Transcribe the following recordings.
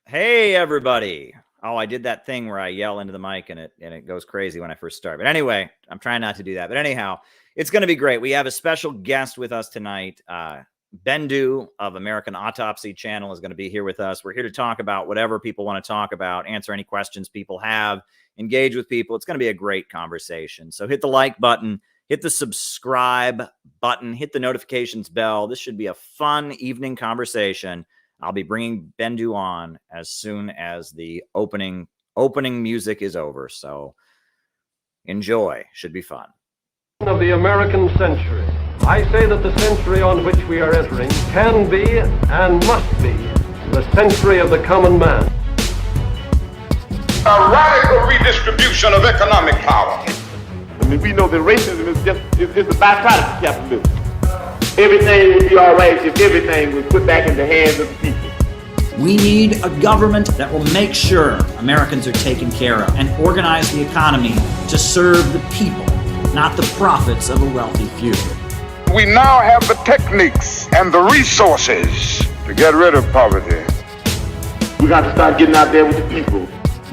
Hey, everybody. Oh, I did that thing where I yell into the mic and it goes crazy when I first start. But anyway, I'm trying not to do that. But anyhow, it's going to be great. We have a special guest with us tonight. Bendu of American Autopsy Channel is going to be here with us. We're here to talk about whatever people want to talk about, answer any questions people have, engage with people. It's going to be a great conversation. So hit the like button, hit the subscribe button, hit the notifications bell. This should be a fun evening conversation. I'll be bringing Bendu on as soon as the opening music is over. So enjoy. Should be fun. Of the American century. I say that the century on which we are entering can be and must be the century of the common man. A radical redistribution of economic power. I mean, we know that racism is the byproduct of capitalism. Everything would be all right if everything was put back in the hands of the people. We need a government that will make sure Americans are taken care of and organize the economy to serve the people, not the profits of a wealthy few. We now have the techniques and the resources to get rid of poverty. We got to start getting out there with the people.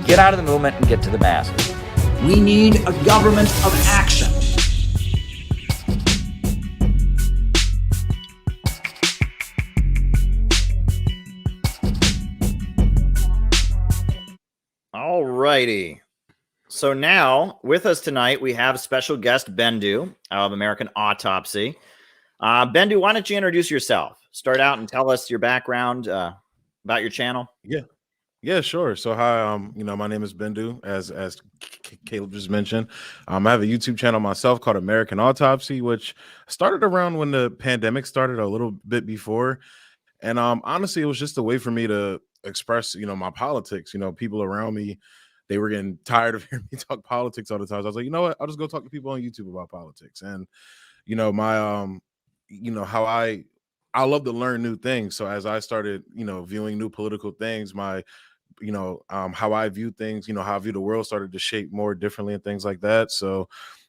Get out of the movement and get to the masses. We need a government of action. All righty. So now with us tonight, we have special guest Bendu of American Autopsy. Bendu, why don't you introduce yourself? Start out and tell us your background about your channel. Yeah, sure. So hi, my name is Bendu, as Caleb just mentioned. I have a YouTube channel myself called American Autopsy, which started around when the pandemic started, a little bit before. And honestly, it was just a way for me to express, my politics. People around me, they were getting tired of hearing me talk politics all the time. So I was like, you know what? I'll just go talk to people on YouTube about politics. And my how I love to learn new things. So as I started, viewing new political things, my how I view things, how I view the world started to shape more differently and things like that. So,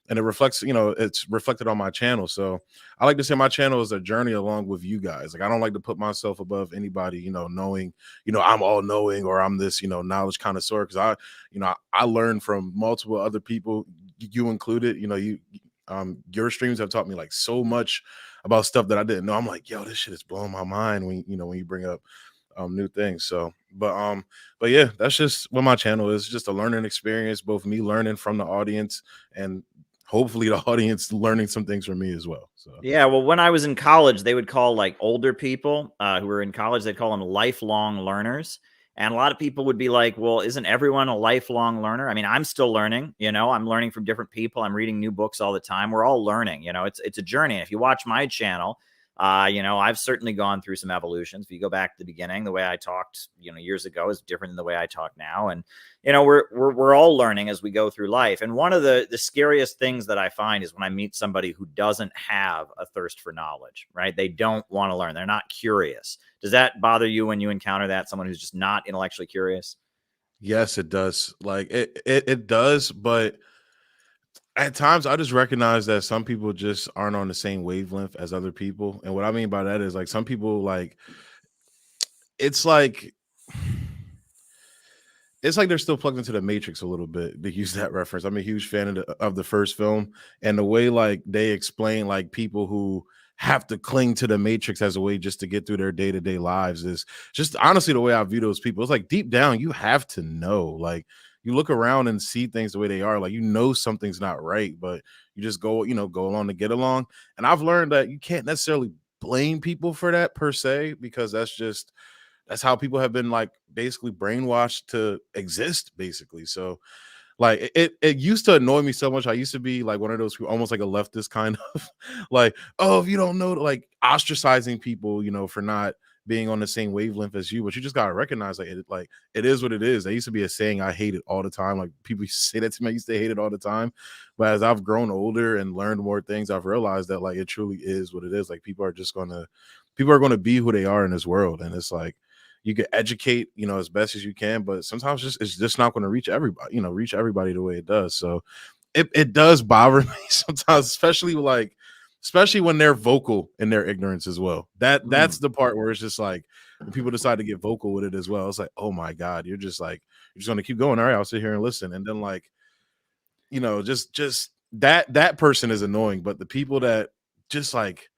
and it reflects, it's reflected on my channel. So I like to say my channel is a journey along with you guys. Like, I don't like to put myself above anybody, knowing, I'm all knowing, or I'm this, knowledge connoisseur. Cause I learned from multiple other people, you included, your streams have taught me like so much about stuff that I didn't know. I'm like, yo, this shit is blowing my mind when you bring up new things. So but yeah, that's just what my channel is, just a learning experience, both me learning from the audience and hopefully the audience learning some things from me as well. So yeah, well, when I was in college, they would call like older people who were in college, they'd call them lifelong learners. And a lot of people would be like, well, isn't everyone a lifelong learner? I mean, I'm still learning, I'm learning from different people. I'm reading new books all the time. We're all learning, it's a journey. And if you watch my channel, I've certainly gone through some evolutions. If you go back to the beginning, the way I talked, years ago is different than the way I talk now. And, we're all learning as we go through life. And one of the scariest things that I find is when I meet somebody who doesn't have a thirst for knowledge, right? They don't want to learn. They're not curious. Does that bother you when you encounter that, someone who's just not intellectually curious? yes, it does. Like it does, but at times I just recognize that some people just aren't on the same wavelength as other people. And what I mean by that is, like, some people, like, it's like they're still plugged into the Matrix a little bit, to use that reference. I'm a huge fan of the first film, and the way, like, they explain, like, people who have to cling to the Matrix as a way just to get through their day-to-day lives is just honestly the way I view those people. It's like, deep down, you have to know. Like, you look around and see things the way they are, like, something's not right, but you just go along to get along. And I've learned that you can't necessarily blame people for that per se, because that's how people have been, like, basically brainwashed to exist, basically. So, like, it used to annoy me so much. I used to be like one of those who almost like a leftist kind of like, oh, if you don't know, like, ostracizing people, for not being on the same wavelength as you. But you just gotta recognize, like, it is what it is. There used to be a saying, I hate it all the time. Like, people say that to me, I used to hate it all the time. But as I've grown older and learned more things, I've realized that, like, it truly is what it is. Like, people are gonna be who they are in this world. And it's like, you can educate, as best as you can, but sometimes it's just not going to reach everybody, the way it does. So it does bother me sometimes, especially with, like, especially when they're vocal in their ignorance as well. That's the part where it's just like when people decide to get vocal with it as well. It's like, oh my God, you're just going to keep going. All right, I'll sit here and listen. And then like, you know, just that person is annoying, but the people that just like,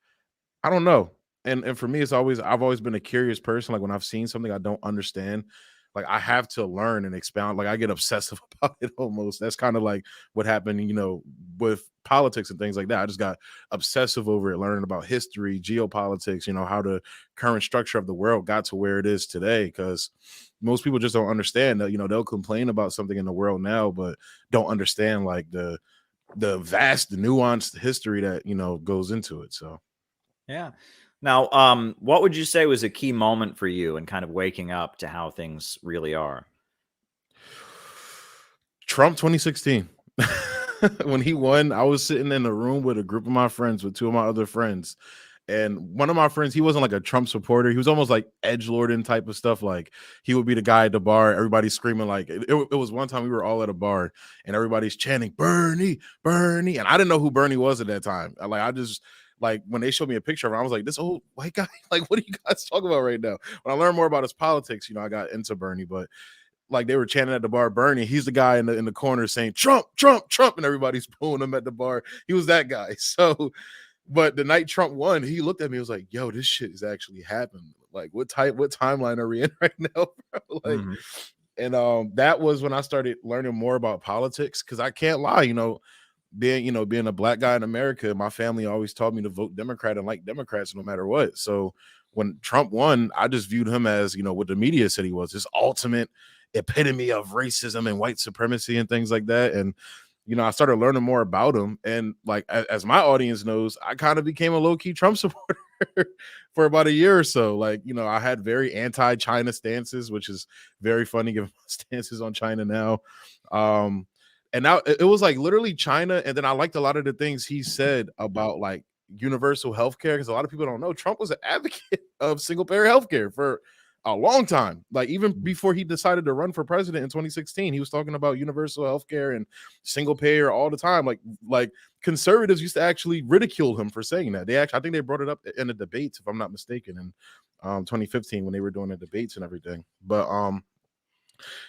I don't know. And for me, I've always been a curious person. Like when I've seen something I don't understand, like I have to learn and expound. Like I get obsessive about it almost. That's kind of like what happened, you know, with politics and things like that. I just got obsessive over it, learning about history, geopolitics, you know, how the current structure of the world got to where it is today. Because most people just don't understand that, you know, they'll complain about something in the world now, but don't understand like the vast, nuanced history that, you know, goes into it. So yeah. Now, what would you say was a key moment for you in kind of waking up to how things really are? Trump 2016. When he won, I was sitting in a room with a group of my friends, with two of my other friends. And one of my friends, he wasn't like a Trump supporter. He was almost like edgelording type of stuff. Like he would be the guy at the bar, everybody's screaming. Like it was one time we were all at a bar and everybody's chanting, Bernie, Bernie. And I didn't know who Bernie was at that time. Like when they showed me a picture of him, I was like, this old white guy, like, what are you guys talking about right now? When I learned more about his politics, you know, I got into Bernie, but like they were chanting at the bar, Bernie, he's the guy in the corner saying Trump, Trump, Trump, and everybody's booing him at the bar. He was that guy. So, but the night Trump won, he looked at me, was like, yo, this shit is actually happening. Like what timeline are we in right now, bro? Like, and that was when I started learning more about politics. Cause I can't lie, you know, being a black guy in America, my family always taught me to vote Democrat and like Democrats no matter what. So when Trump won, I just viewed him as, you know, what the media said he was, this ultimate epitome of racism and white supremacy and things like that. And, you know, I started learning more about him. And like, as my audience knows, I kind of became a low-key Trump supporter for about a year or so. Like, you know, I had very anti-China stances, which is very funny given my stances on China now. And now it was like literally China. And then I liked a lot of the things he said about like universal healthcare, because a lot of people don't know Trump was an advocate of single payer healthcare for a long time. Like even before he decided to run for president in 2016, he was talking about universal healthcare and single payer all the time. Like conservatives used to actually ridicule him for saying that. I think they brought it up in the debates, if I'm not mistaken, in 2015 when they were doing the debates and everything. But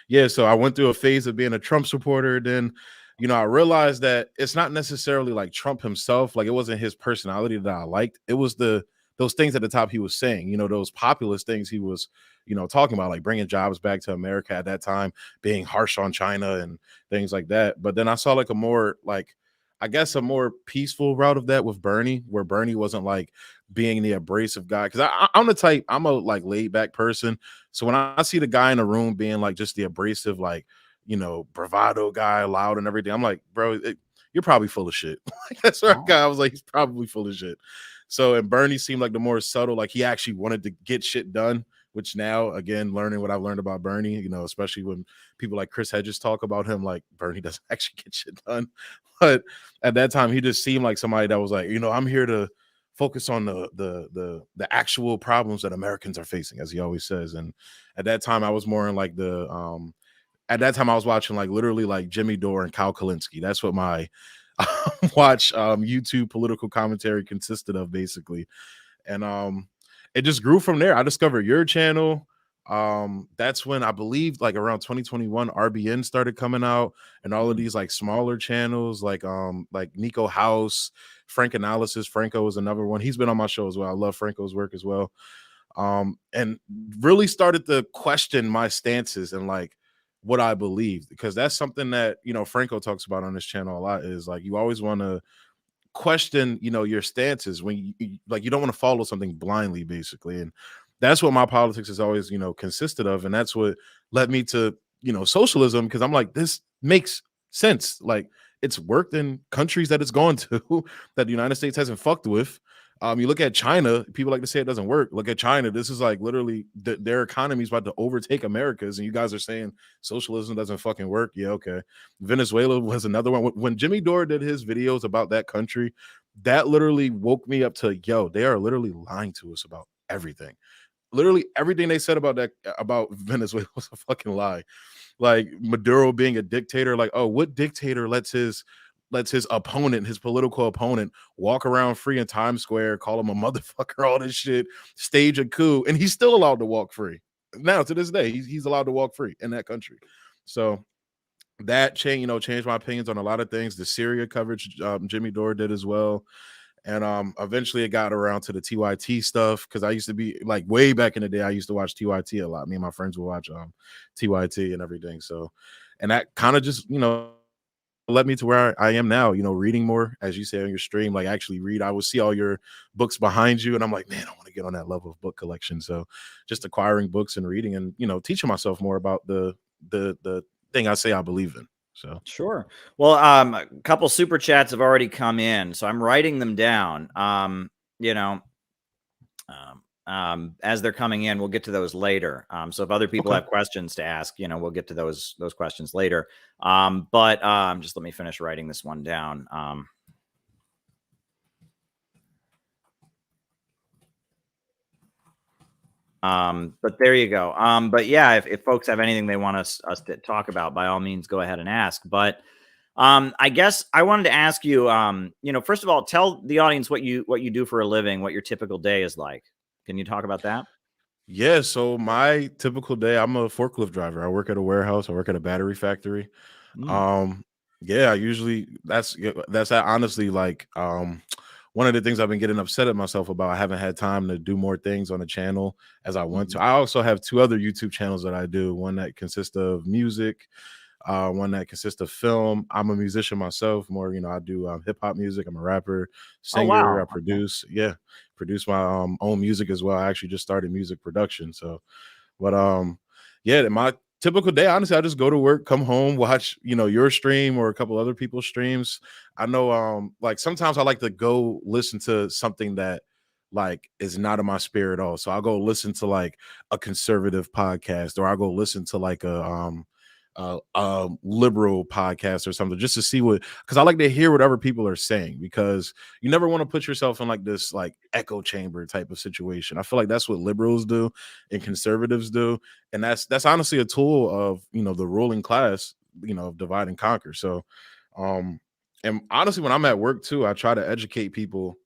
yeah, so I went through a phase of being a Trump supporter. Then, you know, I realized that it's not necessarily like Trump himself. Like it wasn't his personality that I liked. It was those things at the top he was saying, you know, those populist things he was, you know, talking about, like bringing jobs back to America at that time, being harsh on China and things like that. But then I saw like a more peaceful route of that with Bernie, where Bernie wasn't like being the abrasive guy. Because I'm the type, I'm a like laid back person. So when I see the guy in the room being like just the abrasive, like, you know, bravado guy, loud and everything, I'm like, bro, you're probably full of shit. Like, that's the right guy. I was like, he's probably full of shit. So, and Bernie seemed like the more subtle, like he actually wanted to get shit done, which now, again, learning what I've learned about Bernie, you know, especially when people like Chris Hedges talk about him, like Bernie doesn't actually get shit done. But at that time, he just seemed like somebody that was like, you know, I'm here to focus on the actual problems that Americans are facing, as he always says. And at that time, I was more in like at that time I was watching like literally like Jimmy Dore and Kyle Kalinske. That's what my watch YouTube political commentary consisted of, basically. And it just grew from there. I discovered your channel. That's when I believe like around 2021 RBN started coming out, and all of these like smaller channels like Nico House, Frank Analysis. Franco is another one. He's been on my show as well. I love Franco's work as well. And really started to question my stances and like what I believe, because that's something that, you know, Franco talks about on his channel a lot, is like you always want to question, you know, your stances when you don't want to follow something blindly, basically. And that's what my politics has always, you know, consisted of. And that's what led me to, you know, socialism, because I'm like, this makes sense. Like it's worked in countries that it's gone to that the United States hasn't fucked with. You look at China, people like to say it doesn't work. Look at China. This is like literally their economy is about to overtake America's, and you guys are saying socialism doesn't fucking work. Yeah, okay. Venezuela was another one. When Jimmy Dore did his videos about that country, that literally woke me up to, yo, they are literally lying to us about everything. Literally everything they said about Venezuela was a fucking lie. Like Maduro being a dictator, like, oh, what dictator lets his lets his opponent, his political opponent, walk around free in Times Square, call him a motherfucker, all this shit, stage a coup, and he's still allowed to walk free. Now to this day, he's allowed to walk free in that country. So that changed my opinions on a lot of things. The Syria coverage, Jimmy Dore did as well. And eventually it got around to the TYT stuff, because I used to be like, way back in the day, I used to watch TYT a lot. Me and my friends would watch TYT and everything. So, and that kind of just, led me to where I am now, reading more, as you say on your stream, like actually read. I would see all your books behind you, and I'm like, man, I want to get on that level of book collection. So just acquiring books and reading and, teaching myself more about the thing I say I believe in. So sure. Well, a couple super chats have already come in, so I'm writing them down. As they're coming in, we'll get to those later. So if other people have questions to ask, we'll get to those questions later. But just let me finish writing this one down. But there you go. But yeah, if folks have anything they want us to talk about, by all means, go ahead and ask. But I guess I wanted to ask you, first of all, tell the audience what you do for a living, what your typical day is like. Can you talk about that? Yeah, so my typical day, I'm a forklift driver. I work at a warehouse. I work at a battery factory. Yeah, usually that's honestly like one of the things I've been getting upset at myself about. I haven't had time to do more things on the channel as I want to. I also have 2 other YouTube channels that I do. One that consists of music, one that consists of film. I'm a musician myself, more, I do hip hop music. I'm a rapper, singer. Oh, wow. I produce, produce my own music as well. I actually just started music production. So, but yeah, my typical day, honestly, I just go to work, come home, watch, your stream or a couple other people's streams. I know, like sometimes I like to go listen to something that like is not in my spirit at all. So I'll go listen to like a conservative podcast, or I'll go listen to like a liberal podcast or something, just to see because I like to hear what other people are saying, because you never want to put yourself in like this like echo chamber type of situation. I feel like that's what liberals do and conservatives do, and that's honestly a tool of the ruling class, of divide and conquer. So and honestly, when I'm at work too, I try to educate people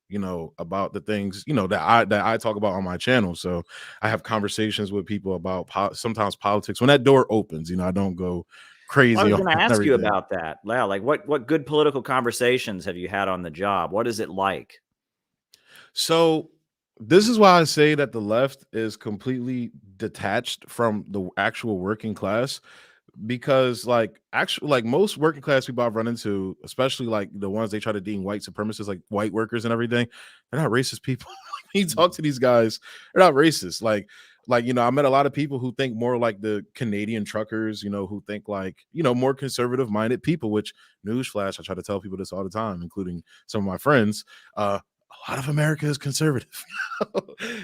about the things that I talk about on my channel. So I have conversations with people about sometimes politics. When that door opens, I don't go crazy. I was going to ask you about that. Yeah, like what good political conversations have you had on the job? What is it like? So this is why I say that the left is completely detached from the actual working class, because like most working class people I've run into, especially like the ones they try to deem white supremacists, like white workers and everything, they're not racist people. When you talk to these guys, they're not racist. Like I met a lot of people who think more like the Canadian truckers, who think like more conservative minded people, which, newsflash, I try to tell people this all the time, including some of my friends. A lot of America is conservative.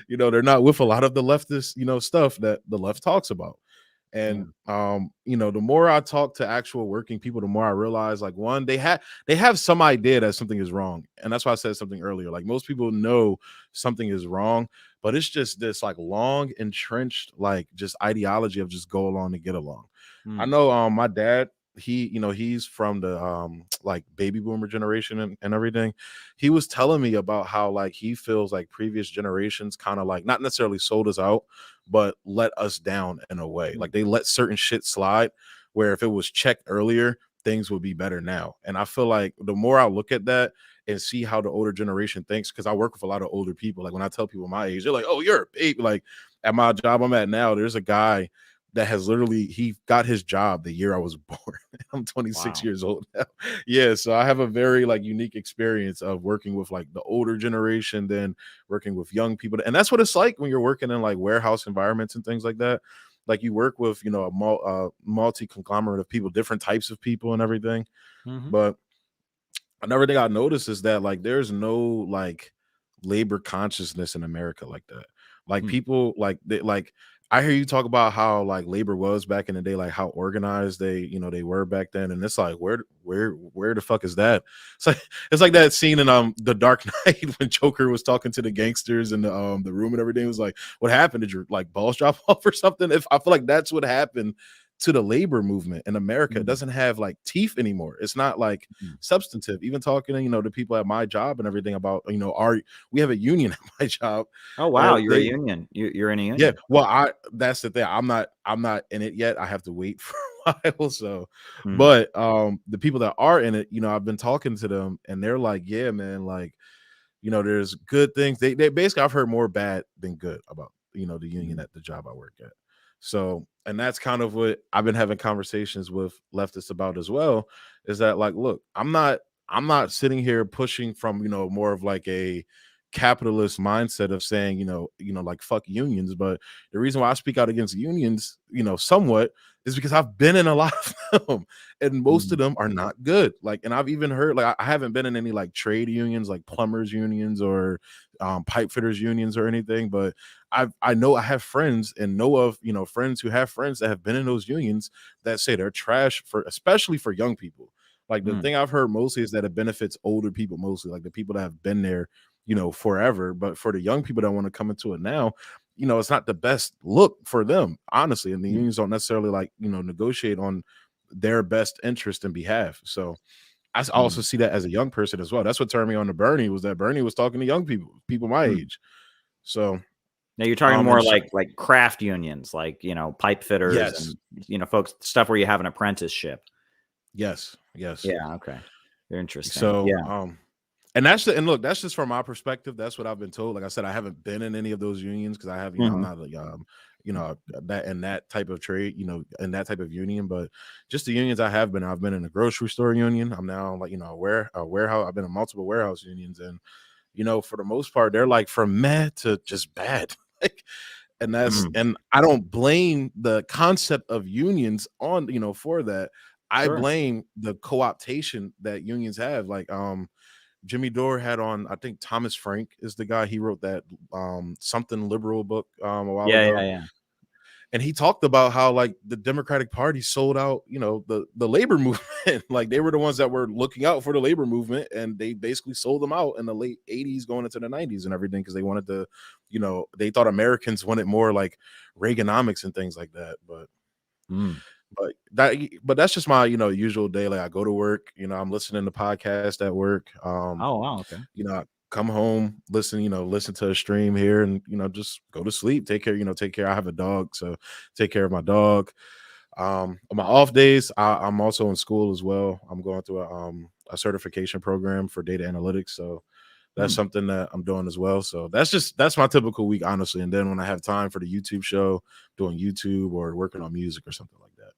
They're not with a lot of the leftist stuff that the left talks about. And the more I talk to actual working people, the more I realize, like, one, they have some idea that something is wrong. And that's why I said something earlier. Like, most people know something is wrong, but it's just this like long entrenched like just ideology of just go along to get along. I know my dad, he's from the like baby boomer generation and everything. He was telling me about how like he feels like previous generations kind of like not necessarily sold us out, but let us down in a way. Like they let certain shit slide, where if it was checked earlier, things would be better now. And I feel like the more I look at that and see how the older generation thinks, because I work with a lot of older people. Like when I tell people my age, they're like, oh, you're a baby. Like at my job I'm at now, there's a guy that has literally, he got his job the year I was born. I'm 26 years old now. Yeah, so I have a very like unique experience of working with like the older generation, then working with young people. And that's what it's like when you're working in like warehouse environments and things like that. Like you work with, a multi-conglomerate of people, different types of people and everything. But another thing I noticed is that like there's no like labor consciousness in America like that. Like people like I hear you talk about how like labor was back in the day, like how organized they were back then, and it's like where the fuck is that? It's like that scene in The Dark Knight when Joker was talking to the gangsters in the room and everything. It was like, what happened? Did your like balls drop off or something? If I feel like that's what happened to the labor movement in America. It doesn't have like teeth anymore. It's not like substantive. Even talking to, to people at my job and everything about, we have a union at my job. Oh, wow. You're a union. You're in a union. Yeah. Well, that's the thing. I'm not in it yet. I have to wait for a while. So, but the people that are in it, I've been talking to them and they're like, yeah, man, like, there's good things. They basically, I've heard more bad than good about, the union at the job I work at. So, and that's kind of what I've been having conversations with leftists about as well, is that like, look, I'm not sitting here pushing from, more of like a capitalist mindset of saying, like fuck unions. But the reason why I speak out against unions, somewhat, is because I've been in a lot of them and most of them are not good. Like, and I've even heard, like, I haven't been in any like trade unions, like plumbers unions or pipe fitters unions or anything, but I know I have friends and know of, friends who have friends that have been in those unions that say they're trash, especially for young people. Like the thing I've heard mostly is that it benefits older people, mostly like the people that have been there, forever. But for the young people that want to come into it now, it's not the best look for them, honestly. And the unions don't necessarily like, negotiate on their best interest and behalf. So I also see that as a young person as well. That's what turned me on to Bernie, was that Bernie was talking to young people my age. So now you're talking more like craft unions, like, pipe fitters, yes, and, folks, stuff where you have an apprenticeship. Yes. Yeah. Okay. They're interesting. So, yeah. And look, that's just from my perspective. That's what I've been told. Like I said, I haven't been in any of those unions because I have, I'm not like, that in that type of trade, in that type of union. But just the unions I've been in a grocery store union. I'm now like, a warehouse. I've been in multiple warehouse unions, and for the most part, they're like from meh to just bad. And that's and I don't blame the concept of unions on for that. I blame the co-optation that unions have. Like Jimmy Dore had on, I think Thomas Frank is the guy. He wrote that something liberal book a while ago. Yeah. And he talked about how like the Democratic Party sold out, the labor movement. Like they were the ones that were looking out for the labor movement, and they basically sold them out in the late 80s going into the 90s and everything, because they wanted to, they thought Americans wanted more like Reaganomics and things like that. But that's just my usual day. Like I go to work, I'm listening to podcasts at work. Oh wow, okay. I come home, listen to a stream here, and just go to sleep. Take care. I have a dog, so take care of my dog. On my off days, I'm also in school as well. I'm going through a certification program for data analytics, so that's something that I'm doing as well. So that's my typical week, honestly. And then when I have time for the YouTube show, doing YouTube or working on music or something like that.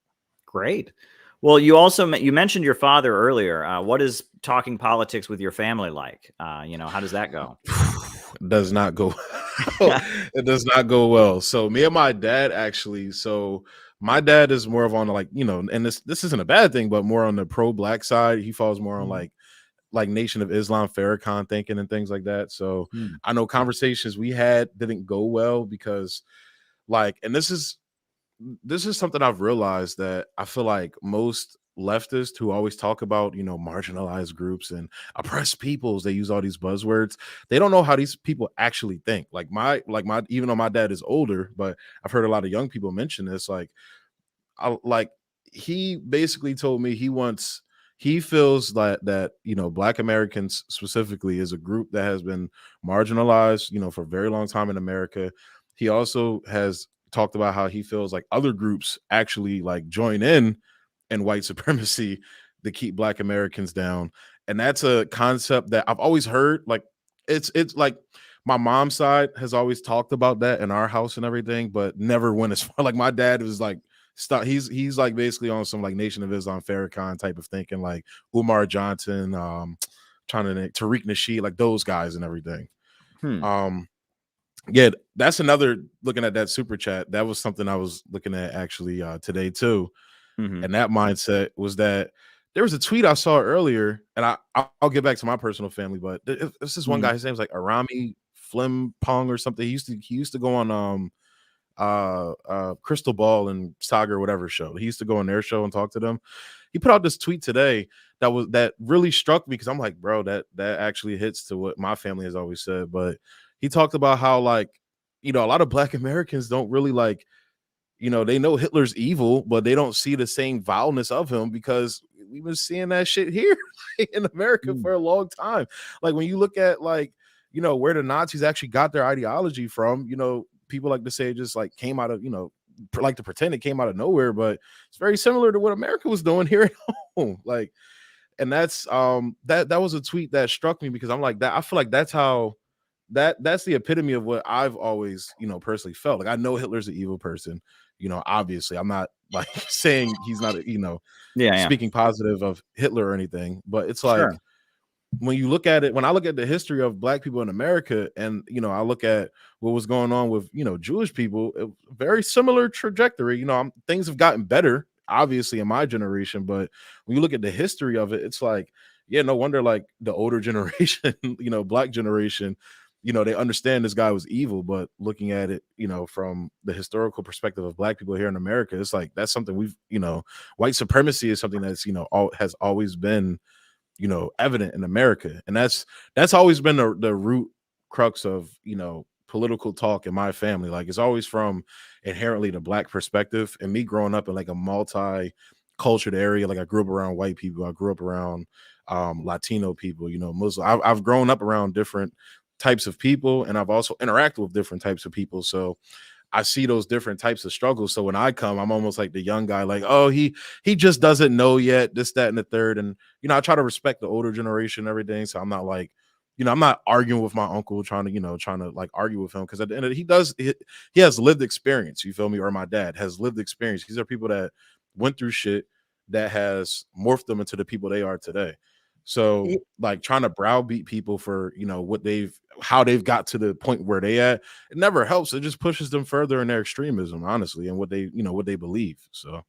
Great. Well, you mentioned your father earlier. What is talking politics with your family like? How does that go? It does not go. It does not go well. So me and my dad actually. So my dad is more of on like and this isn't a bad thing, but more on the pro-black side. He falls more on like Nation of Islam, Farrakhan thinking and things like that. So I know conversations we had didn't go well because and this is something I've realized, that I feel like most leftists who always talk about, marginalized groups and oppressed peoples, they use all these buzzwords. They don't know how these people actually think. Even though my dad is older, but I've heard a lot of young people mention this. He basically told me he feels that Black Americans specifically is a group that has been marginalized, for a very long time in America. He also has talked about how he feels like other groups actually like join in white supremacy to keep Black Americans down. And that's a concept that I've always heard. Like it's like my mom's side has always talked about that in our house and everything, but never went as far. Like my dad was like, he's like basically on some like Nation of Islam, Farrakhan type of thinking, like Umar Johnson, Tariq Nasheed, like those guys and everything. Yeah, that's another, looking at that super chat, that was something I was looking at actually today too. And that mindset was that there was a tweet I saw earlier, and I'll get back to my personal family, but this is one guy, his name's like Arami Flimpong or something. He used to go on Crystal Ball and Saga or whatever show. He used to go on their show and talk to them. He put out this tweet today that really struck me, because I'm like, bro, that actually hits to what my family has always said. But he talked about how a lot of Black Americans don't really you know, they know Hitler's evil, but they don't see the same vileness of him because we've been seeing that shit here in America for a long time. Like when you look at like, you know, where the Nazis actually got their ideology from, you know, people like to say it just like came out of, you know, like to pretend it came out of nowhere, but it's very similar to what America was doing here at home. Like, and that's that was a tweet that struck me because I'm like that. I feel like that's how that's the epitome of what I've always, you know, personally felt. Like I know Hitler's an evil person, you know, obviously I'm not like saying he's not, you know, speaking positive of Hitler or anything, but it's like when you look at it, when I look at the history of Black people in America, and you know, I look at what was going on with, you know, Jewish people, very similar trajectory. You know, things have gotten better, obviously, in my generation, but when you look at the history of it, it's like, yeah, no wonder, like the older generation, you know, Black generation, you know, they understand this guy was evil, but looking at it, you know, from the historical perspective of Black people here in America, it's like that's something we've, you know, white supremacy is something that's, you know, has always been, you know, evident in America. And that's always been the root crux of, you know, political talk in my family. Like it's always from inherently the Black perspective. And me growing up in like a multi-cultured area, like I grew up around white people, I grew up around Latino people, you know, Muslim. I've grown up around different types of people, and I've also interacted with different types of people. So I see those different types of struggles. So when I come, I'm almost like the young guy, like, oh, he just doesn't know yet, this, that, and the third. And, you know, I try to respect the older generation and everything. So I'm not like, you know, I'm not arguing with my uncle, trying to like argue with him. Cause at the end of it, he has lived experience, you feel me? Or my dad has lived experience. These are people that went through shit that has morphed them into the people they are today. So like trying to browbeat people for, you know, how they've got to the point where they at, it never helps. It just pushes them further in their extremism, honestly, and what they, you know, what they believe. So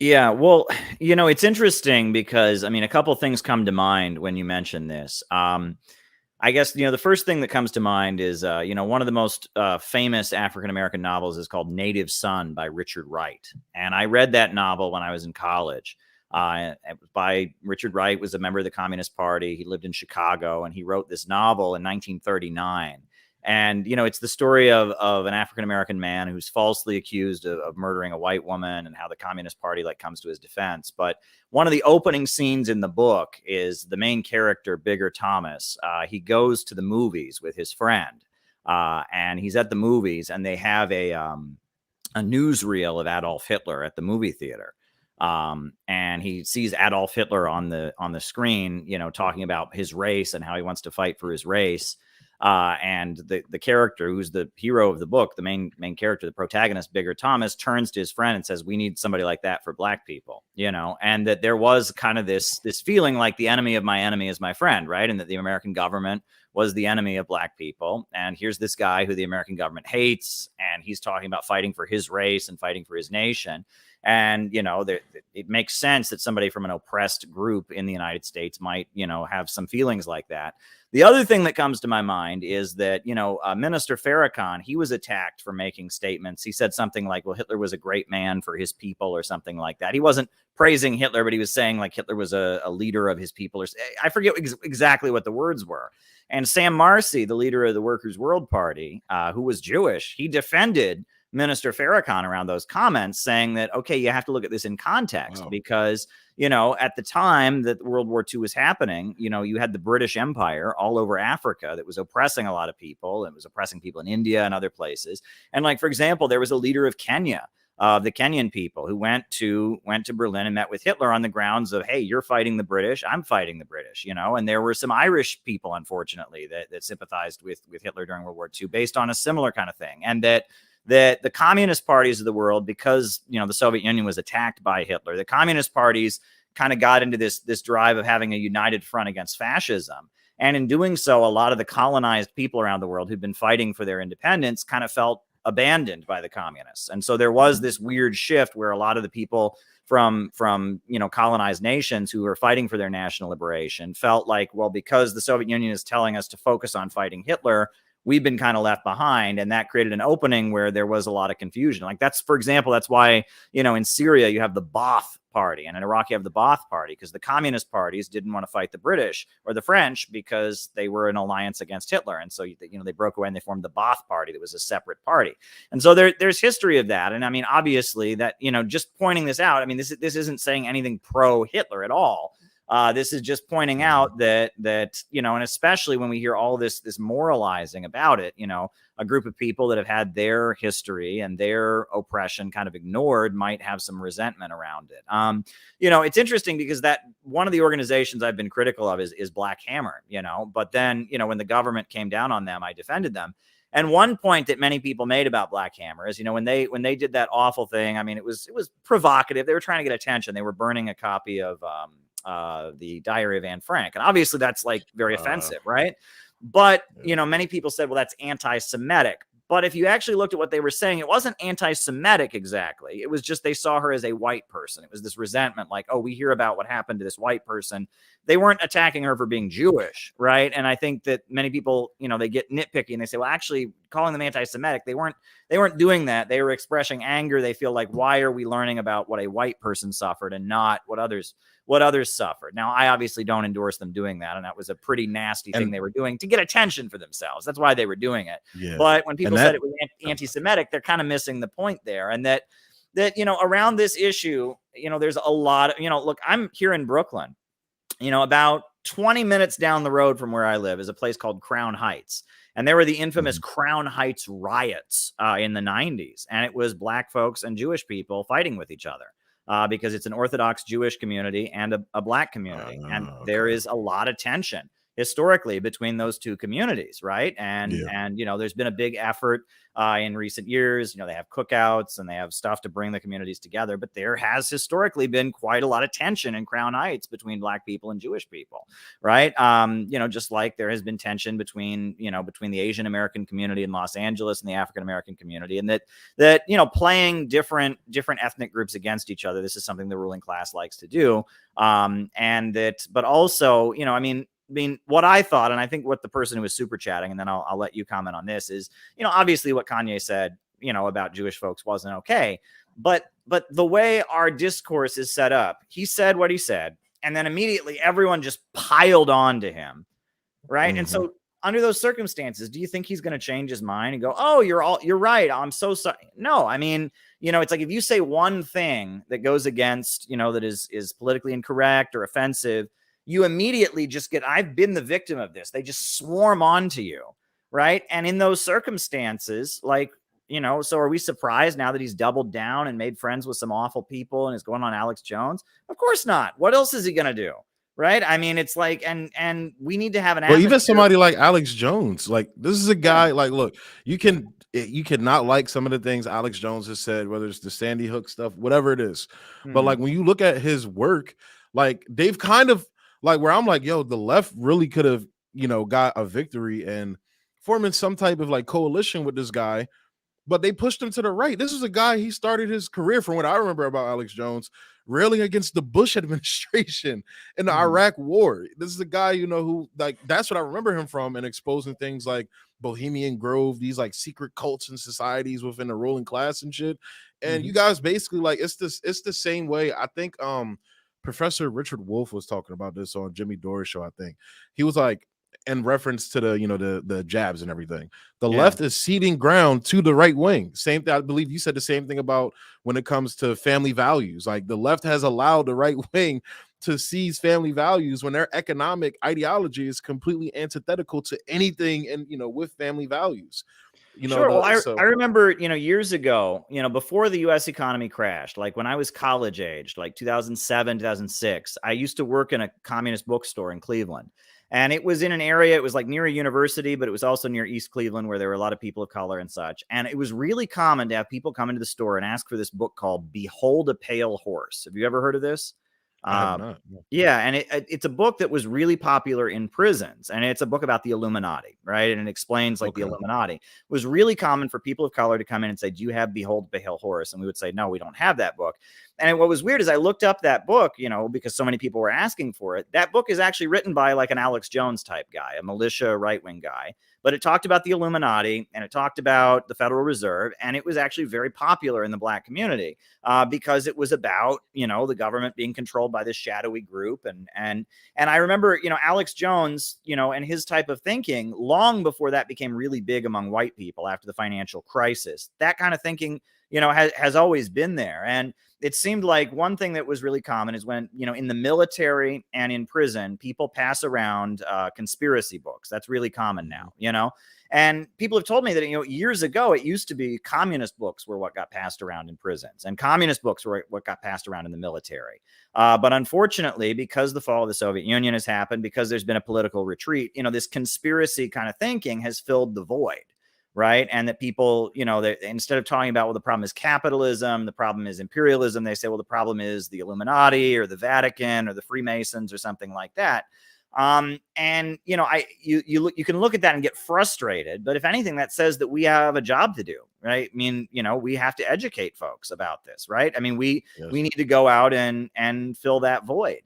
yeah, well, you know, it's interesting because I mean, a couple things come to mind when you mention this. I guess, you know, the first thing that comes to mind is, you know, one of the most famous African-American novels is called Native Son by Richard Wright. And I read that novel when I was in college. By Richard Wright, was a member of the Communist Party. He lived in Chicago, and he wrote this novel in 1939. And, you know, it's the story of an African-American man who's falsely accused of murdering a white woman, and how the Communist Party like comes to his defense. But one of the opening scenes in the book is the main character, Bigger Thomas. He goes to the movies with his friend, and he's at the movies, and they have a newsreel of Adolf Hitler at the movie theater. And he sees Adolf Hitler on the screen, you know, talking about his race and how he wants to fight for his race. And the character who's the hero of the book, the main character, the protagonist, Bigger Thomas, turns to his friend and says, we need somebody like that for Black people, you know, and that there was kind of this feeling like the enemy of my enemy is my friend, right? And that the American government was the enemy of Black people. And here's this guy who the American government hates, and he's talking about fighting for his race and fighting for his nation. And, you know, it makes sense that somebody from an oppressed group in the United States might, you know, have some feelings like that. The other thing that comes to my mind is that, you know, Minister Farrakhan, he was attacked for making statements. He said something like, well, Hitler was a great man for his people or something like that. He wasn't praising Hitler, but he was saying like Hitler was a leader of his people. Or I forget exactly what the words were. And Sam Marcy, the leader of the Workers' World Party, who was Jewish, he defended Minister Farrakhan around those comments, saying that, okay, you have to look at this in context. Wow. Because, you know, at the time that World War II was happening, you know, you had the British Empire all over Africa that was oppressing a lot of people. It was oppressing people in India and other places. And like, for example, there was a leader of Kenya, the Kenyan people, who went to Berlin and met with Hitler on the grounds of, hey, you're fighting the British, I'm fighting the British, you know. And there were some Irish people, unfortunately, that sympathized with Hitler during World War II based on a similar kind of thing. And that the communist parties of the world, because, you know, the Soviet Union was attacked by Hitler, the communist parties kind of got into this drive of having a united front against fascism. And in doing so, a lot of the colonized people around the world who'd been fighting for their independence kind of felt abandoned by the communists. And so there was this weird shift where a lot of the people from you know, colonized nations who were fighting for their national liberation felt like, well, because the Soviet Union is telling us to focus on fighting Hitler, we've been kind of left behind. And that created an opening where there was a lot of confusion. Like that's, for example, that's why, in Syria, you have the Ba'ath Party, and in Iraq, you have the Ba'ath Party, because the communist parties didn't want to fight the British or the French because they were in alliance against Hitler. And so, they broke away and they formed the Ba'ath Party that was a separate party. And so there's history of that. And I mean, obviously that, just pointing this out, I mean, this isn't saying anything pro Hitler at all. This is just pointing out that, and especially when we hear all this moralizing about it, a group of people that have had their history and their oppression kind of ignored might have some resentment around it. It's interesting because that one of the organizations I've been critical of is Black Hammer, but then, when the government came down on them, I defended them. And one point that many people made about Black Hammer is, when they did that awful thing, I mean, it was provocative. They were trying to get attention. They were burning a copy of, the Diary of Anne Frank. And obviously that's like very offensive, right? But, many people said, well, that's anti-Semitic. But if you actually looked at what they were saying, it wasn't anti-Semitic exactly. It was just they saw her as a white person. It was this resentment like, oh, we hear about what happened to this white person. They weren't attacking her for being Jewish, right? And I think that many people, they get nitpicky and they say, well, actually calling them anti-Semitic, they weren't doing that. They were expressing anger. They feel like, why are we learning about what a white person suffered and not what others suffered? Now, I obviously don't endorse them doing that. And that was a pretty nasty thing they were doing to get attention for themselves. That's why they were doing it. Yeah. But when people said it was anti-Semitic, they're kind of missing the point there. And that, around this issue, there's a lot of, look, I'm here in Brooklyn, about 20 minutes down the road from where I live is a place called Crown Heights. And there were the infamous Crown Heights riots in the 90s. And it was Black folks and Jewish people fighting with each other. Because it's an Orthodox Jewish community and a Black community. And there is a lot of tension historically between those two communities, right? And there's been a big effort in recent years. They have cookouts and they have stuff to bring the communities together. But there has historically been quite a lot of tension in Crown Heights between Black people and Jewish people, right? Just like there has been tension between the Asian American community in Los Angeles and the African American community, and that playing different ethnic groups against each other. This is something the ruling class likes to do, but also, I mean, what I thought, and I think what the person who was super chatting, and then I'll let you comment on this, is, obviously what Kanye said, about Jewish folks wasn't okay. But the way our discourse is set up, he said what he said, and then immediately everyone just piled on to him, right? Mm-hmm. And so under those circumstances, do you think he's going to change his mind and go, oh, you're right, I'm so sorry? No, I mean, it's like if you say one thing that goes against, that is politically incorrect or offensive, you immediately just I've been the victim of this. They just swarm onto you, right? And in those circumstances, like, so are we surprised now that he's doubled down and made friends with some awful people and is going on Alex Jones? Of course not. What else is he going to do? Right? I mean, it's like, and we need to have an even somebody like Alex Jones, like this is a guy, like, look, you cannot like some of the things Alex Jones has said, whether it's the Sandy Hook stuff, whatever it is. Mm-hmm. But like, when you look at his work, like they've kind of, like, where I'm like, yo, the left really could have, got a victory and forming some type of like coalition with this guy, but they pushed him to the right. This is a guy, he started his career, from what I remember about Alex Jones, railing against the Bush administration in the Iraq war. This is a guy, who, like, that's what I remember him from, and exposing things like Bohemian Grove, these like secret cults and societies within the ruling class and shit. And you guys basically, like, it's the same way. I think Professor Richard Wolff was talking about this on Jimmy Dore's show. I think he was like, in reference to the jabs and everything, the left is ceding ground to the right wing. Same thing. I believe you said the same thing about when it comes to family values. Like, the left has allowed the right wing to seize family values when their economic ideology is completely antithetical to anything and with family values. Sure. Well, I remember, years ago, before the U.S. economy crashed, like when I was college aged, like 2007, 2006, I used to work in a communist bookstore in Cleveland. And it was in an area, it was like near a university, but it was also near East Cleveland, where there were a lot of people of color and such. And it was really common to have people come into the store and ask for this book called Behold a Pale Horse. Have you ever heard of this? Yeah, and it's a book that was really popular in prisons, and it's a book about the Illuminati, right? And it explains like the Illuminati. It was really common for people of color to come in and say, do you have Behold the Pale Horse? And we would say, no, we don't have that book. And what was weird is I looked up that book, because so many people were asking for it. That book is actually written by like an Alex Jones type guy, a militia right-wing guy. but it talked about the Illuminati and it talked about the Federal Reserve, and it was actually very popular in the Black community because it was about, you know, the government being controlled by this shadowy group. And I remember, you know, Alex Jones, you know, and his type of thinking long before that became really big among white people after the financial crisis. That kind of thinking, you know, has always been there. And it seemed like one thing that was really common is when, you know, in the military and in prison, people pass around conspiracy books. That's really common now, you know, and people have told me that, you know, years ago, it used to be communist books were what got passed around in prisons, and communist books were what got passed around in the military. But unfortunately, because the fall of the Soviet Union has happened, because there's been a political retreat, you know, this conspiracy kind of thinking has filled the void. Right. And that people, you know, instead of talking about, well, the problem is capitalism, the problem is imperialism, they say, well, the problem is the Illuminati or the Vatican or the Freemasons or something like that. And, you know, you can look at that and get frustrated. But if anything, that says that we have a job to do. Right. I mean, you know, we have to educate folks about this. Right. I mean, we need to go out and fill that void.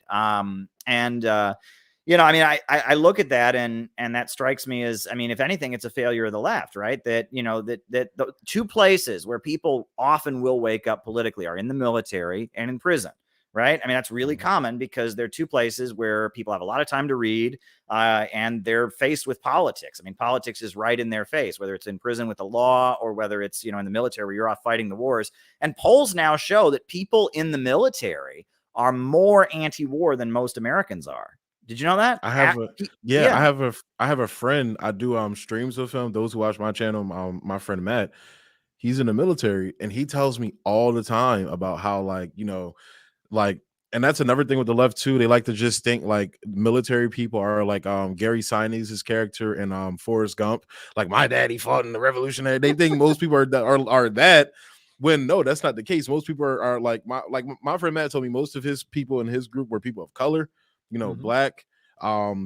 You know, I mean, I look at that and that strikes me as, I mean, if anything, it's a failure of the left, right? That, you know, that the two places where people often will wake up politically are in the military and in prison, right? I mean, that's really common because they're two places where people have a lot of time to read and they're faced with politics. I mean, politics is right in their face, whether it's in prison with the law or whether it's, you know, in the military where you're off fighting the wars. And polls now show that people in the military are more anti-war than most Americans are. Did you know that? I have I have a friend. I do streams with him. Those who watch my channel, my friend Matt, he's in the military, and he tells me all the time about how, like, you know, like, and that's another thing with the left too. They like to just think like military people are like Gary Sinise' character in Forrest Gump. Like, my daddy fought in the Revolutionary. They think most people are that. When no, that's not the case. Most people are like my friend Matt told me most of his people in his group were people of color. You know, Black,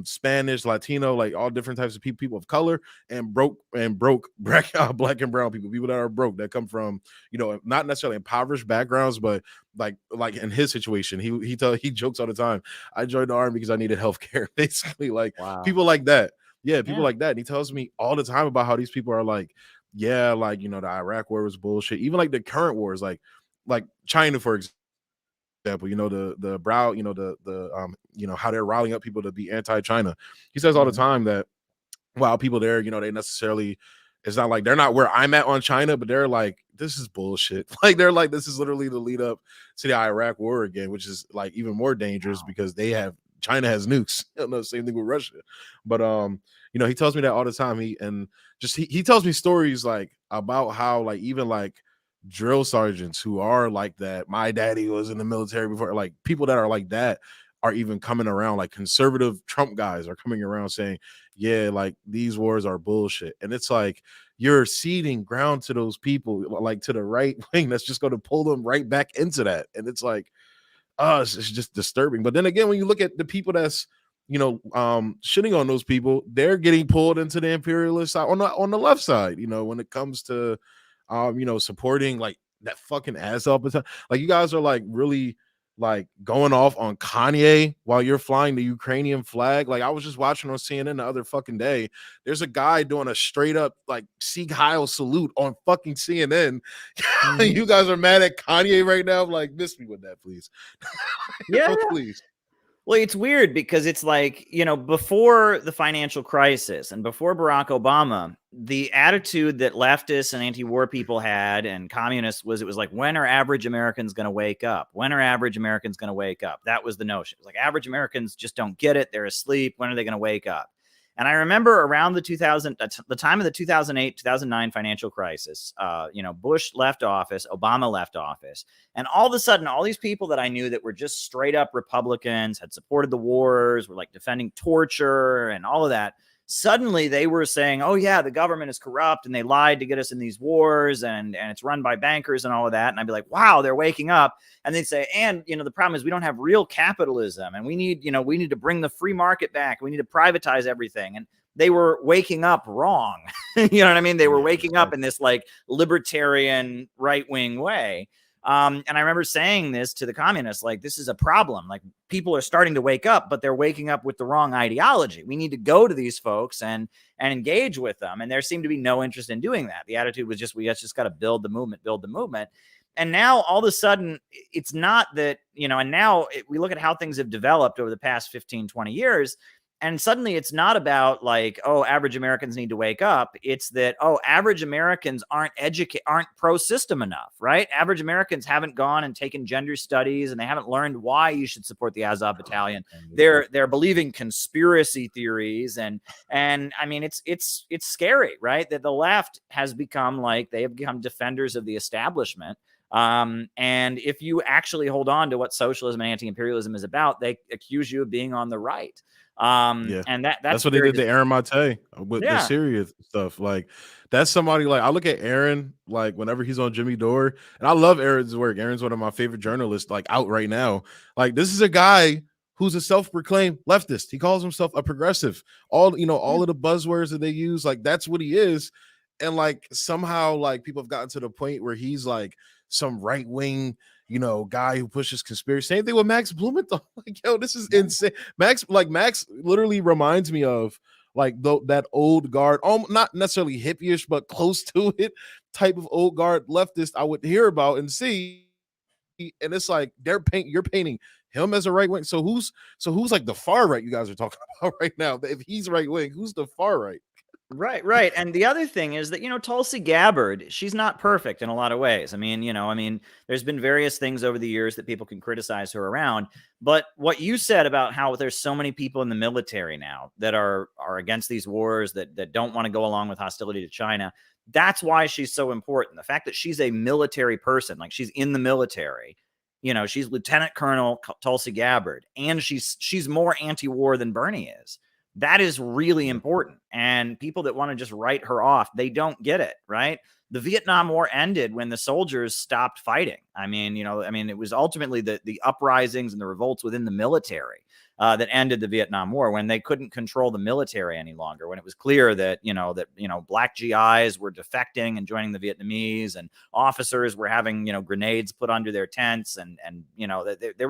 Spanish, Latino, like all different types of people of color, and broke Black and brown people that are broke, that come from, you know, not necessarily impoverished backgrounds, but like in his situation, he jokes all the time. I joined the army because I needed healthcare, basically, like people like that. Yeah, people like that. And he tells me all the time about how these people are like, yeah, like, you know, the Iraq war was bullshit. Even like the current wars, like China, for example. You know, the brow, you know, you know, how they're riling up people to be anti-China. He says all the time that while people there, you know, they necessarily, it's not like they're not where I'm at on China, but they're like, this is bullshit. Like, they're like, this is literally the lead up to the Iraq war again, which is like even more dangerous because China has nukes. You know, same thing with Russia. But you know, he tells me that all the time. He tells me stories like about how, like, even like drill sergeants who are like that, my daddy was in the military before, like people that are like that are even coming around, like conservative Trump guys are coming around saying, yeah, like these wars are bullshit. And it's like you're ceding ground to those people, like to the right wing, that's just going to pull them right back into that. And it's like, it's just disturbing. But then again, when you look at the people that's, you know, shitting on those people, they're getting pulled into the imperialist side on the left side, you know, when it comes to you know, supporting like that fucking ass up. Like, you guys are like really like going off on Kanye while you're flying the Ukrainian flag. Like, I was just watching on CNN the other fucking day. There's a guy doing a straight up like Sieg Heil salute on fucking CNN. You guys are mad at Kanye right now. I'm like, miss me with that, please. Yeah, please. Well, it's weird because it's like, you know, before the financial crisis and before Barack Obama, the attitude that leftists and anti-war people had and communists was, it was like, when are average Americans going to wake up? When are average Americans going to wake up? That was the notion. It was like, average Americans just don't get it. They're asleep. When are they going to wake up? And I remember around the time of the 2008, 2009 financial crisis, you know, Bush left office, Obama left office. And all of a sudden, all these people that I knew that were just straight up Republicans, had supported the wars, were like defending torture and all of that. Suddenly they were saying, oh yeah, the government is corrupt and they lied to get us in these wars and it's run by bankers and all of that. And I'd be like, wow, they're waking up. And they'd say, and, you know, the problem is we don't have real capitalism and we need to bring the free market back. We need to privatize everything. And they were waking up wrong. You know what I mean? They were waking up in this like libertarian right-wing way. And I remember saying this to the communists, like, this is a problem. Like, people are starting to wake up, but they're waking up with the wrong ideology. We need to go to these folks and and engage with them. And there seemed to be no interest in doing that. The attitude was just, we just got to build the movement. And now all of a sudden, it's not that, and now we look at how things have developed over the past 15, 20 years. And suddenly it's not about like, oh, average Americans need to wake up. It's that, oh, average Americans aren't pro-system enough, right? Average Americans haven't gone and taken gender studies, and they haven't learned why you should support the Azov Battalion. They're believing conspiracy theories, and I mean, it's scary, right? That the left has become they have become defenders of the establishment. And if you actually hold on to what socialism and anti-imperialism is about, they accuse you of being on the right. And that's what they did to Aaron Mate with the Syria stuff. Like, that's somebody, like, I look at Aaron, like, whenever he's on Jimmy Dore, and I love Aaron's work. Aaron's one of my favorite journalists, like, out right now. Like, this is a guy who's a self-proclaimed leftist. He calls himself a progressive. All of the buzzwords that they use, like, that's what he is. And like, somehow, like, people have gotten to the point where he's like some right-wing, guy who pushes conspiracy. Same thing with Max Blumenthal. Like, yo, this is insane. Max literally reminds me of like that old guard, not necessarily hippie-ish, but close to it type of old guard leftist I would hear about and see. And it's like you're painting him as a right wing. So who's like the far right you guys are talking about right now? If he's right wing, who's the far right? Right. And the other thing is that, Tulsi Gabbard, she's not perfect in a lot of ways. I mean, there's been various things over the years that people can criticize her around. But what you said about how there's so many people in the military now that are against these wars, that don't want to go along with hostility to China, that's why she's so important. The fact that she's a military person, like she's in the military, she's Lieutenant Colonel Tulsi Gabbard, and she's more anti-war than Bernie is. That is really important. And people that want to just write her off, they don't get it, right? The Vietnam War ended when the soldiers stopped fighting. I mean, it was ultimately the uprisings and the revolts within the military that ended the Vietnam War, when they couldn't control the military any longer, when it was clear that, black GIs were defecting and joining the Vietnamese, and officers were having, grenades put under their tents. And there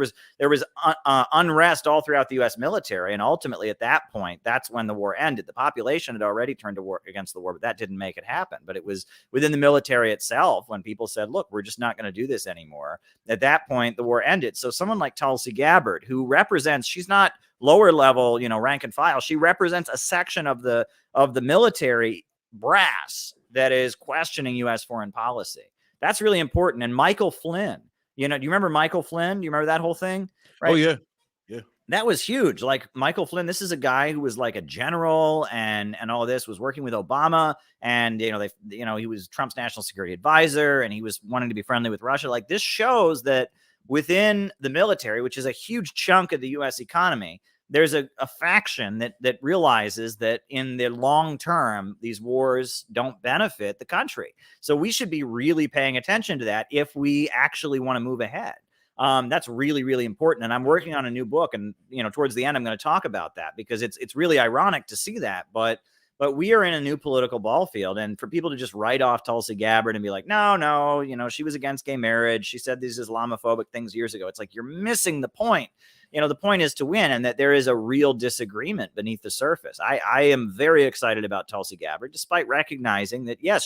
was unrest all throughout the U.S. military. And ultimately at that point, that's when the war ended. The population had already turned to war against the war, but that didn't make it happen. But it was within the military itself, when people said, look, we're just not going to do this anymore. At that point, the war ended. So someone like Tulsi Gabbard, who represents, she's not lower level, rank and file. She represents a section of the military brass that is questioning U.S. foreign policy. That's really important. And Michael Flynn, do you remember Michael Flynn? Do you remember that whole thing? Right? Oh, yeah. That was huge. Like, Michael Flynn, this is a guy who was like a general and all of this, was working with Obama, and he was Trump's national security advisor, and he was wanting to be friendly with Russia. Like, this shows that within the military, which is a huge chunk of the U.S. economy, there's a faction that realizes that in the long term, these wars don't benefit the country. So we should be really paying attention to that if we actually want to move ahead. That's really, really important. And I'm working on a new book, and towards the end, I'm going to talk about that, because it's really ironic to see that. But we are in a new political ball field, and for people to just write off Tulsi Gabbard and be like, no, she was against gay marriage, she said these Islamophobic things years ago. It's like, you're missing the point. The point is to win, and that there is a real disagreement beneath the surface. I am very excited about Tulsi Gabbard, despite recognizing that, yes,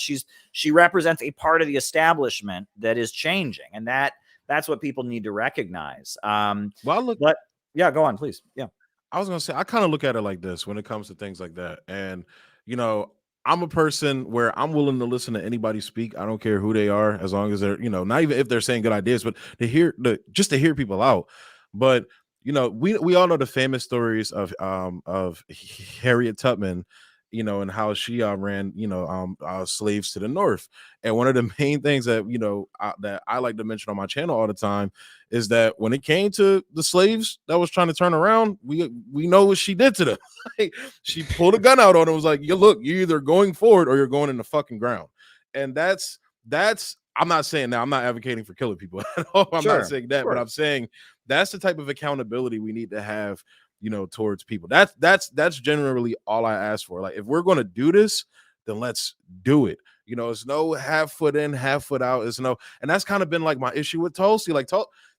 she represents a part of the establishment that is changing, and that's what people need to recognize. Yeah, go on, please. Yeah. I was going to say, I kind of look at it like this when it comes to things like that. And, I'm a person where I'm willing to listen to anybody speak. I don't care who they are, as long as they're, not even if they're saying good ideas, but to hear people out. But, we all know the famous stories of Harriet Tubman, and how she ran, slaves to the North. And one of the main things that, that I like to mention on my channel all the time is that when it came to the slaves that was trying to turn around, we know what she did to them. She pulled a gun out on them, was like, look, you're either going forward or you're going in the fucking ground. And that's, I'm not saying that I'm not advocating for killing people at all. I'm not saying that, but I'm saying that's the type of accountability we need to have, towards people. That's generally all I ask for. Like, if we're going to do this, then let's do it. It's no half foot in, half foot out. It's no, and that's kind of been like my issue with Tulsi. Like,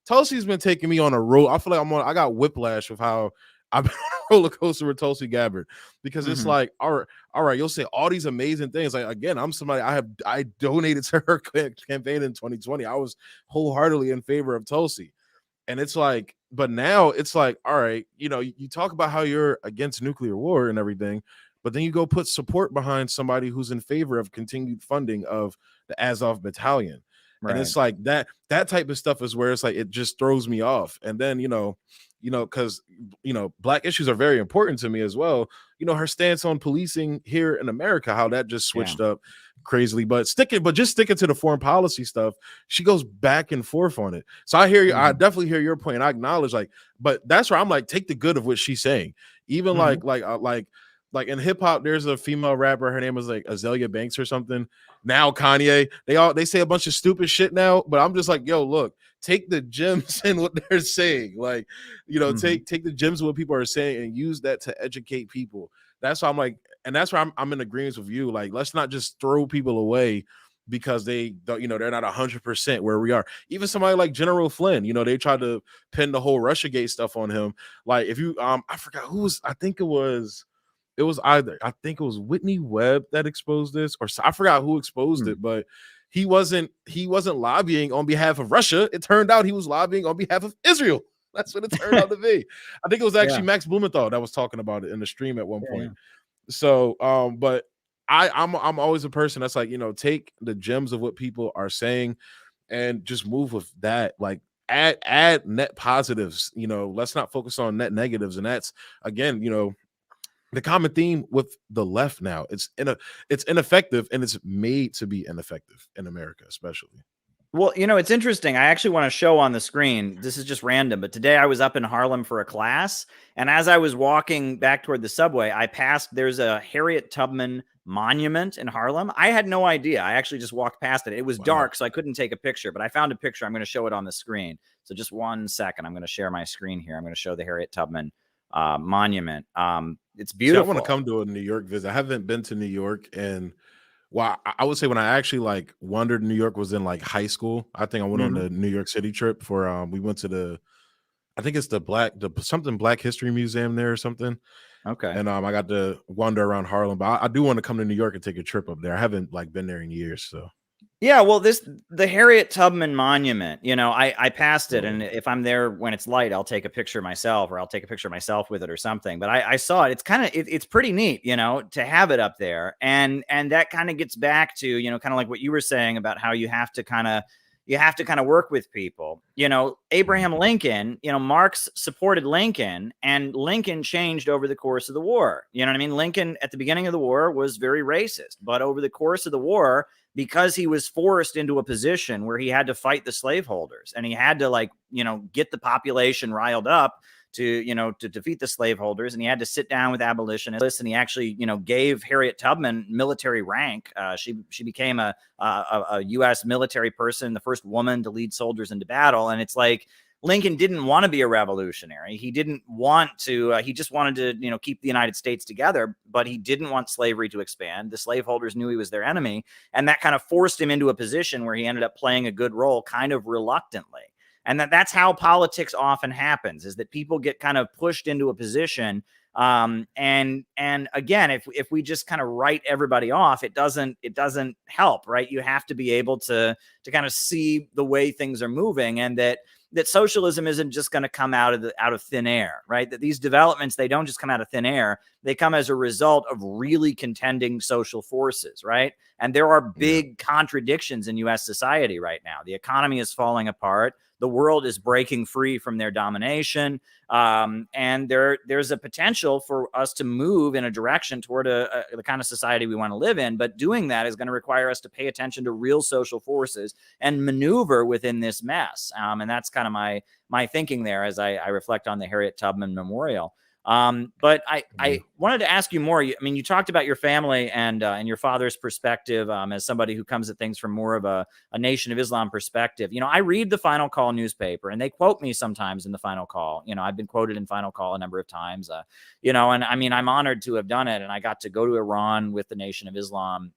Tulsi's been taking me on a road. I feel like I got whiplash of how I've been on roller coaster with Tulsi Gabbard, because it's Mhm. like, all right, you'll say all these amazing things. Like, again, I'm somebody, I donated to her campaign in 2020. I was wholeheartedly in favor of Tulsi. And it's like, but now it's like, all right, you talk about how you're against nuclear war and everything, but then you go put support behind somebody who's in favor of continued funding of the Azov battalion. And Right. it's like that type of stuff is where it's like, it just throws me off. And then, because, Black issues are very important to me as well. Her stance on policing here in America, how that just switched up crazily, but just sticking to the foreign policy stuff, she goes back and forth on it. So I hear you. I definitely hear your point. And I acknowledge, like, but that's where I'm like, take the good of what she's saying. Even like in hip hop, there's a female rapper. Her name was like Azalea Banks or something. Now Kanye, they say a bunch of stupid shit now, but I'm just like, yo, look, take the gems in what they're saying. Like, take the gems of what people are saying and use that to educate people. That's why I'm like, and that's why I'm in agreement with you. Like, let's not just throw people away because they're not 100% where we are. Even somebody like General Flynn, they tried to pin the whole Russiagate stuff on him. Like, if you, I forgot who was, I think it was Whitney Webb that exposed this, or I forgot who exposed it, but he wasn't lobbying on behalf of Russia. It turned out he was lobbying on behalf of Israel. That's what it turned out to be. I think it was actually Max Blumenthal that was talking about it in the stream at one point. So, but I'm always a person that's like, take the gems of what people are saying and just move with that. Like, add net positives. Let's not focus on net negatives. And that's, again, the common theme with the left now. It's ineffective, and it's made to be ineffective in America, especially. Well, it's interesting. I actually want to show on the screen. This is just random, but today I was up in Harlem for a class, and as I was walking back toward the subway, there's a Harriet Tubman monument in Harlem. I had no idea. I actually just walked past it. It was dark, so I couldn't take a picture, but I found a picture. I'm going to show it on the screen. So just 1 second. I'm going to share my screen here. I'm going to show the Harriet Tubman monument. It's beautiful. I want to come to a New York visit. I haven't been to New York, and I would say when I actually like wandered New York was in like high school. I think I went on the New York City trip for we went to I think it's the something Black History Museum there or something. Okay. And I got to wander around Harlem, but I do want to come to New York and take a trip up there. I haven't like been there in years, so. Yeah, well, the Harriet Tubman monument, I passed it, and if I'm there when it's light, I'll take a picture myself, or I'll take a picture of myself with it or something. But I saw it. It's kind of it's pretty neat, to have it up there, and that kind of gets back to kind of like what you were saying about how you have to kind of work with people. Abraham Lincoln, Marx supported Lincoln, and Lincoln changed over the course of the war. You know what I mean? Lincoln at the beginning of the war was very racist, but over the course of the war, because he was forced into a position where he had to fight the slaveholders, and he had to get the population riled up to defeat the slaveholders, and he had to sit down with abolitionists, and he actually gave Harriet Tubman military rank. She became a U.S. military person, the first woman to lead soldiers into battle. And it's like, Lincoln didn't want to be a revolutionary. He didn't want to, he just wanted to, keep the United States together, but he didn't want slavery to expand. The slaveholders knew he was their enemy, and that kind of forced him into a position where he ended up playing a good role kind of reluctantly. And that's how politics often happens, is that people get kind of pushed into a position. And again, if we just kind of write everybody off, it doesn't help, right? You have to be able to kind of see the way things are moving, and that socialism isn't just going to come out of thin air, right? That these developments, they don't just come out of thin air. They come as a result of really contending social forces, right? And there are big contradictions in U.S. society right now. The economy is falling apart. The world is breaking free from their domination. And there's a potential for us to move in a direction toward the kind of society we want to live in. But doing that is going to require us to pay attention to real social forces and maneuver within this mess. And that's kind of my thinking there as I reflect on the Harriet Tubman Memorial. But I wanted to ask you more. I mean, you talked about your family and your father's perspective as somebody who comes at things from more of a Nation of Islam perspective. I read the Final Call newspaper, and they quote me sometimes in the Final Call. I've been quoted in Final Call a number of times, and I mean, I'm honored to have done it. And I got to go to Iran with the Nation of Islam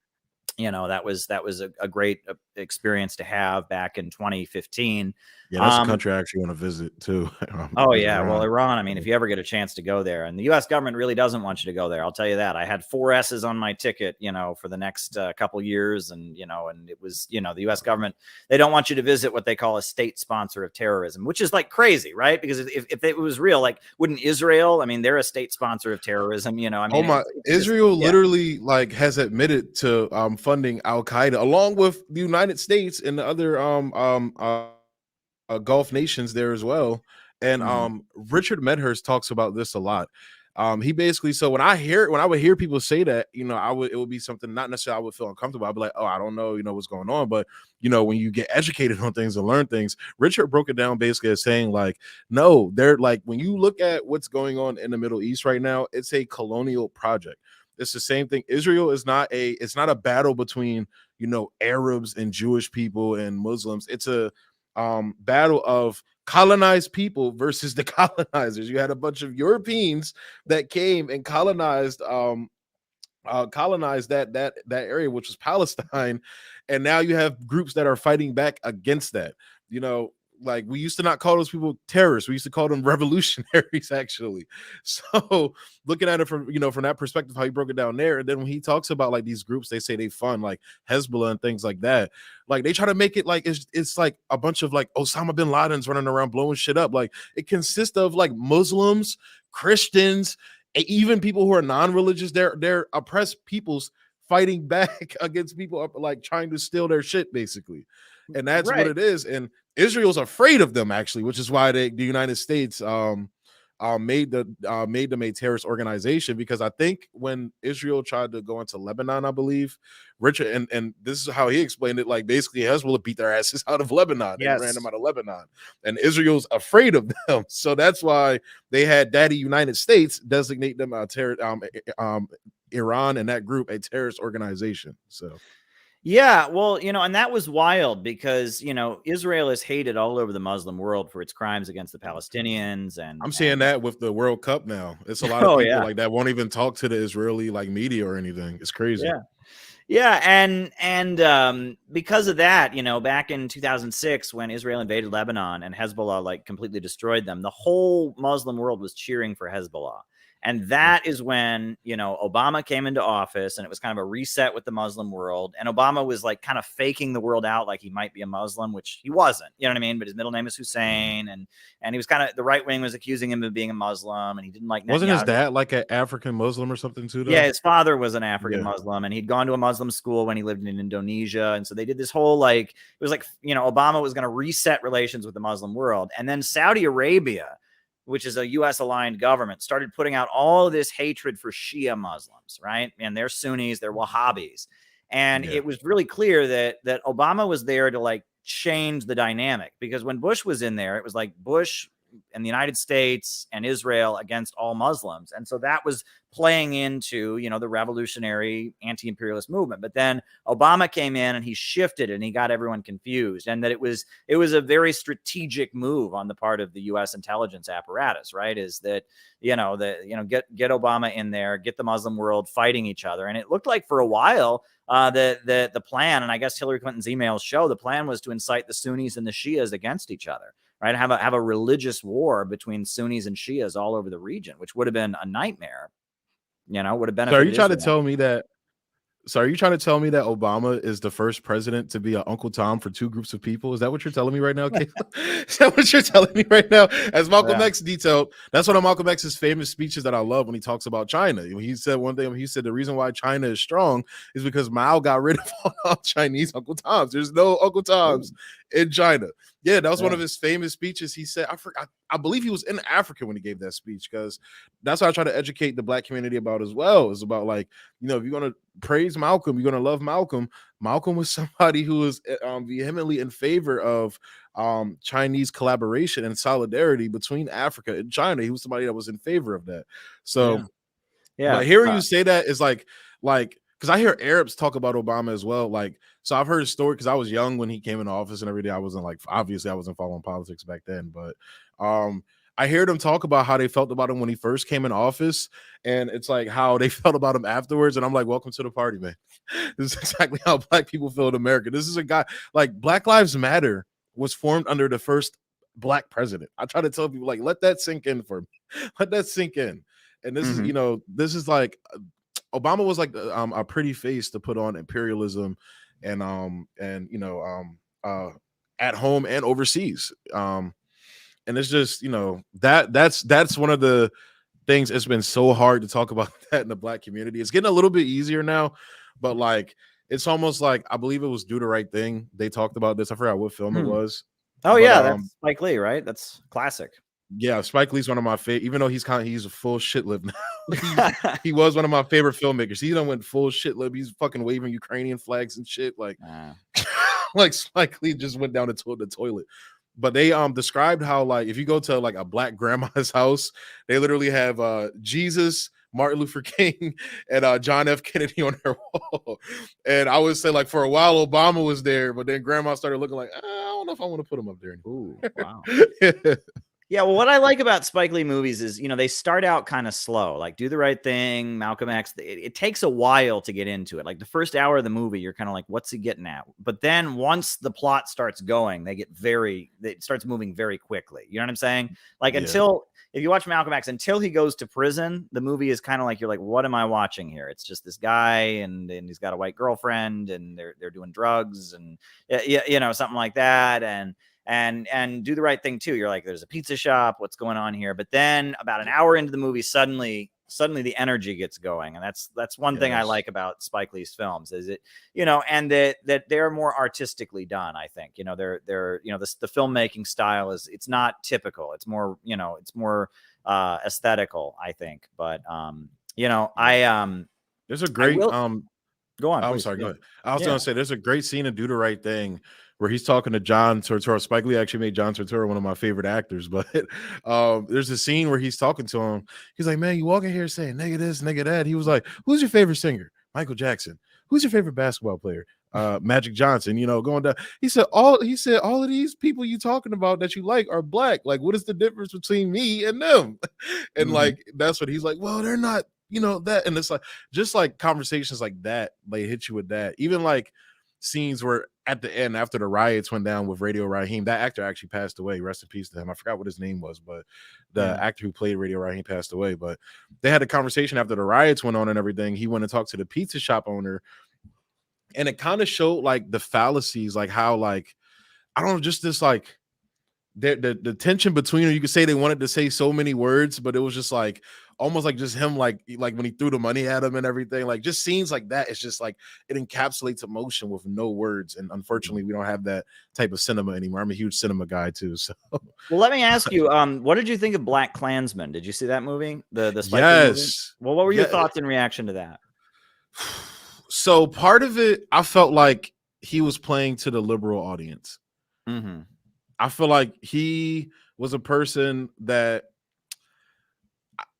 that was a great experience to have back in 2015. Yeah, that's a country I actually want to visit too. Oh yeah, well, Iran. I mean, if you ever get a chance to go there, and the U.S. government really doesn't want you to go there, I'll tell you that. I had 4 S's on my ticket, for the next couple years, and and it was, the U.S. government, they don't want you to visit what they call a state sponsor of terrorism, which is like crazy, right? Because if it was real, like, wouldn't Israel? I mean, they're a state sponsor of terrorism. I mean, oh my, Israel literally like has admitted to funding Al Qaeda along with the United States and the other Gulf nations there as well. And Richard Medhurst talks about this a lot. He basically, so when I would hear people say that, it would be something not necessarily I would feel uncomfortable. I'd be like, oh, I don't know, what's going on. But when you get educated on things and learn things, Richard broke it down basically as saying like, no, they're like, when you look at what's going on in the Middle East right now, it's a colonial project. It's the same thing. Israel is it's not a battle between, Arabs and Jewish people and Muslims. It's a battle of colonized people versus the colonizers. You had a bunch of Europeans that came and colonized that area, which was Palestine, and now you have groups that are fighting back against that. Like, we used to not call those people terrorists. We used to call them revolutionaries, actually. So looking at it from that perspective, how he broke it down there. And then when he talks about like these groups, they say they fund like Hezbollah and things like that. Like, they try to make it like it's like a bunch of like Osama bin Laden's running around blowing shit up. Like, it consists of like Muslims, Christians, even people who are non-religious. They're oppressed peoples fighting back against people like trying to steal their shit, basically. And that's what it is. And Israel's afraid of them, actually, which is why the United States made them a terrorist organization. Because I think when Israel tried to go into Lebanon, I believe, Richard, and this is how he explained it, like, basically Hezbollah beat their asses out of Lebanon. They ran them out of Lebanon, and Israel's afraid of them. So that's why they had Daddy United States designate them a Iran and that group a terrorist organization. So yeah, well, and that was wild because, Israel is hated all over the Muslim world for its crimes against the Palestinians. And I'm seeing that with the World Cup now. It's a lot of people like that won't even talk to the Israeli like media or anything. It's crazy. Yeah. Yeah, and because of that, back in 2006, when Israel invaded Lebanon and Hezbollah like completely destroyed them, the whole Muslim world was cheering for Hezbollah. And that is when, Obama came into office, and it was kind of a reset with the Muslim world. And Obama was like kind of faking the world out like he might be a Muslim, which he wasn't, you know what I mean? But his middle name is Hussein. And he was kind of, the right wing was accusing him of being a Muslim, and he didn't like. Wasn't his dad like an African Muslim or something too, though? Yeah, his father was an African Muslim, and he'd gone to a Muslim school when he lived in Indonesia. And so they did this whole like, it was like, Obama was going to reset relations with the Muslim world. And then Saudi Arabia, which is a U.S. aligned government, started putting out all of this hatred for Shia Muslims, right? And they're Sunnis, they're Wahhabis. And it was really clear that Obama was there to like change the dynamic, because when Bush was in there, it was like Bush and the United States and Israel against all Muslims. And so that was playing into, the revolutionary anti-imperialist movement. But then Obama came in and he shifted, and he got everyone confused. And that it was a very strategic move on the part of the U.S. intelligence apparatus, right? Is that, get Obama in there, get the Muslim world fighting each other. And it looked like for a while, the plan, and I guess Hillary Clinton's emails show, the plan was to incite the Sunnis and the Shias against each other. Right, have a religious war between Sunnis and Shias all over the region, which would have been a nightmare. Would have been. So are you trying to tell me that? So are you trying to tell me that Obama is the first president to be an Uncle Tom for two groups of people? Is that what you're telling me right now, Caleb? Is that what you're telling me right now? As Malcolm X detailed, that's one of Malcolm X's famous speeches that I love when he talks about China. He said one thing. He said the reason why China is strong is because Mao got rid of all Chinese Uncle Toms. There's no Uncle Toms in China. Yeah, that was one of his famous speeches. He said, I believe he was in Africa when he gave that speech, because that's what I try to educate the Black community about as well. It's about like, if you're going to praise Malcolm, you're going to love Malcolm. Malcolm was somebody who was vehemently in favor of Chinese collaboration and solidarity between Africa and China. He was somebody that was in favor of that. So but hearing you say that is like, because I hear Arabs talk about Obama as well. Like, so I've heard a story, because I was young when he came into office and everything. I wasn't following politics back then, but I hear them talk about how they felt about him when he first came in office, and it's like how they felt about him afterwards. And I'm like, welcome to the party, man. This is exactly how black people feel in America. This is a guy like Black Lives Matter was formed under the first black president. I try to tell people, like, let that sink in for me. Let that sink in. And this is, you know, this is like Obama was like a pretty face to put on imperialism and you know at home and overseas. And it's just, you know, that's one of the things. It's been so hard to talk about that in the black community. It's getting a little bit easier now, but like it's almost like, I believe it was Do the Right Thing. They talked about this. I forgot what film it was. Oh, but, yeah, that's Spike Lee, right? That's classic. Yeah, Spike Lee's one of my favorite, even though he's a full shit lib now. he was one of my favorite filmmakers. He done went full shit lib. He's fucking waving Ukrainian flags and shit. Like, like Spike Lee just went down the toilet. But they described how, like, if you go to like a black grandma's house, they literally have Jesus, Martin Luther King, and John F. Kennedy on their wall. And I would say, like, for a while Obama was there, but then grandma started looking like, I don't know if I want to put him up there anymore. Ooh, wow. Yeah, well, what I like about Spike Lee movies is, you know, they start out kind of slow, like Do the Right Thing, Malcolm X. It takes a while to get into it. Like the first hour of the movie, you're kind of like, what's he getting at? But then once the plot starts going, it starts moving very quickly. You know what I'm saying? Like until, if you watch Malcolm X, until he goes to prison, the movie is kind of like, you're like, what am I watching here? It's just this guy and he's got a white girlfriend and they're doing drugs and, you know, something like that. And Do the Right Thing too. You're like, there's a pizza shop. What's going on here? But then about an hour into the movie, suddenly the energy gets going. And that's one thing I like about Spike Lee's films is it, you know, and that they're more artistically done. I think, you know, they're, you know, the filmmaking style it's not typical. It's more, you know, it's more aesthetical, I think. But, you know, there's a great, go on. I'm sorry. Go ahead. I was going to say, there's a great scene in Do the Right Thing where he's talking to John Turturro. Spike Lee actually made John Turturro one of my favorite actors, but there's a scene where he's talking to him. He's like, man, you walk in here saying nigga this, nigga that. He was like, who's your favorite singer? Michael Jackson. Who's your favorite basketball player? Magic Johnson. You know, going down. He said all of these people you talking about that you like are black. Like, what is the difference between me and them? And like, that's what he's like, well, they're not, you know, that. And it's like, just like conversations like that, they hit you with that. Even like scenes where at the end, after the riots went down with Radio Raheem, that actor actually passed away. Rest in peace to him. I forgot what his name was, but the actor who played Radio Raheem passed away. But they had a conversation after the riots went on and everything. He went and talked to the pizza shop owner, and it kind of showed like the fallacies, like how, like, I don't know, just this like the tension between them. You could say they wanted to say so many words, but it was just like almost like just him, like when he threw the money at him and everything, like just scenes like that. It's just like it encapsulates emotion with no words. And unfortunately, we don't have that type of cinema anymore. I'm a huge cinema guy too. So, well, let me ask you, what did you think of Black Klansman? Did you see that movie? The Spike Lee movie? Well, what were your thoughts in reaction to that? So part of it, I felt like he was playing to the liberal audience. I feel like he was a person that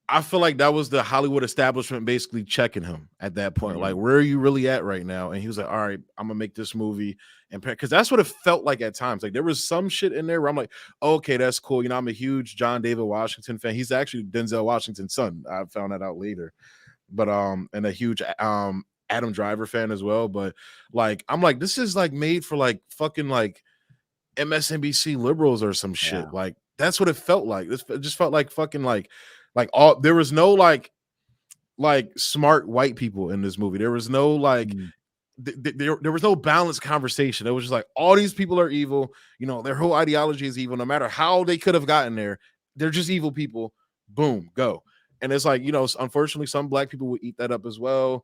I feel like that was the Hollywood establishment basically checking him at that point. Like, where are you really at right now? And he was like, all right, I'm gonna make this movie. And because that's what it felt like at times. Like there was some shit in there where I'm like, oh, okay, that's cool. You know, I'm a huge John David Washington fan. He's actually Denzel Washington's son. I found that out later. But and a huge Adam Driver fan as well. But like, I'm like, this is like made for like fucking like MSNBC liberals or some shit. Like that's what it felt like. It just felt like fucking like all, there was no like smart white people in this movie. There was no like there was no balanced conversation. It was just like all these people are evil. You know, their whole ideology is evil. No matter how they could have gotten there, they're just evil people. Boom, go. And it's like, you know, unfortunately, some black people would eat that up as well.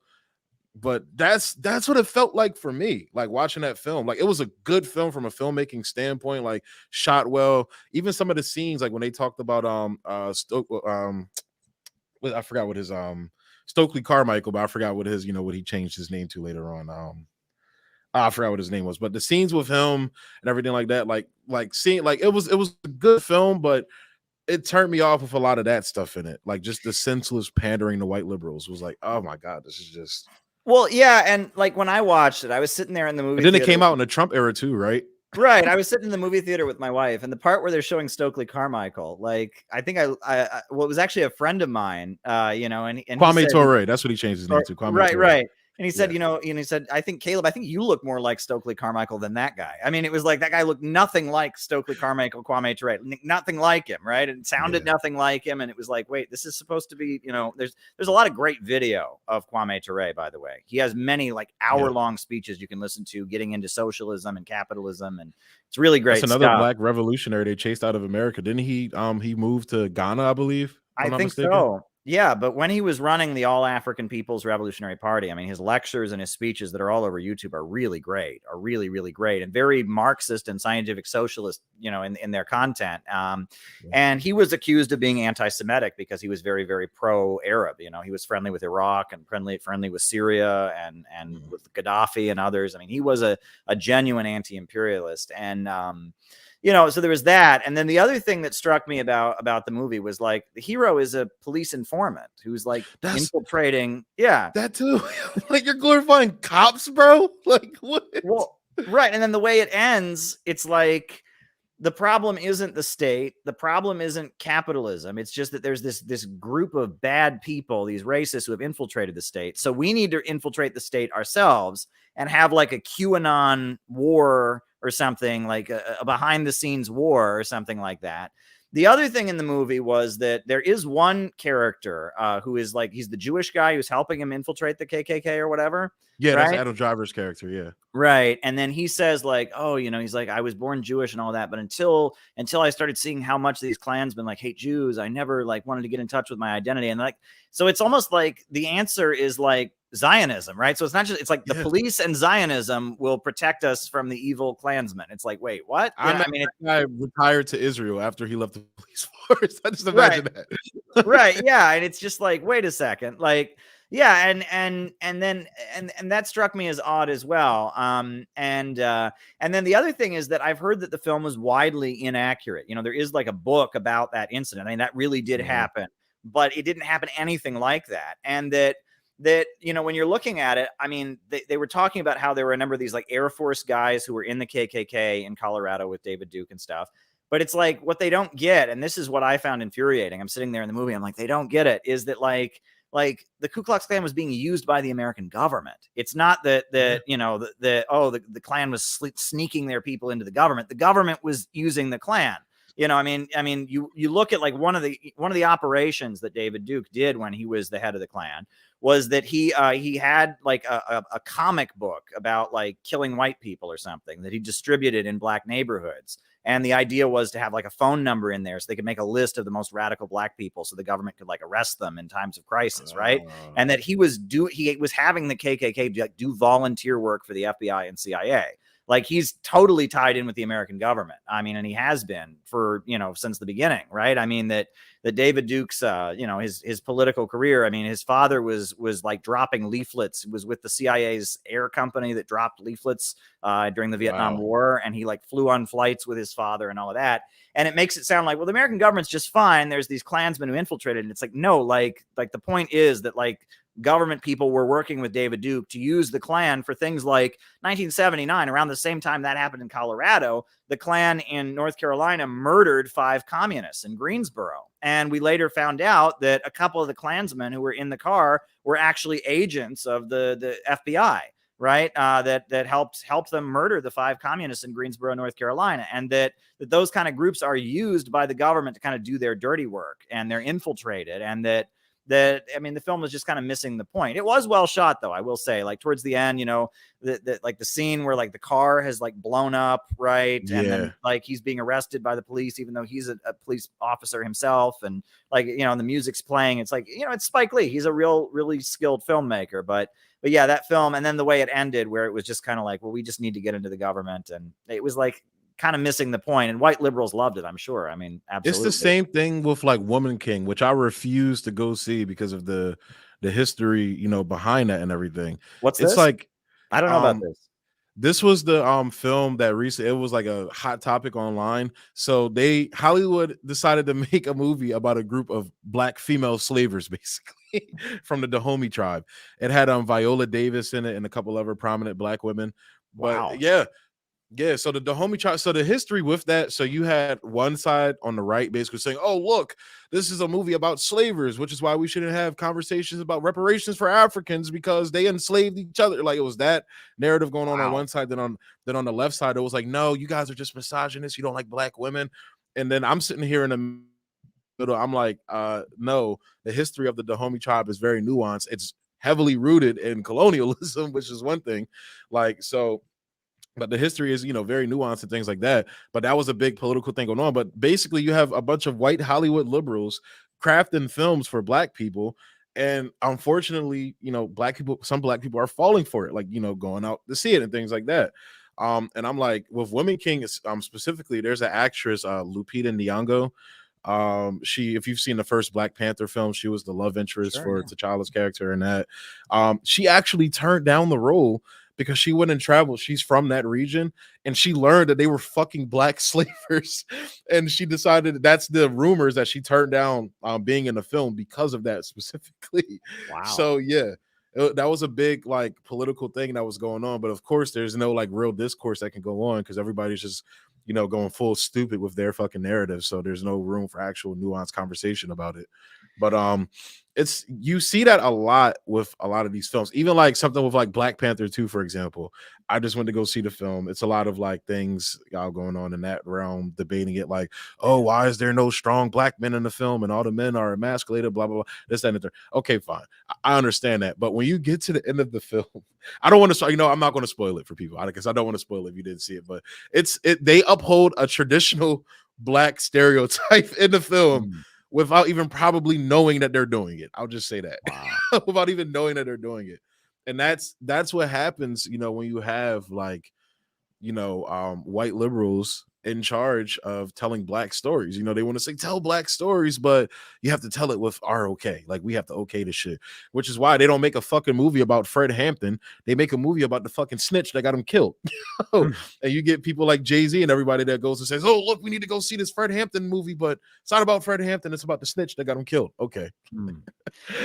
But that's what it felt like for me, like watching that film. Like it was a good film from a filmmaking standpoint, like shot well. Even some of the scenes, like when they talked about I forgot what his Stokely Carmichael, but I forgot what his, you know, what he changed his name to later on. I forgot what his name was, but the scenes with him and everything like that, like seeing, like it was a good film, but it turned me off with a lot of that stuff in it. Like just the senseless pandering to white liberals was like, oh my God, this is just. Well, yeah, and like when I watched it, I was sitting there in the movie. And then it came out in the Trump era too, right? Right. I was sitting in the movie theater with my wife, and the part where they're showing Stokely Carmichael, like, I think well, it was actually a friend of mine, you know, and he Kwame said, Ture. That's what he changed his name to. Kwame right, Ture. right. And he said, Yeah. you know, and he said, I think, Caleb, I think you look more like Stokely Carmichael than that guy. I mean, it was like that guy looked nothing like Stokely Carmichael, Kwame Ture, nothing like him, right? It sounded nothing like him. And it was like, wait, this is supposed to be, you know, there's a lot of great video of Kwame Ture, by the way. He has many like hour-long speeches you can listen to getting into socialism and capitalism. And it's really great. That's another stuff. black revolutionary they chased out of America. Didn't he? He moved to Ghana, I believe. I think so. Yeah, but when he was running the All African People's Revolutionary Party, I mean, his lectures and his speeches that are all over YouTube are really great, are really, really great, and very Marxist and scientific socialist, you know, in their content. And he was accused of being anti-Semitic because he was very, very pro-Arab. You know, he was friendly with Iraq and friendly with Syria and with Gaddafi and others. I mean, he was a genuine anti-imperialist. And you know, so there was that. And then the other thing that struck me about the movie was like the hero is a police informant who's like infiltrating. Yeah, that too. Like, you're glorifying cops, bro. Like, what? Well, right. And then the way it ends, it's like the problem isn't the state. The problem isn't capitalism. It's just that there's this group of bad people, these racists who have infiltrated the state. So we need to infiltrate the state ourselves and have like a QAnon war or something, like a behind the scenes war or something like that. The other thing in the movie was that there is one character who is like, he's the Jewish guy who's helping him infiltrate the KKK or whatever. Yeah, right? That's Adam Driver's character. Yeah. Right. And then he says like, oh, you know, he's like, I was born Jewish and all that. But until I started seeing how much these Klansmen like hate Jews, I never like wanted to get in touch with my identity. And like, so it's almost like the answer is like Zionism, right? So it's not just, it's like the police and Zionism will protect us from the evil Klansmen. It's like, wait, what? I mean, I retired to Israel after he left the police force. I just imagine that. Right. Yeah. And it's just like, wait a second. Like, yeah, and then that struck me as odd as well. And then the other thing is that I've heard that the film was widely inaccurate. You know, there is like a book about that incident. I mean, that really did happen, but it didn't happen anything like that. And that you know, when you're looking at it, I mean, they were talking about how there were a number of these like Air Force guys who were in the KKK in Colorado with David Duke and stuff. But it's like what they don't get, and this is what I found infuriating. I'm sitting there in the movie, I'm like, they don't get it, is that like the Ku Klux Klan was being used by the American government. It's not that you know, the Klan was sneaking their people into the government. The government was using the Klan. You know, I mean, you look at like one of the operations that David Duke did when he was the head of the Klan was that he had like a comic book about like killing white people or something that he distributed in black neighborhoods. And the idea was to have like a phone number in there so they could make a list of the most radical black people so the government could like arrest them in times of crisis, right? And that he was having the KKK do volunteer work for the FBI and CIA. Like, he's totally tied in with the American government. I mean, and he has been for, you know, since the beginning, right? I mean, that David Duke's, you know, his political career, I mean, his father was like dropping leaflets, was with the CIA's air company that dropped leaflets during the Vietnam War. And he like flew on flights with his father and all of that. And it makes it sound like, well, the American government's just fine. There's these Klansmen who infiltrated. And it's like, no, like the point is that like government people were working with David Duke to use the Klan for things like 1979, around the same time that happened in Colorado, the Klan in North Carolina murdered 5 communists in Greensboro. And we later found out that a couple of the Klansmen who were in the car were actually agents of the FBI, right? That helped them murder the 5 communists in Greensboro, North Carolina. And that those kind of groups are used by the government to kind of do their dirty work, and they're infiltrated, and that I mean, the film was just kind of missing the point. It was well shot, though, I will say. Like towards the end, you know, like the scene where like the car has like blown up, right? Yeah. And then like he's being arrested by the police, even though he's a police officer himself. And like, you know, the music's playing. It's like, you know, it's Spike Lee. He's a really skilled filmmaker. But yeah, that film, and then the way it ended, where it was just kind of like, well, we just need to get into the government, and it was like kind of missing the point. And white liberals loved it, I'm sure. I mean, absolutely. It's the same thing with like Woman King, which I refuse to go see because of the history, you know, behind that and everything. What's this? It's like, I don't know about this. This was the film that recently, it was like a hot topic online. So Hollywood decided to make a movie about a group of black female slavers, basically, from the Dahomey tribe. It had Viola Davis in it and a couple other prominent black women. But wow. Yeah. Yeah, so the Dahomey tribe, so the history with that, so you had one side on the right basically saying, oh, look, this is a movie about slavers, which is why we shouldn't have conversations about reparations for Africans because they enslaved each other. Like, it was that narrative going on one side, then on the left side, it was like, no, you guys are just misogynists, you don't like black women. And then I'm sitting here in the middle, I'm like, no, the history of the Dahomey tribe is very nuanced. It's heavily rooted in colonialism, which is one thing. Like, so, but the history is, very nuanced and things like that. But that was a big political thing going on. But basically, you have a bunch of white Hollywood liberals crafting films for black people. And unfortunately, some black people are falling for it, like, going out to see it and things like that. And I'm like, with Women King, specifically, there's an actress, Lupita Nyong'o. If you've seen the first Black Panther film, she was the love interest for T'Challa's character in that. She actually turned down the role because she went and traveled. She's from that region, and she learned that they were fucking black slavers, and she decided that's the rumors that she turned down being in the film because of that specifically. Wow. So yeah, that was a big like political thing that was going on. But of course, there's no like real discourse that can go on because everybody's just going full stupid with their fucking narrative. So there's no room for actual nuanced conversation about it. But you see that a lot with a lot of these films, even like something with like Black Panther 2, for example. I just went to go see the film. It's a lot of like things going on in that realm, debating it like, oh, why is there no strong black men in the film and all the men are emasculated, blah, blah, blah, this, that, and the third. Okay, fine. I understand that. But when you get to the end of the film, I don't want to, I'm not going to spoil it for people because I don't want to spoil it if you didn't see it, but they uphold a traditional black stereotype in the film without even probably knowing that they're doing it. I'll just say that. Wow. Without even knowing that they're doing it. And that's what happens, when you have like, white liberals in charge of telling black stories. They want to say tell black stories, but you have to tell it with our okay. Like, we have to okay the shit, which is why they don't make a fucking movie about Fred Hampton. They make a movie about the fucking snitch that got him killed. And you get people like Jay-Z and everybody that goes and says, oh, look, we need to go see this Fred Hampton movie, but it's not about Fred Hampton. It's about the snitch that got him killed. Okay.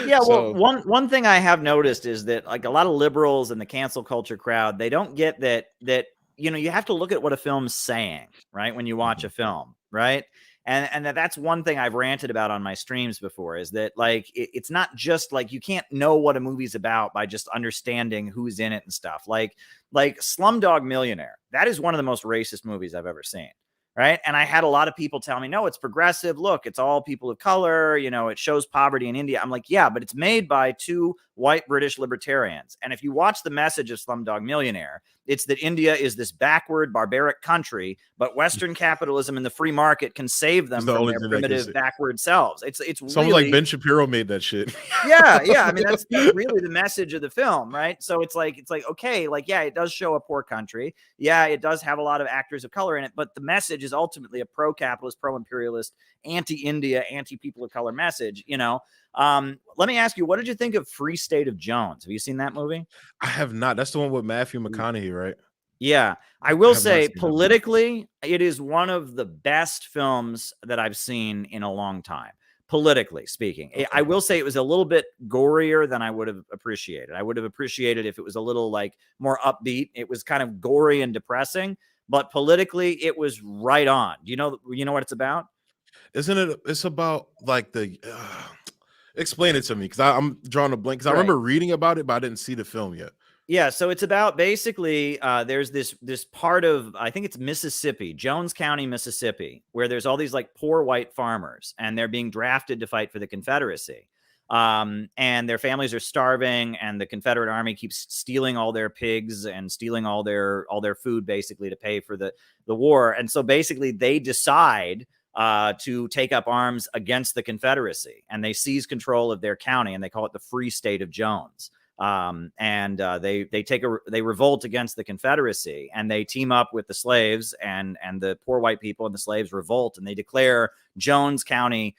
Yeah. Well, one thing I have noticed is that like a lot of liberals and the cancel culture crowd, they don't get that you have to look at what a film's saying, right? When you watch a film, right? And that's one thing I've ranted about on my streams before is that like, it's not just like, you can't know what a movie's about by just understanding who's in it and stuff. Like Slumdog Millionaire, that is one of the most racist movies I've ever seen. Right. And I had a lot of people tell me, no, it's progressive. Look, it's all people of color. It shows poverty in India. I'm like, yeah, but it's made by two white British libertarians. And if you watch the message of Slumdog Millionaire, it's that India is this backward, barbaric country, but Western capitalism and the free market can save them from their primitive, backward selves. It's someone really, like Ben Shapiro made that shit. Yeah. I mean, that's really the message of the film, right? So it's like, okay, like, yeah, it does show a poor country. Yeah, it does have a lot of actors of color in it, but the message is ultimately a pro-capitalist, pro-imperialist, anti-India, anti-people of color message, Let me ask you, what did you think of Free State of Jones? Have you seen that movie? I have not. That's the one with Matthew McConaughey, right? Yeah. I will say politically, it is one of the best films that I've seen in a long time. Politically speaking, okay. I will say it was a little bit gorier than I would have appreciated. I would have appreciated if it was a little like more upbeat. It was kind of gory and depressing, but politically it was right on. Do you know what it's about? Isn't it? It's about like the explain it to me because I'm drawing a blank because I remember reading about it, but I didn't see the film yet. Yeah, so it's about basically there's this part of, I think it's Mississippi, Jones County, Mississippi, where there's all these like poor white farmers and they're being drafted to fight for the Confederacy. And their families are starving and the Confederate Army keeps stealing all their pigs and stealing all their food basically to pay for the war. And so basically they decide to take up arms against the Confederacy and they seize control of their county and they call it the Free State of Jones. They revolt against the Confederacy and they team up with the slaves and the poor white people, and the slaves revolt and they declare Jones County,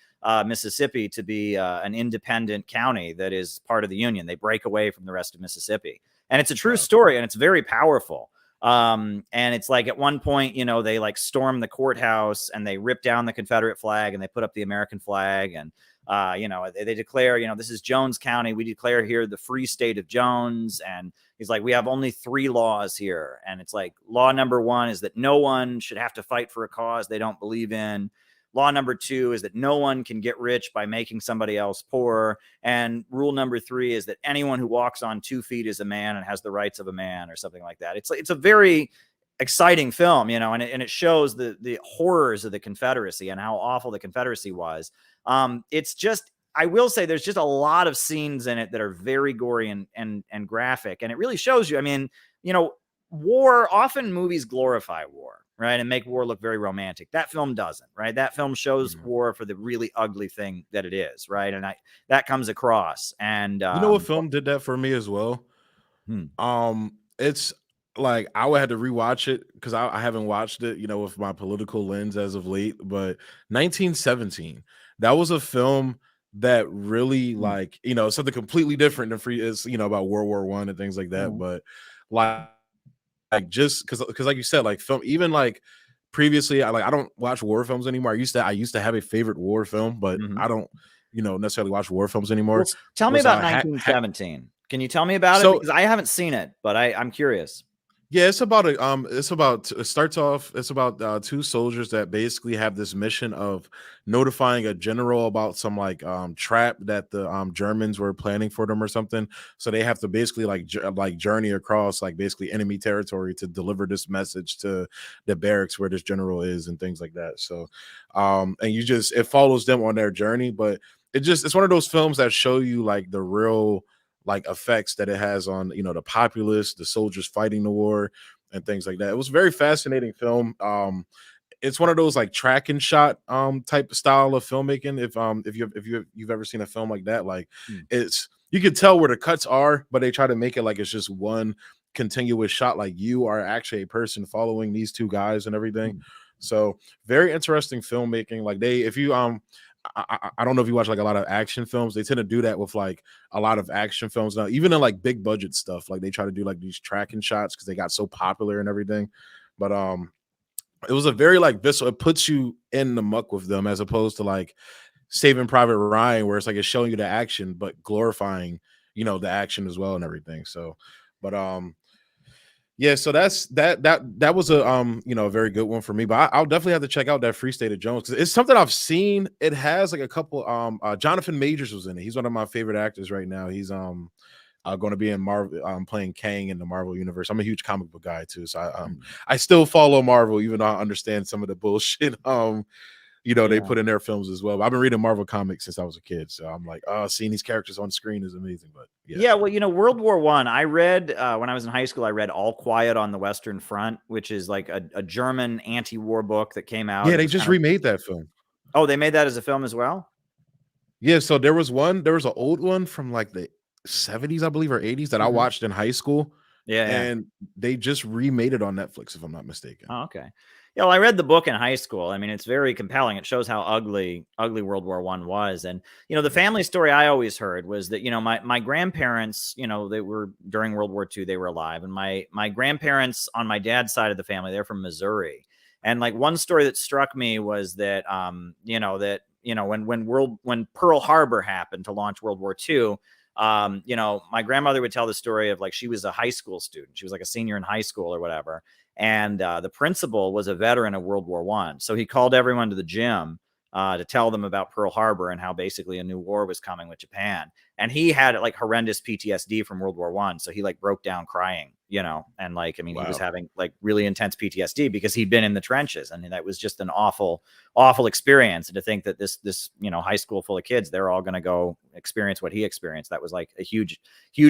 Mississippi to be an independent county that is part of the Union. They break away from the rest of Mississippi, and it's a true story and it's very powerful. And it's like at one point, they like storm the courthouse and they rip down the Confederate flag and they put up the American flag and they declare, this is Jones County. We declare here the Free State of Jones. And, He's like, we have only 3 laws here. And it's like, law number 1 is that no one should have to fight for a cause they don't believe in. Law number 2 is that no one can get rich by making somebody else poor. And rule number 3 is that anyone who walks on 2 feet is a man and has the rights of a man, or something like that. It's a very exciting film, you know, and it shows the horrors of the Confederacy and how awful the Confederacy was. It's just, I will say there's just a lot of scenes in it that are very gory and graphic. And it really shows you, I mean, you know, war, often movies glorify war, right? And make war look very romantic. That film doesn't, right? That film shows war for the really ugly thing that it is, right? And that comes across. And you know what film did that for me as well? It's like I would have to rewatch it because I haven't watched it, you know, with my political lens as of late. But 1917, that was a film that really, like, you know, something completely different than free is, you know, about World War I and things like that. But like just because like you said, like film, even like previously, I don't watch war films anymore. I used to have a favorite war film, but I don't, you know, necessarily watch war films anymore. Well, tell me about 1917. Can you tell me about it? Because I haven't seen it, but I'm curious. Yeah, it's about it starts off, it's about 2 soldiers that basically have this mission of notifying a general about some like trap that the Germans were planning for them or something. So they have to basically like journey across like basically enemy territory to deliver this message to the barracks where this general is and things like that. So and it follows them on their journey, but it's one of those films that show you like the real like effects that it has on, you know, the populace, the soldiers fighting the war and things like that. It was a very fascinating film. It's one of those like track and shot type of style of filmmaking. If you've ever seen a film like that, like you can tell where the cuts are, but they try to make it like it's just one continuous shot, like you are actually a person following these 2 guys and everything. So very interesting filmmaking. Like I don't know if you watch like a lot of action films. They tend to do that with like a lot of action films now, even in like big budget stuff. Like they try to do like these tracking shots because they got so popular and everything. But it was a very like visceral. It puts you in the muck with them as opposed to like Saving Private Ryan, where it's like it's showing you the action but glorifying, you know, the action as well and everything. So, but yeah, so that was a you know, a very good one for me. But I'll definitely have to check out that Free State of Jones because it's something I've seen. It has like a couple Jonathan Majors was in it. He's one of my favorite actors right now. He's going to be in Marvel, playing Kang in the Marvel universe. I'm a huge comic book guy too, so I still follow Marvel even though I understand some of the bullshit you know, they put in their films as well. I've been reading Marvel comics since I was a kid, so I'm like, oh, seeing these characters on screen is amazing. But yeah, well, you know, World War I read when I was in high school. I read All Quiet on the Western Front, which is like a German anti-war book that came out. Yeah, they just remade that film. Oh, they made that as a film as well? Yeah, so there was an old one from like the 70s, I believe, or 80s that I watched in high school. Yeah, and they just remade it on Netflix, if I'm not mistaken. Oh, okay. Yeah, well, I read the book in high school. I mean, it's very compelling. It shows how ugly World War I was. And, you know, the family story I always heard was that, you know, my grandparents, you know, they were during World War II, they were alive. And my grandparents on my dad's side of the family, they're from Missouri. And like one story that struck me was that, when Pearl Harbor happened to launch World War II, you know, my grandmother would tell the story of like, she was a high school student. She was like a senior in high school or whatever. And the principal was a veteran of World War I. So he called everyone to the gym to tell them about Pearl Harbor and how basically a new war was coming with Japan. And he had like horrendous PTSD from World War I. So he like broke down crying, you know, and like, I mean, he was having like really intense PTSD because he'd been in the trenches. And that was just an awful experience. And to think that this, you know, high school full of kids, they're all going to go experience what he experienced. That was like a huge,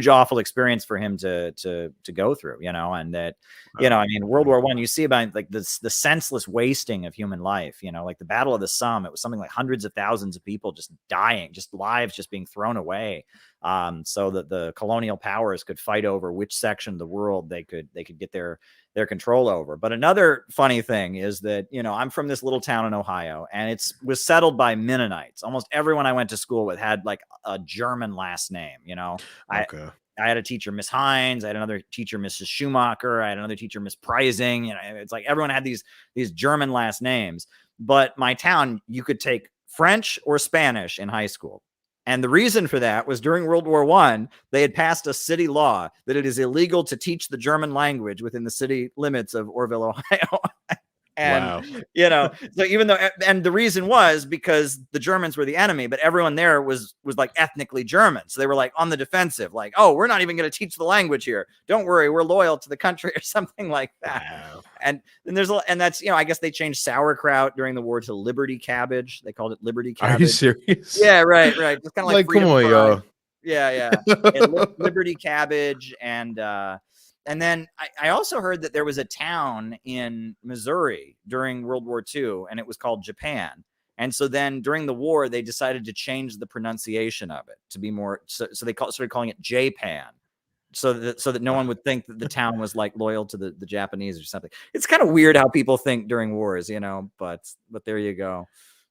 awful experience for him to go through, you know, and that, you know, I mean, World War I, you see about like the senseless wasting of human life, you know, like the Battle of the Somme, it was something like hundreds of thousands of people just dying, just lives just being thrown away. So that the colonial powers could fight over which section of the world they could get their control over. But another funny thing is that, you know, I'm from this little town in Ohio, and it was settled by Mennonites. Almost everyone I went to school with had like a German last name, you know. Okay. I had a teacher, Miss Hines. I had another teacher, Mrs. Schumacher. I had another teacher, Miss Preising. You know, it's like everyone had these German last names. But my town, you could take French or Spanish in high school. And the reason for that was during World War I, they had passed a city law that it is illegal to teach the German language within the city limits of Orville, Ohio. And, Wow. you know, so even though, and the reason was because the Germans were the enemy, but everyone there was like ethnically German. So they were like on the defensive, like, oh, we're not even going to teach the language here. Don't worry, we're loyal to the country or something like that. Wow. And that's, you know, I guess they changed sauerkraut during the war to Liberty cabbage. They called it Liberty cabbage. Are you serious? Yeah, right. Just kind of like come on, y'all. Yeah. Liberty cabbage. And then I also heard that there was a town in Missouri during World War II, and it was called Japan. And so then during the war, they decided to change the pronunciation of it to be more. So they started calling it Japan, so that no one would think that the town was like loyal to the Japanese or something. It's kind of weird how people think during wars, you know. But there you go.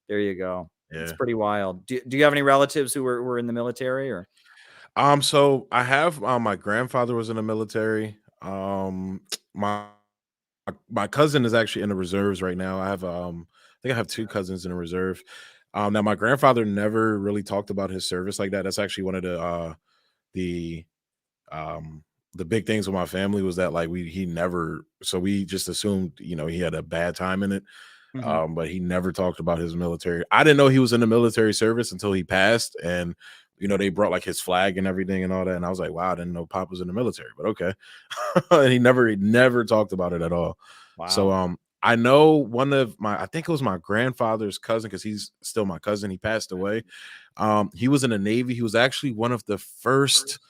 Yeah. It's pretty wild. Do you have any relatives who were in the military or? So I have my grandfather was in the military. My cousin is actually in the reserves right now. I have I think I have 2 cousins in the reserve. Now my grandfather never really talked about his service like that. That's actually one of the big things with my family was that like he never, so we just assumed, you know, he had a bad time in it. But he never talked about his military. I didn't know he was in the military service until he passed, and you know, they brought like his flag and everything and all that. And I was like, wow, I didn't know Pop was in the military, but okay. And he never talked about it at all. Wow. So I know one of I think it was my grandfather's cousin, because he's still my cousin. He passed away. He was in the Navy. He was actually one of the first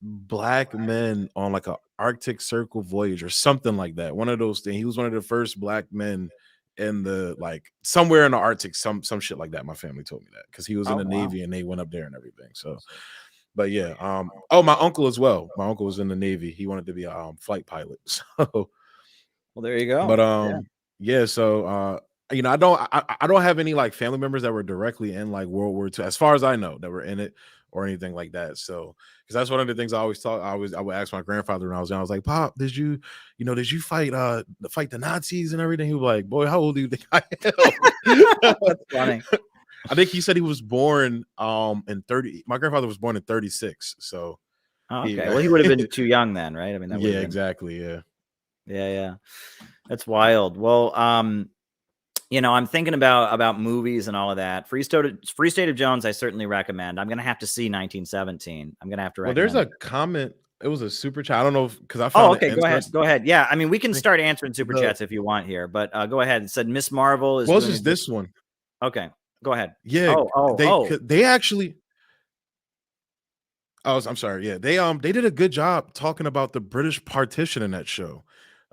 Black men on like a Arctic Circle voyage or something like that. One of those things. He was one of the first Black men in the like somewhere in the Arctic, some shit like that. My family told me that because he was in the Navy and they went up there and everything. So, but yeah, my uncle as well. My uncle was in the Navy. He wanted to be a flight pilot. So, well, there you go. But yeah. So you know, I don't have any like family members that were directly in like World War II, as far as I know, that were in it or anything like that. So, because that's one of the things I always thought. I would ask my grandfather when I was young. I was like, Pop, did you fight the Nazis and everything? He was like, boy, how old do you think I am? That's funny. I think he said he was born in 30. My grandfather was born in 36. So okay. Well, he would have been too young then, right? I mean, that yeah, exactly. Yeah. That's wild. Well, you know, I'm thinking about movies and all of that. Free State of Jones, I certainly recommend. I'm gonna have to see 1917. I'm gonna have to. Well, there's a comment. It was a super chat. I don't know because I found. Oh, okay. Go ahead. Yeah, I mean, we can start answering super chats if you want here, but go ahead. It said Miss Marvel is. Well, it's just this one. Okay, go ahead. Yeah. They actually. Oh, I'm sorry. Yeah, they did a good job talking about the British partition in that show.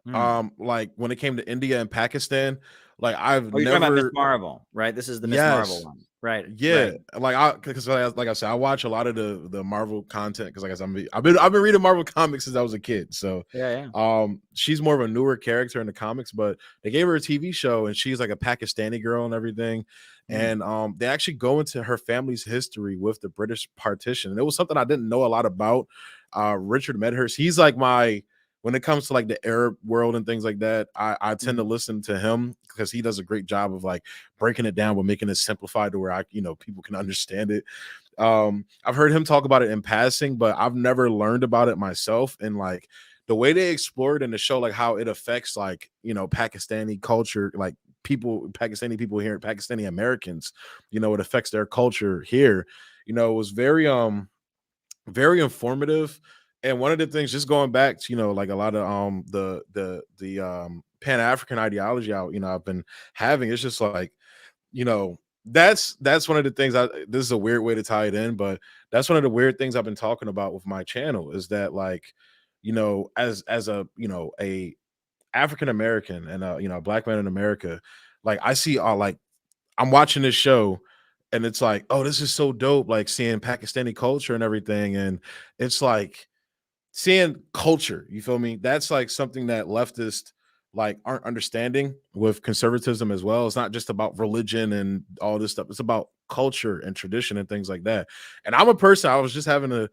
Like when it came to India and Pakistan. Like I've never. You're talking about Miss Marvel, right? This is the Miss Marvel one, right? Yeah, right. Because like I said, I watch a lot of the Marvel content because like I said, I've been reading Marvel comics since I was a kid. So yeah. She's more of a newer character in the comics, but they gave her a TV show and she's like a Pakistani girl and everything. And they actually go into her family's history with the British partition, and it was something I didn't know a lot about. Richard Medhurst, he's like when it comes to like the Arab world and things like that, I tend to listen to him because he does a great job of like breaking it down, but making it simplified to where people can understand it. I've heard him talk about it in passing, but I've never learned about it myself. And like the way they explored in the show, like how it affects like, Pakistani culture, like Pakistani people here, Pakistani Americans, it affects their culture here, it was very informative. And one of the things, just going back to, like a lot of the Pan-African ideology I've been having, it's just like, that's one of the things this is a weird way to tie it in, but that's one of the weird things I've been talking about with my channel is that like, as a African American and a Black man in America, like I see like I'm watching this show and it's like, oh, this is so dope, like seeing Pakistani culture and everything. And it's like seeing culture, you feel me? That's like something that leftists like aren't understanding with conservatism as well. It's not just about religion and all this stuff. It's about culture and tradition and things like that. And I'm a person, I was just having a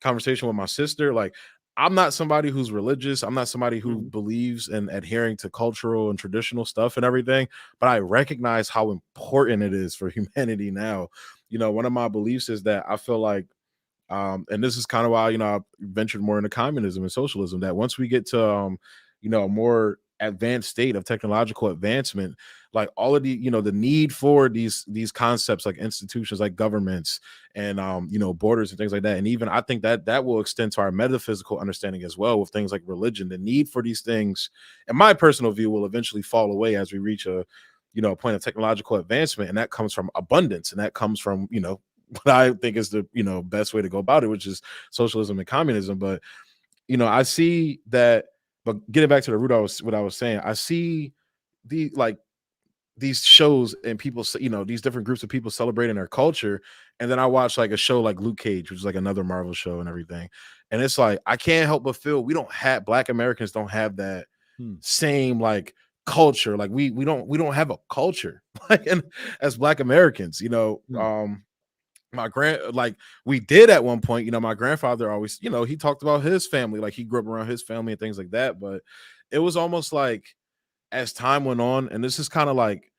conversation with my sister. Like I'm not somebody who's religious. I'm not somebody who believes in adhering to cultural and traditional stuff and everything, but I recognize how important it is for humanity now. You know, one of my beliefs is that I feel like, and this is kind of why, you know, I ventured more into communism and socialism, that once we get to, you know, a more advanced state of technological advancement, like all of the, you know, the need for these concepts like institutions, like governments and, you know, borders and things like that. And even I think that that will extend to our metaphysical understanding as well, with things like religion. The need for these things, in my personal view, will eventually fall away as we reach a, you know, a point of technological advancement. And that comes from abundance. And that comes from, you know, what I think is the, you know, best way to go about it, which is socialism and communism. But, you know, I see that, but getting back to the root of what I was saying, I see the, like, these shows and people, you know, these different groups of people celebrating their culture. And then I watch like a show like Luke Cage, which is like another Marvel show and everything. And it's like, I can't help but feel we don't have, Black Americans don't have that same like culture. Like we don't have a culture like, and as Black Americans, you know, like we did at one point, you know, my grandfather always, you know, he talked about his family, like he grew up around his family and things like that. But it was almost like as time went on, and this is kind of like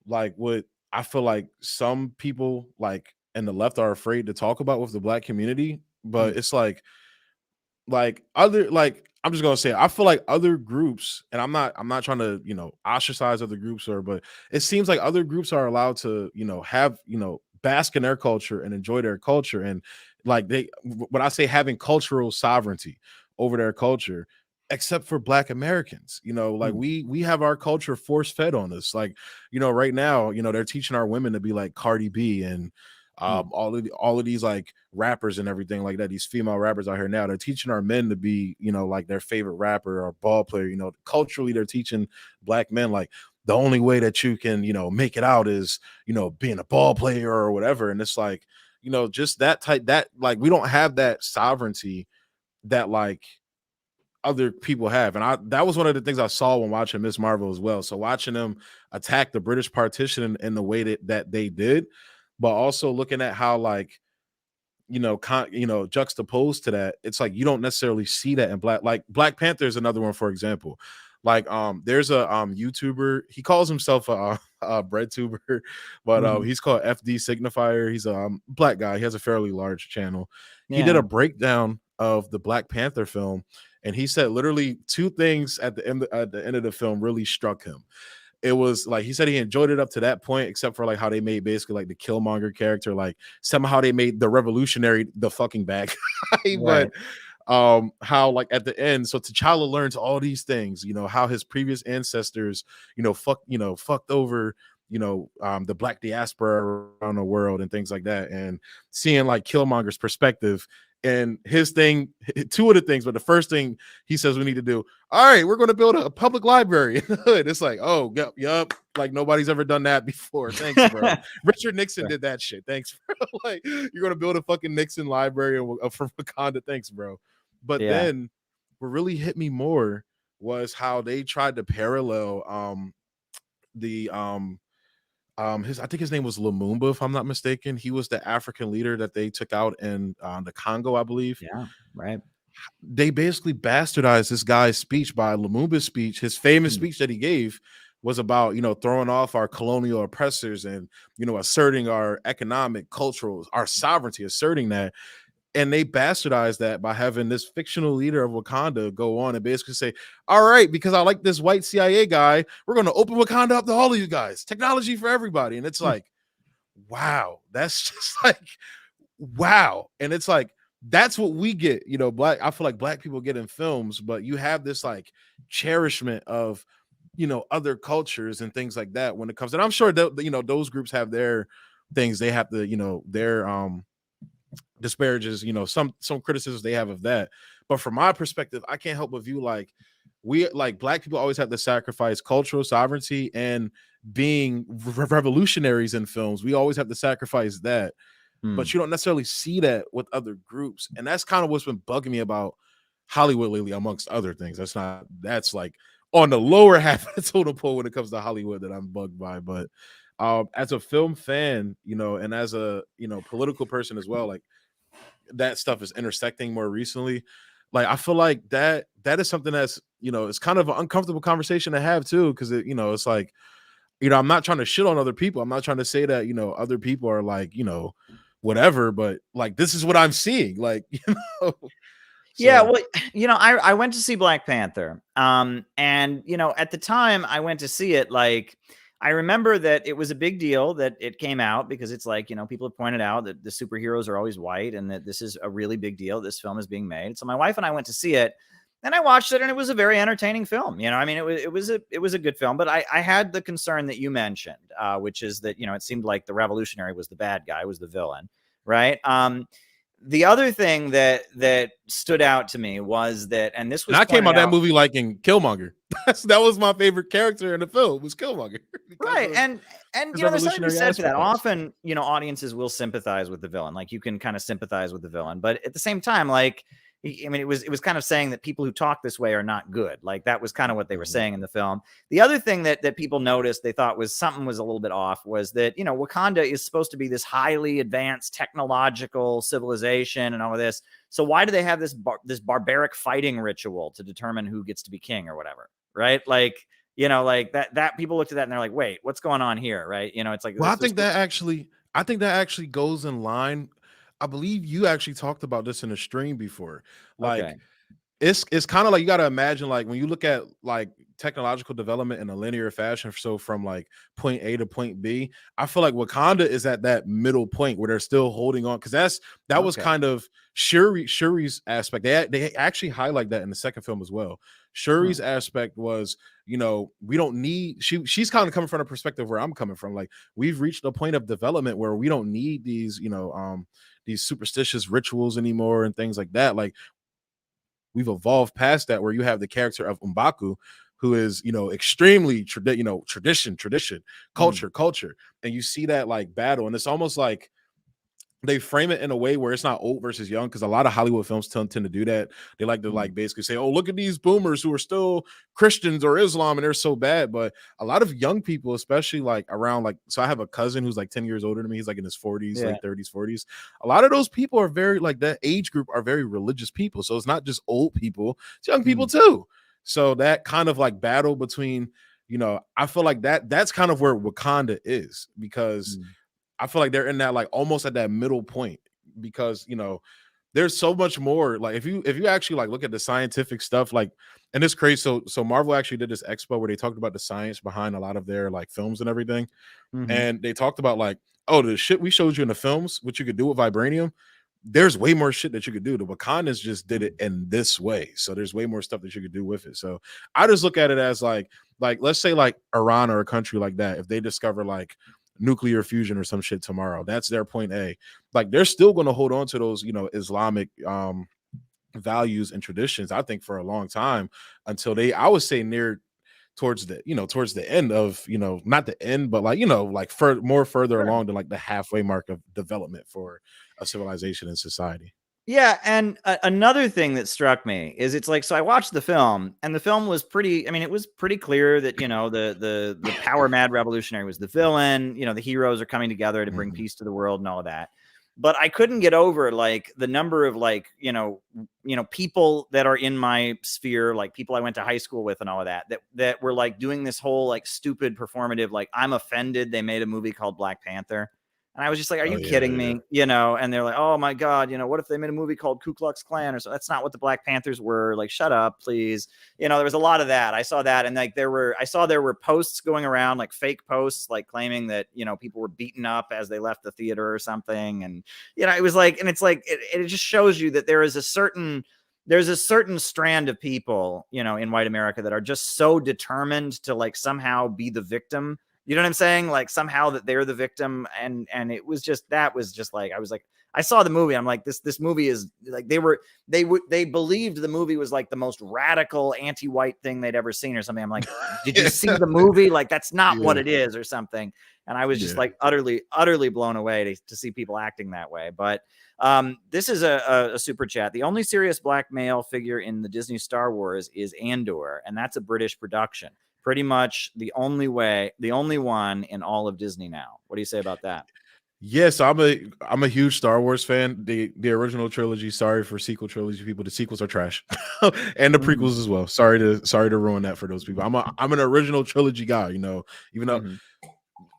what I feel like some people like in the left are afraid to talk about with the Black community, but it's like other, like, I'm just gonna say, I feel like other groups, and I'm not trying to, you know, ostracize other groups, but it seems like other groups are allowed to, you know, have, you know, bask in their culture and enjoy their culture. And like when I say having cultural sovereignty over their culture, except for Black Americans, you know, like we have our culture force fed on us. Like, you know, right now, you know, they're teaching our women to be like Cardi B and all of these like rappers and everything like that. These female rappers out here now, they're teaching our men to be, you know, like their favorite rapper or ball player. You know, culturally, they're teaching Black men like the only way that you can, you know, make it out is, you know, being a ball player or whatever. And it's like, you know, just that type, that like we don't have that sovereignty that like other people have. And that was one of the things I saw when watching Miss Marvel as well. So watching them attack the British partition in the way that they did, but also looking at how like, you know, juxtaposed to that, it's like you don't necessarily see that in Black Panther is another one, for example. Like there's a YouTuber, he calls himself a bread tuber, but he's called FD Signifier. He's a Black guy. He has a fairly large channel. He did a breakdown of the Black Panther film, and he said literally two things at the end of the film really struck him. It was like, he said he enjoyed it up to that point, except for like how they made basically like the Killmonger character, like somehow they made the revolutionary the fucking bad guy. Right. But how like at the end, so T'Challa learns all these things, you know, how his previous ancestors, you know, fucked over, you know, the Black diaspora around the world and things like that, and seeing like Killmonger's perspective. And his thing, two of the things, but the first thing he says we need to do, all right, we're going to build a public library in the hood. It's like, oh, yep, like nobody's ever done that before. Thanks, bro. Richard Nixon did that shit. Thanks, bro. Like, you're going to build a fucking Nixon library from Wakanda. Thanks, bro. But then what really hit me more was how they tried to parallel I think his name was Lumumba, if I'm not mistaken. He was the African leader that they took out in the Congo, I believe. Yeah, right. They basically bastardized this guy's speech by Lumumba's speech. His famous speech that he gave was about, you know, throwing off our colonial oppressors and, you know, asserting our economic, cultural, our sovereignty, asserting that. And they bastardized that by having this fictional leader of Wakanda go on and basically say, all right, because I like this white CIA guy, we're going to open Wakanda up to all of you guys. Technology for everybody. And it's like, wow, that's just like, wow. And it's like, that's what we get, you know, I feel like Black people get in films, but you have this like cherishment of, you know, other cultures and things like that when it comes. And I'm sure that, you know, those groups have their things they have to, you know, their disparages, you know, some criticisms they have of that. But from my perspective, I can't help but view like we, like Black people always have to sacrifice cultural sovereignty and being revolutionaries in films. We always have to sacrifice that. But you don't necessarily see that with other groups. And that's kind of what's been bugging me about Hollywood lately, amongst other things. That's like on the lower half of the totem pole when it comes to Hollywood that I'm bugged by. But as a film fan, you know, and as a, you know, political person as well, like that stuff is intersecting more recently. like I feel like that is something that's, you know, it's kind of an uncomfortable conversation to have too, because it, you know, it's like, you know, I'm not trying to shit on other people. I'm not trying to say that, you know, other people are like, you know, whatever, but like this is what I'm seeing, like, you know. Yeah, So well, you know, I went to see Black Panther. And you know, at the time I went to see it, like I remember that it was a big deal that it came out, because it's like, you know, people have pointed out that the superheroes are always white and that this is a really big deal. This film is being made. So my wife and I went to see it, and I watched it, and it was a very entertaining film. You know, I mean, it was a good film, but I had the concern that you mentioned, which is that, you know, it seemed like the revolutionary was the bad guy, was the villain, right? The other thing that stood out to me was that, and this was, and I came out pointed that movie liking Killmonger. That was my favorite character in the film, was Killmonger. right, and you know, there's something to be revolutionary said for that. aspect. Often, you know, audiences will sympathize with the villain. Like, you can kind of sympathize with the villain, but at the same time, like, I mean, it was kind of saying that people who talk this way are not good. Like, that was kind of what they were saying in the film. The other thing that people noticed, they thought was something was a little bit off, was that, you know, Wakanda is supposed to be this highly advanced technological civilization and all of this. So why do they have this barbaric fighting ritual to determine who gets to be king or whatever? Right? Like, you know, like that people looked at that and they're like, wait, what's going on here? Right? You know, it's like, Well, I think that actually goes in line. I believe you actually talked about this in a stream before. Like, okay. it's kind of like, you got to imagine, like, when you look at like technological development in a linear fashion, so from like point A to point B, I feel like Wakanda is at that middle point where they're still holding on, because that was kind of Shuri's aspect. They actually highlight that in the second film as well. Shuri's aspect was, you know, we don't need, she's kind of coming from a perspective where I'm coming from. Like, we've reached a point of development where we don't need these, you know, these superstitious rituals anymore and things like that. Like, we've evolved past that, where you have the character of M'Baku, who is, you know, extremely tradition, culture, and you see that like battle, and it's almost like they frame it in a way where it's not old versus young, because a lot of Hollywood films tend to do that. They like to like basically say, oh, look at these boomers who are still Christians or Islam and they're so bad. But a lot of young people, especially like around, like, so I have a cousin who's like 10 years older than me. He's like in his 40s, like 30s, 40s. A lot of those people are very, like, that age group are very religious people. So it's not just old people, it's young people too. So that kind of like battle between, you know, I feel like that's kind of where Wakanda is, because I feel like they're in that, like, almost at that middle point, because, you know, there's so much more. Like, if you actually like look at the scientific stuff, like, and it's crazy. So Marvel actually did this expo where they talked about the science behind a lot of their like films and everything. And they talked about like, oh, the shit we showed you in the films, what you could do with vibranium, there's way more shit that you could do. The Wakandans just did it in this way. So there's way more stuff that you could do with it. So I just look at it as like let's say like Iran or a country like that, if they discover like nuclear fusion or some shit tomorrow, that's their point A. Like, they're still going to hold on to those, you know, Islamic values and traditions, I think, for a long time, until they, I would say, near towards the end of, you know, not the end, but like, you know, like further along than like the halfway mark of development for a civilization and society. Yeah, and another thing that struck me is, it's like, so I watched the film, and the film was pretty, I mean, it was pretty clear that, you know, the power mad revolutionary was the villain. You know, the heroes are coming together to bring peace to the world and all of that. But I couldn't get over like the number of like, you know, people that are in my sphere, like people I went to high school with and all of that were like doing this whole like stupid performative, like, I'm offended they made a movie called Black Panther. And I was just like, are you kidding me? You know, and they're like, oh my God, you know, what if they made a movie called Ku Klux Klan or so? That's not what the Black Panthers were. Like, shut up, please. You know, there was a lot of that. I saw that. And like, I saw there were posts going around, like fake posts, like claiming that, you know, people were beaten up as they left the theater or something. And, you know, it was like, and it's like, it just shows you that there's a certain strand of people, you know, in white America that are just so determined to like somehow be the victim. You know what I'm saying? Like, somehow that they're the victim. And it was just, that was just like, I was like, I saw the movie. I'm like, this movie is like, they believed the movie was like the most radical anti-white thing they'd ever seen or something. I'm like, did you see the movie? Like, that's not what it is or something. And I was just like utterly blown away to see people acting that way. But this is a super chat. The only serious black male figure in the Disney Star Wars is Andor, and that's a British production. Pretty much the only one in all of Disney now. What do you say about that? Yes, I'm a huge Star Wars fan. The original trilogy. Sorry for sequel trilogy people. The sequels are trash, and the prequels as well. Sorry to ruin that for those people. I'm an original trilogy guy. You know, even though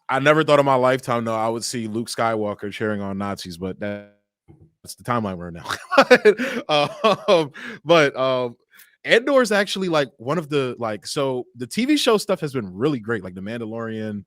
I never thought in my lifetime though I would see Luke Skywalker cheering on Nazis, but that's the timeline we're in now. But Andor is actually like one of the so the TV show stuff has been really great, like The Mandalorian.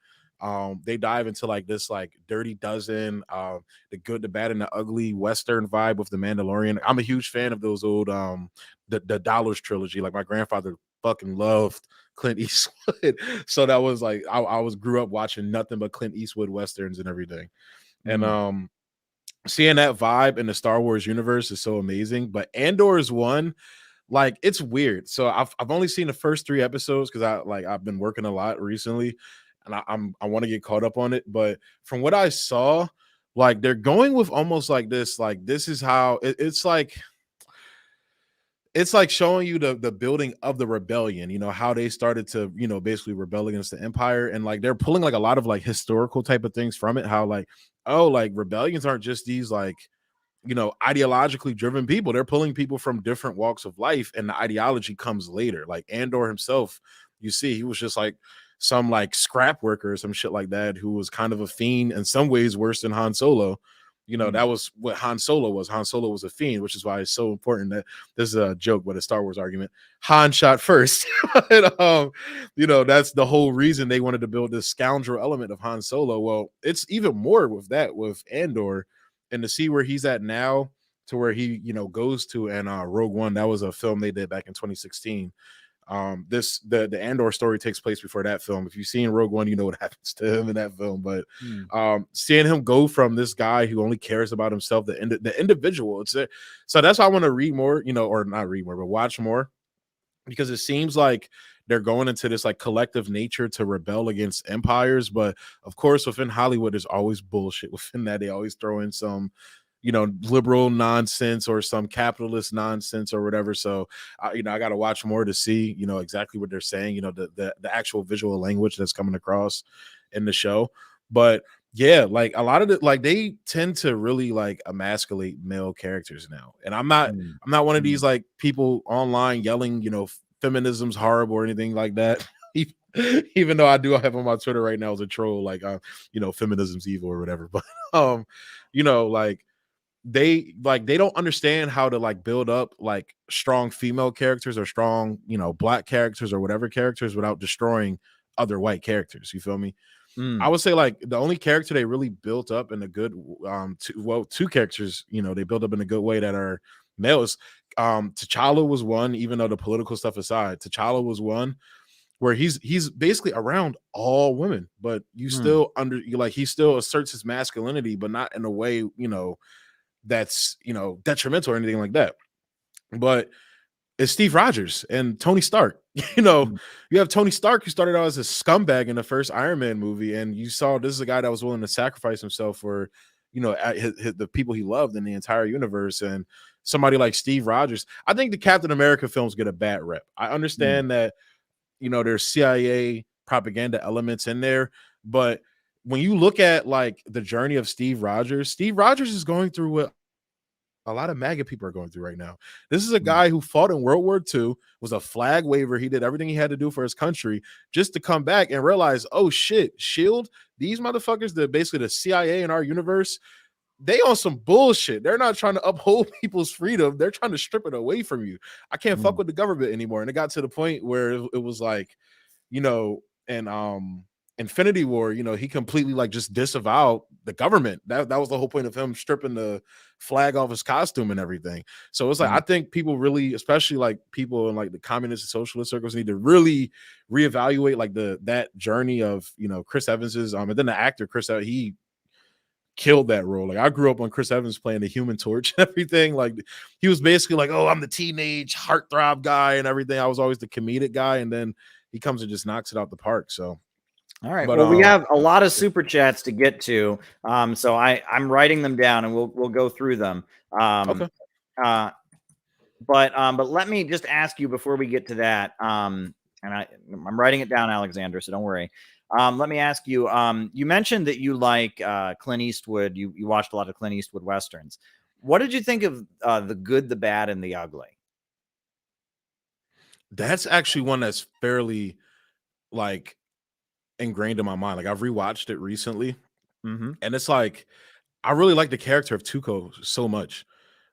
They dive into like this like Dirty Dozen, the good, the bad, and the ugly Western vibe of The Mandalorian. I'm a huge fan of those old the Dollars trilogy. Like my grandfather fucking loved Clint Eastwood, so that was like I was grew up watching nothing but Clint Eastwood westerns and everything, and seeing that vibe in the Star Wars universe is so amazing. But Andor is one, like it's weird. So I've only seen the first 3 episodes because I've been working a lot recently, and I want to get caught up on it. But from what I saw, like they're going with almost like this is how it's like showing you the building of the rebellion, you know, how they started to, you know, basically rebel against the empire. And like they're pulling like a lot of like historical type of things from it, how like, oh, like rebellions aren't just these like, you know, ideologically driven people. They're pulling people from different walks of life, and the ideology comes later. Like Andor himself, you see, he was just like some like scrap worker or some shit like that, who was kind of a fiend in some ways, worse than Han Solo. You know, that was what Han Solo was. Han Solo was a fiend, which is why it's so important that this is a joke, but a Star Wars argument. Han shot first. And, you know, that's the whole reason they wanted to build this scoundrel element of Han Solo. Well, it's even more with that, with Andor, and to see where he's at now to where he, you know, goes to. And Rogue One, that was a film they did back in 2016. The Andor story takes place before that film. If you've seen Rogue One, you know what happens to him in that film. But seeing him go from this guy who only cares about himself, the individual, so that's why I want to read more, you know, or not read more, but watch more, because it seems like they're going into this like collective nature to rebel against empires. But of course, within Hollywood, there's always bullshit within that. They always throw in some, you know, liberal nonsense or some capitalist nonsense or whatever. So, you know, I got to watch more to see, you know, exactly what they're saying, you know, the actual visual language that's coming across in the show. But yeah, like a lot of it, like they tend to really like emasculate male characters now. And I'm not one of these like people online yelling, you know, feminism's horrible or anything like that. Even though I do have on my Twitter right now as a troll, like, you know, feminism's evil or whatever. But, you know, like, they don't understand how to like build up like strong female characters or strong, you know, black characters or whatever characters without destroying other white characters. You feel me? I would say like the only character they really built up in a good two characters, you know, they built up in a good way that are males. T'Challa was one, even though the political stuff aside, T'Challa was one where he's basically around all women, but you still he still asserts his masculinity, but not in a way, you know, that's, you know, detrimental or anything like that. But it's Steve Rogers and Tony Stark. You know, you have Tony Stark, who started out as a scumbag in the first Iron Man movie, and you saw this is a guy that was willing to sacrifice himself for, you know, the people he loved in the entire universe. And somebody like Steve Rogers, I think the Captain America films get a bad rep. I understand that, you know, there's CIA propaganda elements in there, but when you look at like the journey of Steve Rogers is going through what a lot of MAGA people are going through right now. This is a guy who fought in World War II, was a flag waver. He did everything he had to do for his country just to come back and realize, oh shit, SHIELD, these motherfuckers, that basically the CIA in our universe, they on some bullshit. They're not trying to uphold people's freedom. They're trying to strip it away from you. I can't fuck with the government anymore. And it got to the point where it was like, you know, and Infinity War, you know, he completely like just disavowed the government. That was the whole point of him stripping the flag off his costume and everything. So it's like I think people really, especially like people in like the communist and socialist circles, need to really reevaluate like that journey of, you know, Chris Evans's and then the actor Chris Evans, he killed that role. Like I grew up on Chris Evans playing the Human Torch and everything. Like he was basically like, oh, I'm the teenage heartthrob guy and everything. I was always the comedic guy, and then he comes and just knocks it out the park. So all right. But, well, we have a lot of super chats to get to. So I'm writing them down and we'll go through them. Okay. But let me just ask you before we get to that. And I'm writing it down, Alexander, so don't worry. Let me ask you. You mentioned that you like Clint Eastwood. You watched a lot of Clint Eastwood westerns. What did you think of The Good, the Bad, and the Ugly? That's actually one that's fairly like ingrained in my mind. Like I've rewatched it recently, Mm-hmm. and it's like I really like the character of Tuco so much.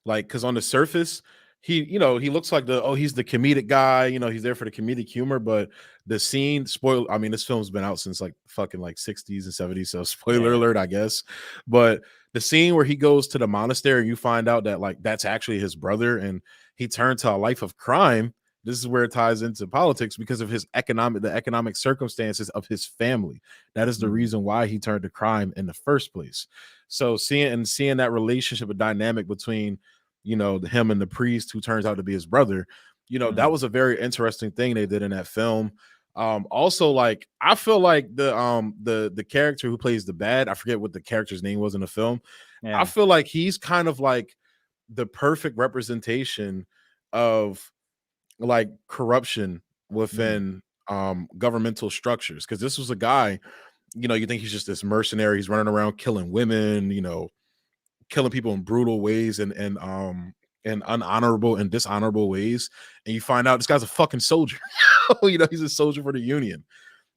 Like, because on the surface, he looks like he's the comedic guy, he's there for the comedic humor, but the scene, I mean, this film's been out since like fucking like 60s and 70s, so spoiler alert, I guess. But the scene where he goes to the monastery and you find out that like that's actually his brother and he turned to a life of crime. This is where it ties into politics because of the economic circumstances of his family. That is the reason why he turned to crime in the first place. So seeing that relationship, a dynamic between him and the priest who turns out to be his brother, that was a very interesting thing they did in that film. Also, like I feel like the character who plays the bad, I forget what the character's name was in the film. I feel like he's kind of like the perfect representation of like corruption within governmental structures, because this was a guy, you think he's just this mercenary, he's running around killing women, killing people in brutal ways and unhonorable and dishonorable ways, and you find out this guy's a fucking soldier. He's a soldier for the Union.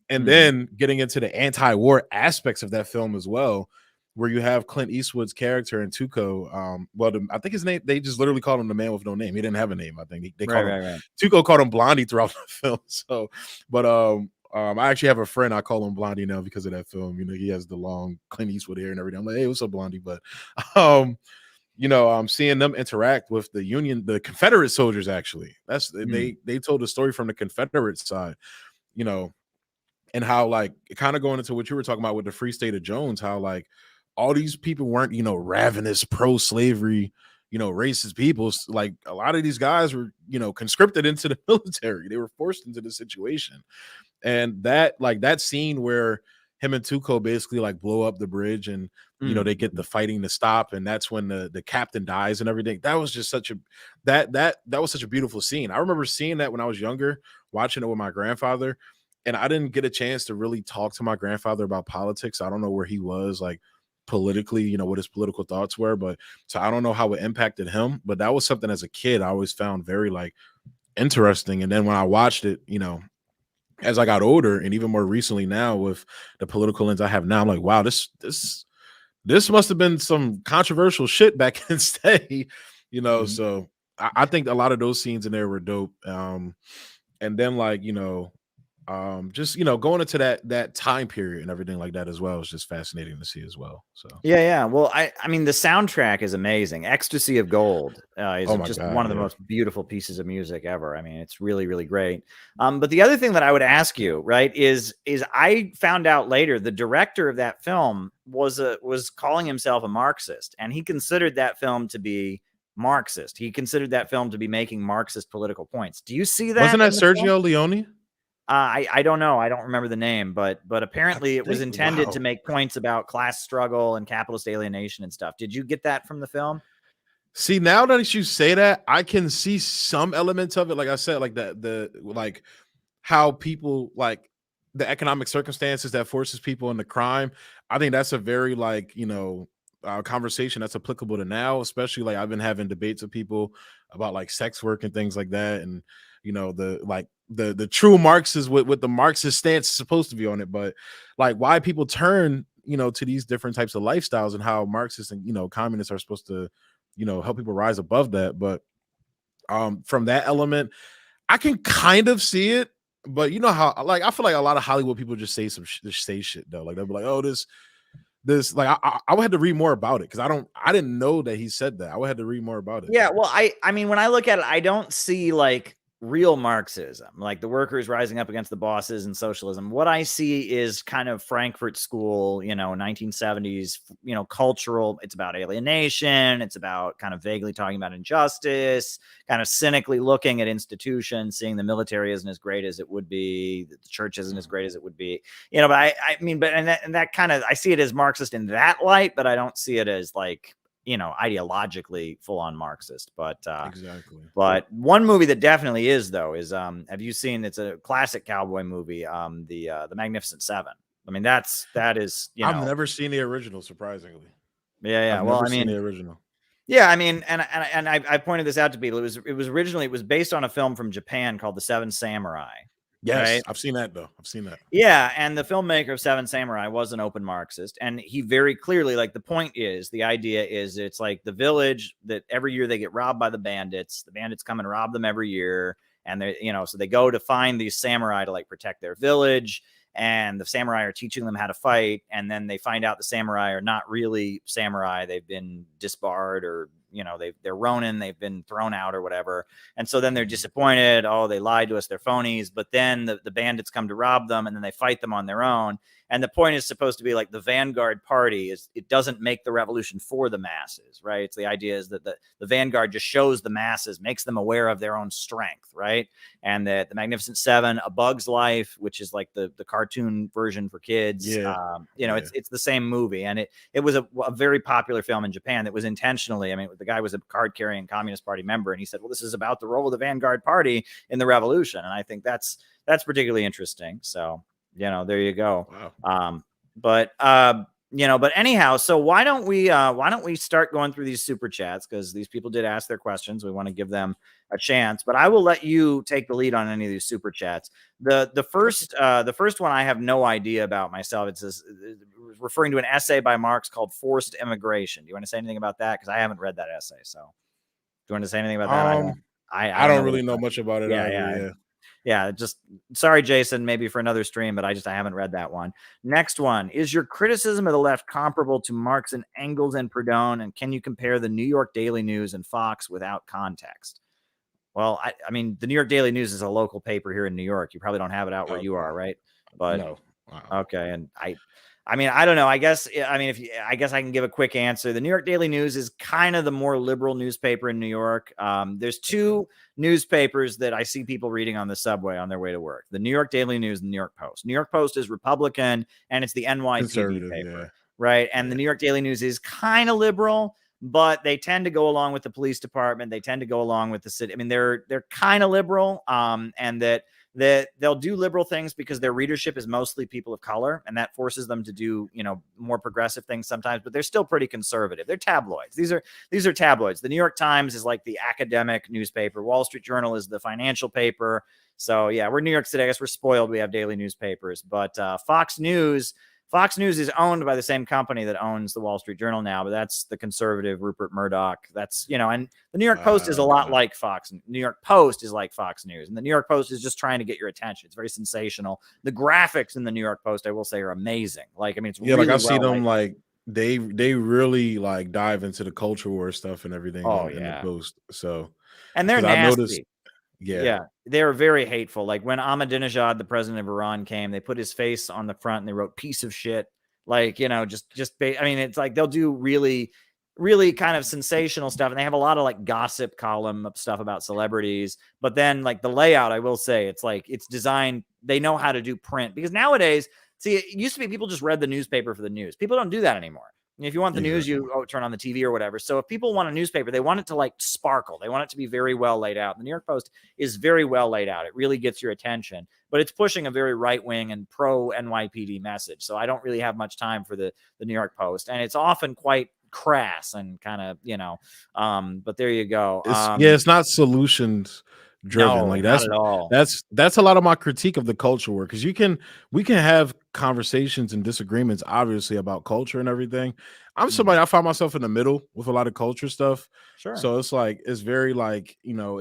And then getting into the anti-war aspects of that film as well, where you have Clint Eastwood's character in Tuco. I think his name, they just literally called him the man with no name. He didn't have a name. I think they called him Tuco, called him Blondie throughout the film. So, but I actually have a friend, I call him Blondie now because of that film. He has the long Clint Eastwood hair and everything. I'm like, hey, what's up, Blondie? But seeing them interact with the Union, the Confederate soldiers, actually, they told a story from the Confederate side, and how like kind of going into what you were talking about with the Free State of Jones, how like all these people weren't, ravenous pro-slavery, racist people. Like a lot of these guys were, conscripted into the military. They were forced into the situation. And that scene where him and Tuco basically like blow up the bridge and, they get the fighting to stop. And that's when the captain dies and everything. That was just such a beautiful scene. I remember seeing that when I was younger, watching it with my grandfather. And I didn't get a chance to really talk to my grandfather about politics. I don't know where he was like politically, what his political thoughts were, but so I don't know how it impacted him. But that was something as a kid I always found very like interesting. And then when I watched it, as I got older and even more recently now with the political lens I have now, I'm like, wow, this must have been some controversial shit back in the day, So I think a lot of those scenes in there were dope. And then like, just going into that time period and everything like that as well is just fascinating to see as well. So yeah. Well, I mean the soundtrack is amazing. Ecstasy of Gold is just one of the most beautiful pieces of music ever. I mean, it's really, really great. But the other thing that I would ask you, right, is I found out later the director of that film was calling himself a Marxist, and he considered that film to be Marxist. He considered that film to be making Marxist political points. Do you see that? Wasn't that Sergio Leone? I don't know. I don't remember the name, but apparently it was intended to make points about class struggle and capitalist alienation and stuff. Did you get that from the film? See, now that you say that, I can see some elements of it. Like I said, like like how people like the economic circumstances that forces people into crime. I think that's a very like, conversation that's applicable to now, especially like I've been having debates with people about like sex work and things like that. And, the true Marxists with the Marxist stance is supposed to be on it, but like why people turn, to these different types of lifestyles and how Marxists and, communists are supposed to, help people rise above that. But from that element, I can kind of see it, but how, like, I feel like a lot of Hollywood people just say shit though. Like they'll be like, oh, this, like, I would have to read more about it. Cause I didn't know that he said that. I would have to read more about it. Yeah. Well, I mean, when I look at it, I don't see like real Marxism, like the workers rising up against the bosses and socialism. What I see is kind of Frankfurt School, 1970s, cultural. It's about alienation. It's about kind of vaguely talking about injustice, kind of cynically looking at institutions, seeing the military isn't as great as it would be, the church isn't as great as it would be, but I mean, but, and that kind of, I see it as Marxist in that light, but I don't see it as like, ideologically full on Marxist, but exactly. But one movie that definitely is though is have you seen? It's a classic cowboy movie, the Magnificent Seven. I mean, that is, you know. I've never seen the original, surprisingly. Yeah. I've Well, never I seen mean, the original. yeah, I mean, and I pointed this out to people. It was originally, it was based on a film from Japan called The Seven Samurai. Yes, Right? I've seen that though. I've seen that. Yeah, and the filmmaker of Seven Samurai was an open Marxist, and he very clearly, like, the point is, the idea is, it's like the village that every year they get robbed by the bandits. The bandits come and rob them every year, and they, you know, so they go to find these samurai to like protect their village, and the samurai are teaching them how to fight, and then they find out the samurai are not really samurai. They've been disbarred, or, you know, they're Ronin, they've been thrown out or whatever. And so then they're disappointed. Oh, they lied to us, they're phonies. But then the bandits come to rob them, and then they fight them on their own. And the point is supposed to be like the vanguard party is, it doesn't make the revolution for the masses, right? It's the idea is that the vanguard just shows the masses, makes them aware of their own strength, right? And that the Magnificent Seven, A Bug's Life, which is like the cartoon version for kids, you know, it's the same movie. And it was a very popular film in Japan that was intentionally, I mean, the guy was a card-carrying Communist Party member, and he said, well, this is about the role of the vanguard party in the revolution. And I think that's particularly interesting. So, you know, there you go. Wow. You know, but anyhow, so why don't we start going through these super chats, because these people did ask their questions. We want to give them a chance, but I will let you take the lead on any of these super chats. The first one I have no idea about myself. It's referring to an essay by Marx called Forced Immigration. Do you want to say anything about that? Because I haven't read that essay. So do you want to say anything about that? I don't really know much about it. Yeah, just sorry, Jason, maybe for another stream, but I haven't read that one. Next one, is your criticism of the left comparable to Marx and Engels and Proudhon? And can you compare the New York Daily News and Fox without context? Well, I mean, the New York Daily News is a local paper here in New York. You probably don't have it out where you are, right? But no. Wow. Okay. And I mean, I don't know. I guess I can give a quick answer. The New York Daily News is kind of the more liberal newspaper in New York. There's two newspapers that I see people reading on the subway on their way to work: the New York Daily News and the New York Post. New York Post is Republican, and it's the NYPD paper, right? And the New York Daily News is kind of liberal, but they tend to go along with the police department. They tend to go along with the city. I mean, they're kind of liberal, and that they'll do liberal things because their readership is mostly people of color, and that forces them to do, you know, more progressive things sometimes, but they're still pretty conservative. They're tabloids. These are tabloids. The New York Times is like the academic newspaper. Wall Street Journal is the financial paper. So yeah, we're New York City. I guess we're spoiled. We have daily newspapers, but Fox News is owned by the same company that owns the Wall Street Journal now, but that's the conservative Rupert Murdoch. That's, you know, and the New York Post is a lot like Fox. New York Post is like Fox News, and the New York Post is just trying to get your attention. It's very sensational. The graphics in the New York Post, I will say, are amazing. Like, I mean, it's really like I see them like they really like dive into the culture war stuff and everything in the Post. So, and they're nasty. Noticed, yeah, they're very hateful. Like when Ahmadinejad, the president of Iran, came, they put his face on the front and they wrote "piece of shit." Like, you know, I mean, it's like they'll do really, really kind of sensational stuff, and they have a lot of like gossip column stuff about celebrities. But then, like, the layout, I will say, it's like it's designed. They know how to do print, because nowadays, see, it used to be people just read the newspaper for the news. People don't do that anymore. If you want the news, you turn on the TV or whatever. So if people want a newspaper, they want it to like sparkle. They want it to be very well laid out. The New York Post is very well laid out. It really gets your attention, but it's pushing a very right wing and pro NYPD message. So I don't really have much time for the New York Post, and it's often quite crass and kind of, you know, but there you go. It's not solutions driven. No, like not at all. That's a lot of my critique of the culture war, because we can have conversations and disagreements obviously about culture and everything. I'm somebody, I find myself in the middle with a lot of culture stuff. Sure. So it's like, it's very like, you know,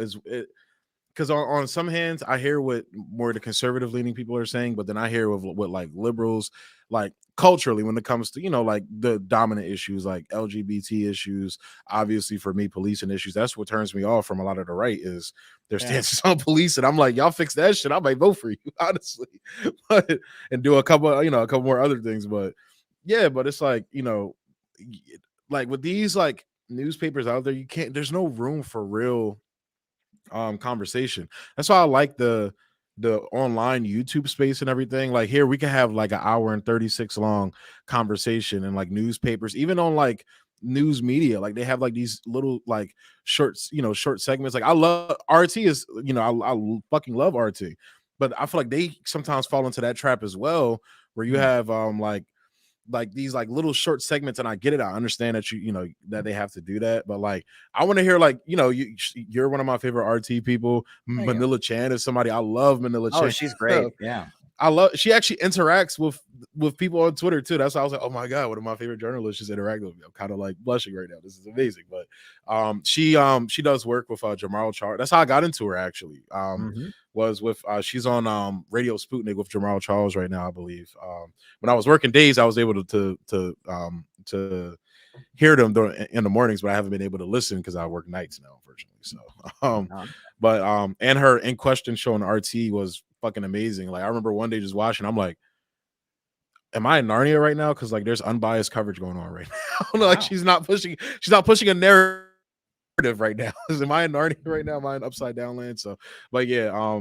because on some hands I hear what more the conservative leaning people are saying, but then I hear what like liberals, like culturally, when it comes to, you know, like the dominant issues like LGBT issues, obviously for me, policing issues. That's what turns me off from a lot of the right, is their stances on police, and I'm like, y'all fix that shit, I might vote for you, honestly. But and do a couple more other things. But yeah, but it's like, you know, like with these like newspapers out there, there's no room for real conversation. That's why I like the online YouTube space and everything. Like here we can have like an hour and 36 long conversation, and like newspapers, even on like news media, like they have like these little like short segments. Like I love RT is, you know, I fucking love RT, but I feel like they sometimes fall into that trap as well, where you have like these like little short segments, and I get it. I understand that you know that they have to do that, but like I want to hear like you're one of my favorite RT people. Manila Chan is somebody I love. Manila Chan. Oh, she's great. Yeah. I love. She actually interacts with people on Twitter too. That's why I was like, oh my god, one of my favorite journalists just interacting with me. I'm kind of like blushing right now. This is amazing. But she does work with Jamal Charles. That's how I got into her actually. Was with she's on Radio Sputnik with Jamal Charles right now, I believe. When I was working days, I was able to hear them in the mornings, but I haven't been able to listen because I work nights now, unfortunately. So but and her In Question show on RT was fucking amazing. Like I remember one day just watching, I'm like, am I in Narnia right now? Because like there's unbiased coverage going on right now. Like she's not pushing a narrative right now. Am I in Narnia right now? Am I in Upside Down Land? So, but yeah,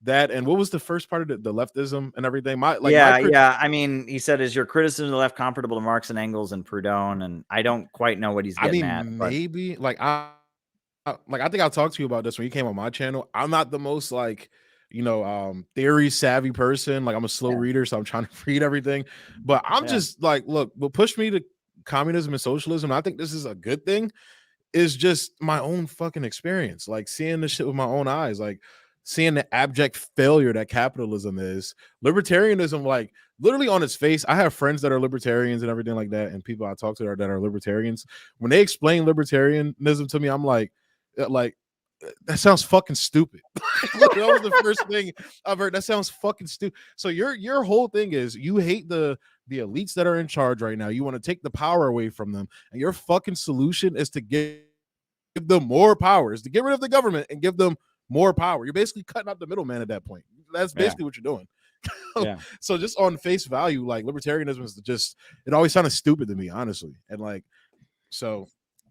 that, and what was the first part of the leftism and everything? I mean, he said, "Is your criticism of the left comparable to Marx and Engels and Proudhon?" And I don't quite know what he's getting at. Maybe like I think I'll talk to you about this when you came on my channel. I'm not the most like theory savvy person. Like I'm a slow reader, so I'm trying to read everything. But I'm just like, look, what pushed me to communism and socialism, and I think this is a good thing, is just my own fucking experience. Like seeing this shit with my own eyes, like seeing the abject failure that capitalism is. Libertarianism, like literally on its face. I have friends that are libertarians and everything like that, and people I talk to that are libertarians. When they explain libertarianism to me, I'm like that sounds fucking stupid. That was the first thing I've heard. That sounds fucking stupid. So your whole thing is you hate the elites that are in charge right now. You want to take the power away from them, and your fucking solution is to give them more power, is to get rid of the government and give them more power. You're basically cutting out the middleman at that point. That's basically what you're doing. So just on face value, like libertarianism is just, it always sounded stupid to me, honestly. And like, so,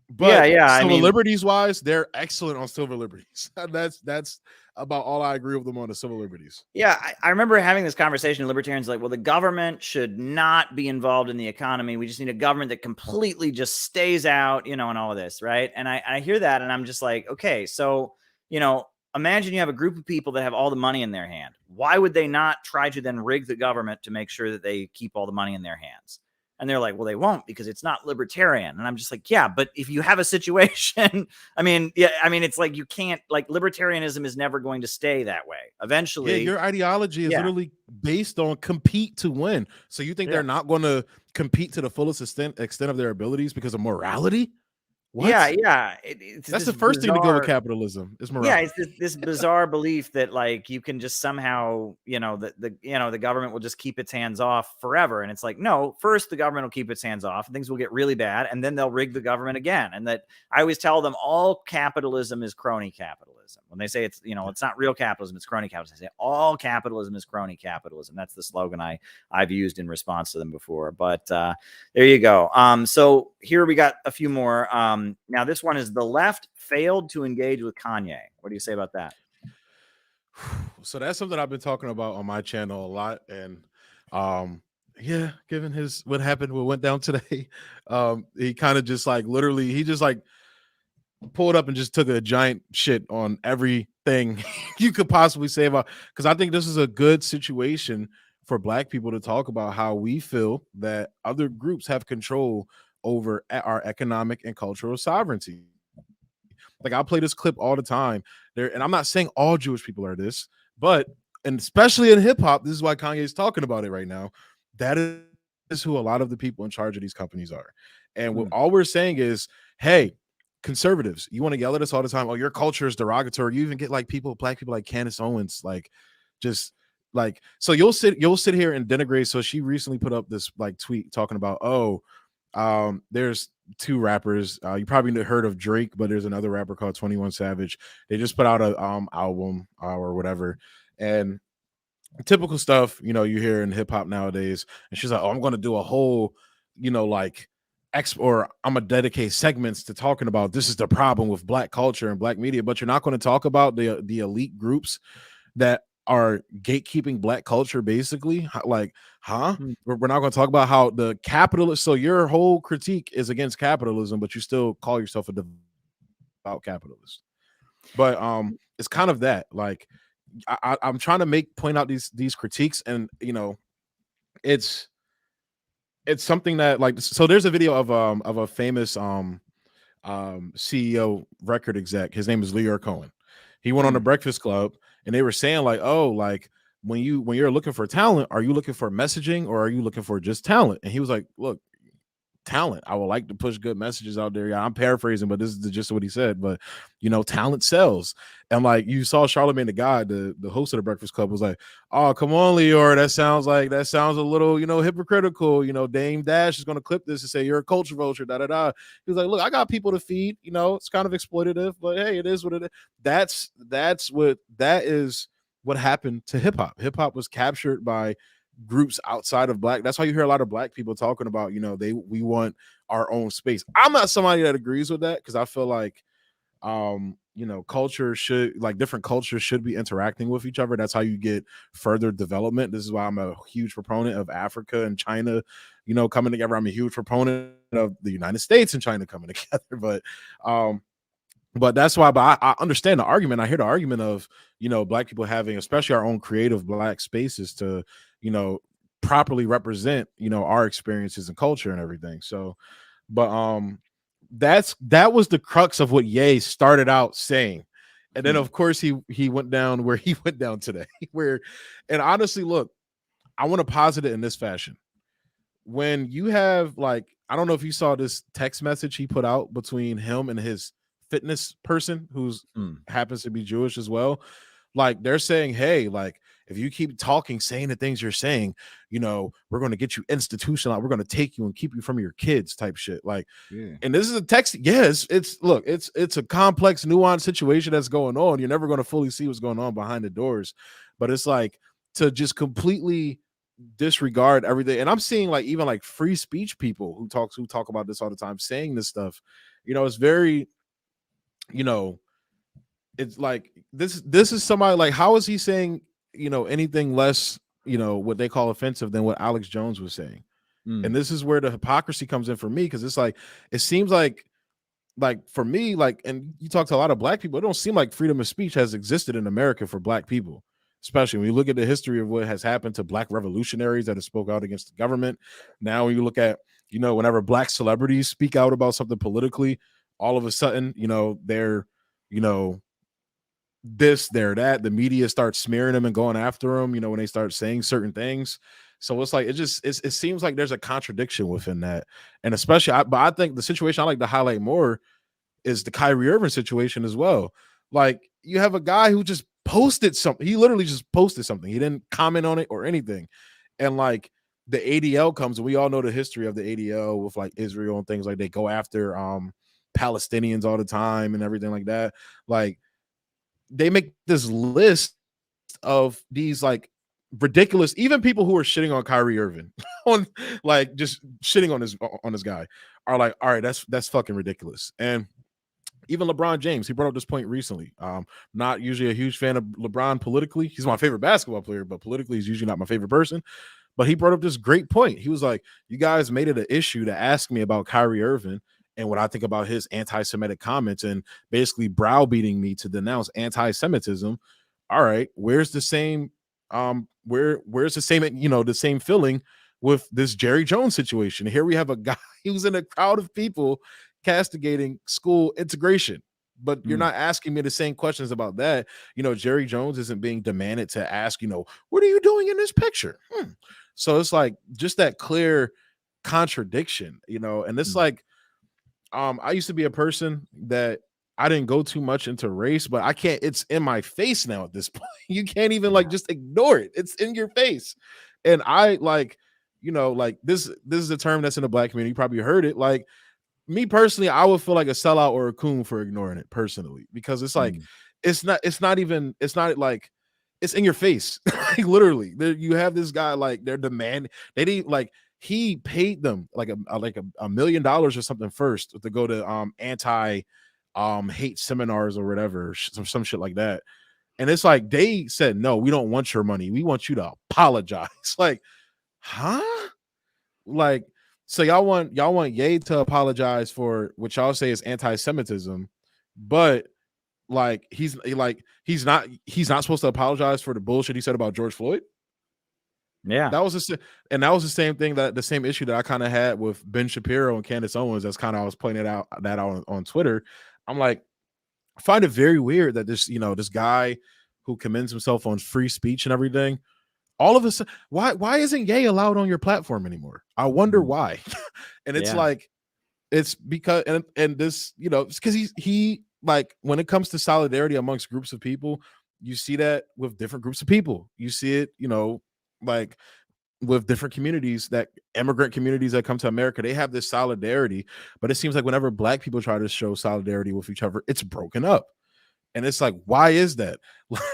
but civil liberties wise, they're excellent on civil liberties. That's about all I agree with them on, the civil liberties. Yeah, I remember having this conversation. Libertarians like, well, the government should not be involved in the economy. We just need a government that completely just stays out, and all of this, right? And I hear that, and I'm just like, okay, so imagine you have a group of people that have all the money in their hand. Why would they not try to then rig the government to make sure that they keep all the money in their hands? And they're like, well, they won't because it's not libertarian. And I'm just like, yeah, but if you have a situation, it's like you can't, like, libertarianism is never going to stay that way. Eventually, yeah, your ideology is literally based on compete to win. So you think they're not going to compete to the fullest extent of their abilities because of morality? What? Yeah. That's the first thing to go with capitalism is morality. Yeah, it's this bizarre belief that like you can just somehow, the government will just keep its hands off forever. And it's like, no, first the government will keep its hands off and things will get really bad, and then they'll rig the government again. And that I always tell them all capitalism is crony capitalism. When they say it's, it's not real capitalism, it's crony capitalism. I say all capitalism is crony capitalism. That's the slogan I've used in response to them before. But there you go. So here we got a few more. Now this one is: the left failed to engage with Kanye. What do you say about that? So that's something I've been talking about on my channel a lot. And given what went down today, he kind of just like literally he just like pulled up and just took a giant shit on everything you could possibly say about, because I think this is a good situation for Black people to talk about how we feel that other groups have control over our economic and cultural sovereignty. Like I play this clip all the time there, and I'm not saying all Jewish people are this, but, and especially in hip hop, this is why Kanye is talking about it right now. That is who a lot of the people in charge of these companies are. And what all we're saying is, hey, conservatives, you want to yell at us all the time, oh, your culture is derogatory. You even get like Black people like Candace Owens, like just like, so you'll sit here and denigrate. So she recently put up this like tweet talking about, there's two rappers. You probably heard of Drake, but there's another rapper called 21 Savage. They just put out a album or whatever, and typical stuff you hear in hip hop nowadays. And she's like, oh, I'm going to do a whole or I'm gonna dedicate segments to talking about this is the problem with Black culture and Black media, but you're not going to talk about the elite groups that are gatekeeping Black culture, basically. Like, we're not going to talk about how the capitalist. So your whole critique is against capitalism, but you still call yourself a devout capitalist. But it's kind of that. Like, I'm trying to point out these critiques, and it's something that, like, so there's a video of a famous CEO record exec. His name is Lear Cohen. He went on the Breakfast Club, and they were saying like, oh, like when you're looking for talent, are you looking for messaging or are you looking for just talent? And he was like, look, talent. I would like to push good messages out there. Yeah, I'm paraphrasing, but this is just what he said. But talent sells. And like you saw Charlamagne the God, the host of the Breakfast Club, was like, oh, come on, Leor. That sounds a little, hypocritical. Dame Dash is gonna clip this and say you're a culture vulture, da da da. He was like, look, I got people to feed, it's kind of exploitative, but hey, it is what it is. That is what happened to hip-hop. Hip-hop was captured by groups outside of Black. That's why you hear a lot of Black people talking about, we want our own space. I'm not somebody that agrees with that, because I feel like culture should, like, different cultures should be interacting with each other. That's how you get further development. This is why I'm a huge proponent of Africa and China coming together. I'm a huge proponent of the United States and China coming together. But that's why, I understand the argument. I hear the argument of, Black people having, especially our own creative Black spaces, to, properly represent, our experiences and culture and everything. So, but that was the crux of what Ye started out saying. And then of course he went down where he went down today, and honestly, look, I want to posit it in this fashion. When you have, like, I don't know if you saw this text message he put out between him and his fitness person who's happens to be Jewish as well. Like, they're saying, hey, like, if you keep talking, saying the things you're saying, we're going to get you institutionalized. We're going to take you and keep you from your kids, type shit. Like, and this is a text. Yes, it's a complex, nuanced situation that's going on. You're never going to fully see what's going on behind the doors, but it's like, to just completely disregard everything. And I'm seeing, like, even like free speech people who talk about this all the time, saying this stuff. It's very, it's like, this is somebody, like, how is he saying anything less what they call offensive than what Alex Jones was saying? And this is where the hypocrisy comes in for me, because it's like, it seems like for me, like, and you talk to a lot of Black people, it don't seem like freedom of speech has existed in America for Black people, especially when you look at the history of what has happened to Black revolutionaries that have spoke out against the government. Now when you look at whenever Black celebrities speak out about something politically, all of a sudden they're this, they're that, the media starts smearing them and going after them, when they start saying certain things. So it's like, it seems like there's a contradiction within that. And especially, but I think the situation I like to highlight more is the Kyrie Irving situation as well. Like, you have a guy who just posted something. He literally just posted something. He didn't comment on it or anything. And like, the ADL comes, and we all know the history of the ADL with, like, Israel and things, like, they go after Palestinians all the time and everything like that. Like, they make this list of these, like, ridiculous, even people who are shitting on Kyrie Irving on, like, just shitting on this guy, are like, all right, that's fucking ridiculous. And even LeBron James, he brought up this point recently. Not usually a huge fan of LeBron politically. He's my favorite basketball player, but politically he's usually not my favorite person. But he brought up this great point. He was like, you guys made it an issue to ask me about Kyrie Irving and what I think about his anti-Semitic comments, and basically browbeating me to denounce anti-Semitism. All right, where's the same where's the same, the same feeling with this Jerry Jones situation? Here we have a guy who's in a crowd of people castigating school integration, but you're not asking me the same questions about that. Jerry Jones isn't being demanded to ask, what are you doing in this picture? So it's like, just that clear contradiction, and it's like, I used to be a person that I didn't go too much into race, but I can't, it's in my face now at this point. You can't even, like, just ignore it. It's in your face. And I, like, like, this is a term that's in the Black community. You probably heard it. Like, me personally, I would feel like a sellout or a coon for ignoring it personally, because it's like, it's not like, it's in your face. Like, literally, you have this guy, like, they're demanding, they didn't, like, he paid them like $1 million or something first to go to anti hate seminars or whatever, some shit like that. And it's like, they said, no, we don't want your money. We want you to apologize. Like, huh? Like, so y'all want Ye to apologize for what y'all say is anti-Semitism, but like, he's not supposed to apologize for the bullshit he said about George Floyd. Yeah. That was the same thing, that the same issue that I kind of had with Ben Shapiro and Candace Owens. That's kind of, I was pointing out that on Twitter. I'm like, I find it very weird that this guy who commends himself on free speech and everything, all of a sudden, why isn't Ye allowed on your platform anymore? I wonder why. And it's like, it's because and this, it's because he like, when it comes to solidarity amongst groups of people, you see that with different groups of people. You see it, like with different communities, that immigrant communities that come to America, they have this solidarity, but it seems like whenever Black people try to show solidarity with each other, it's broken up. And it's like, why is that?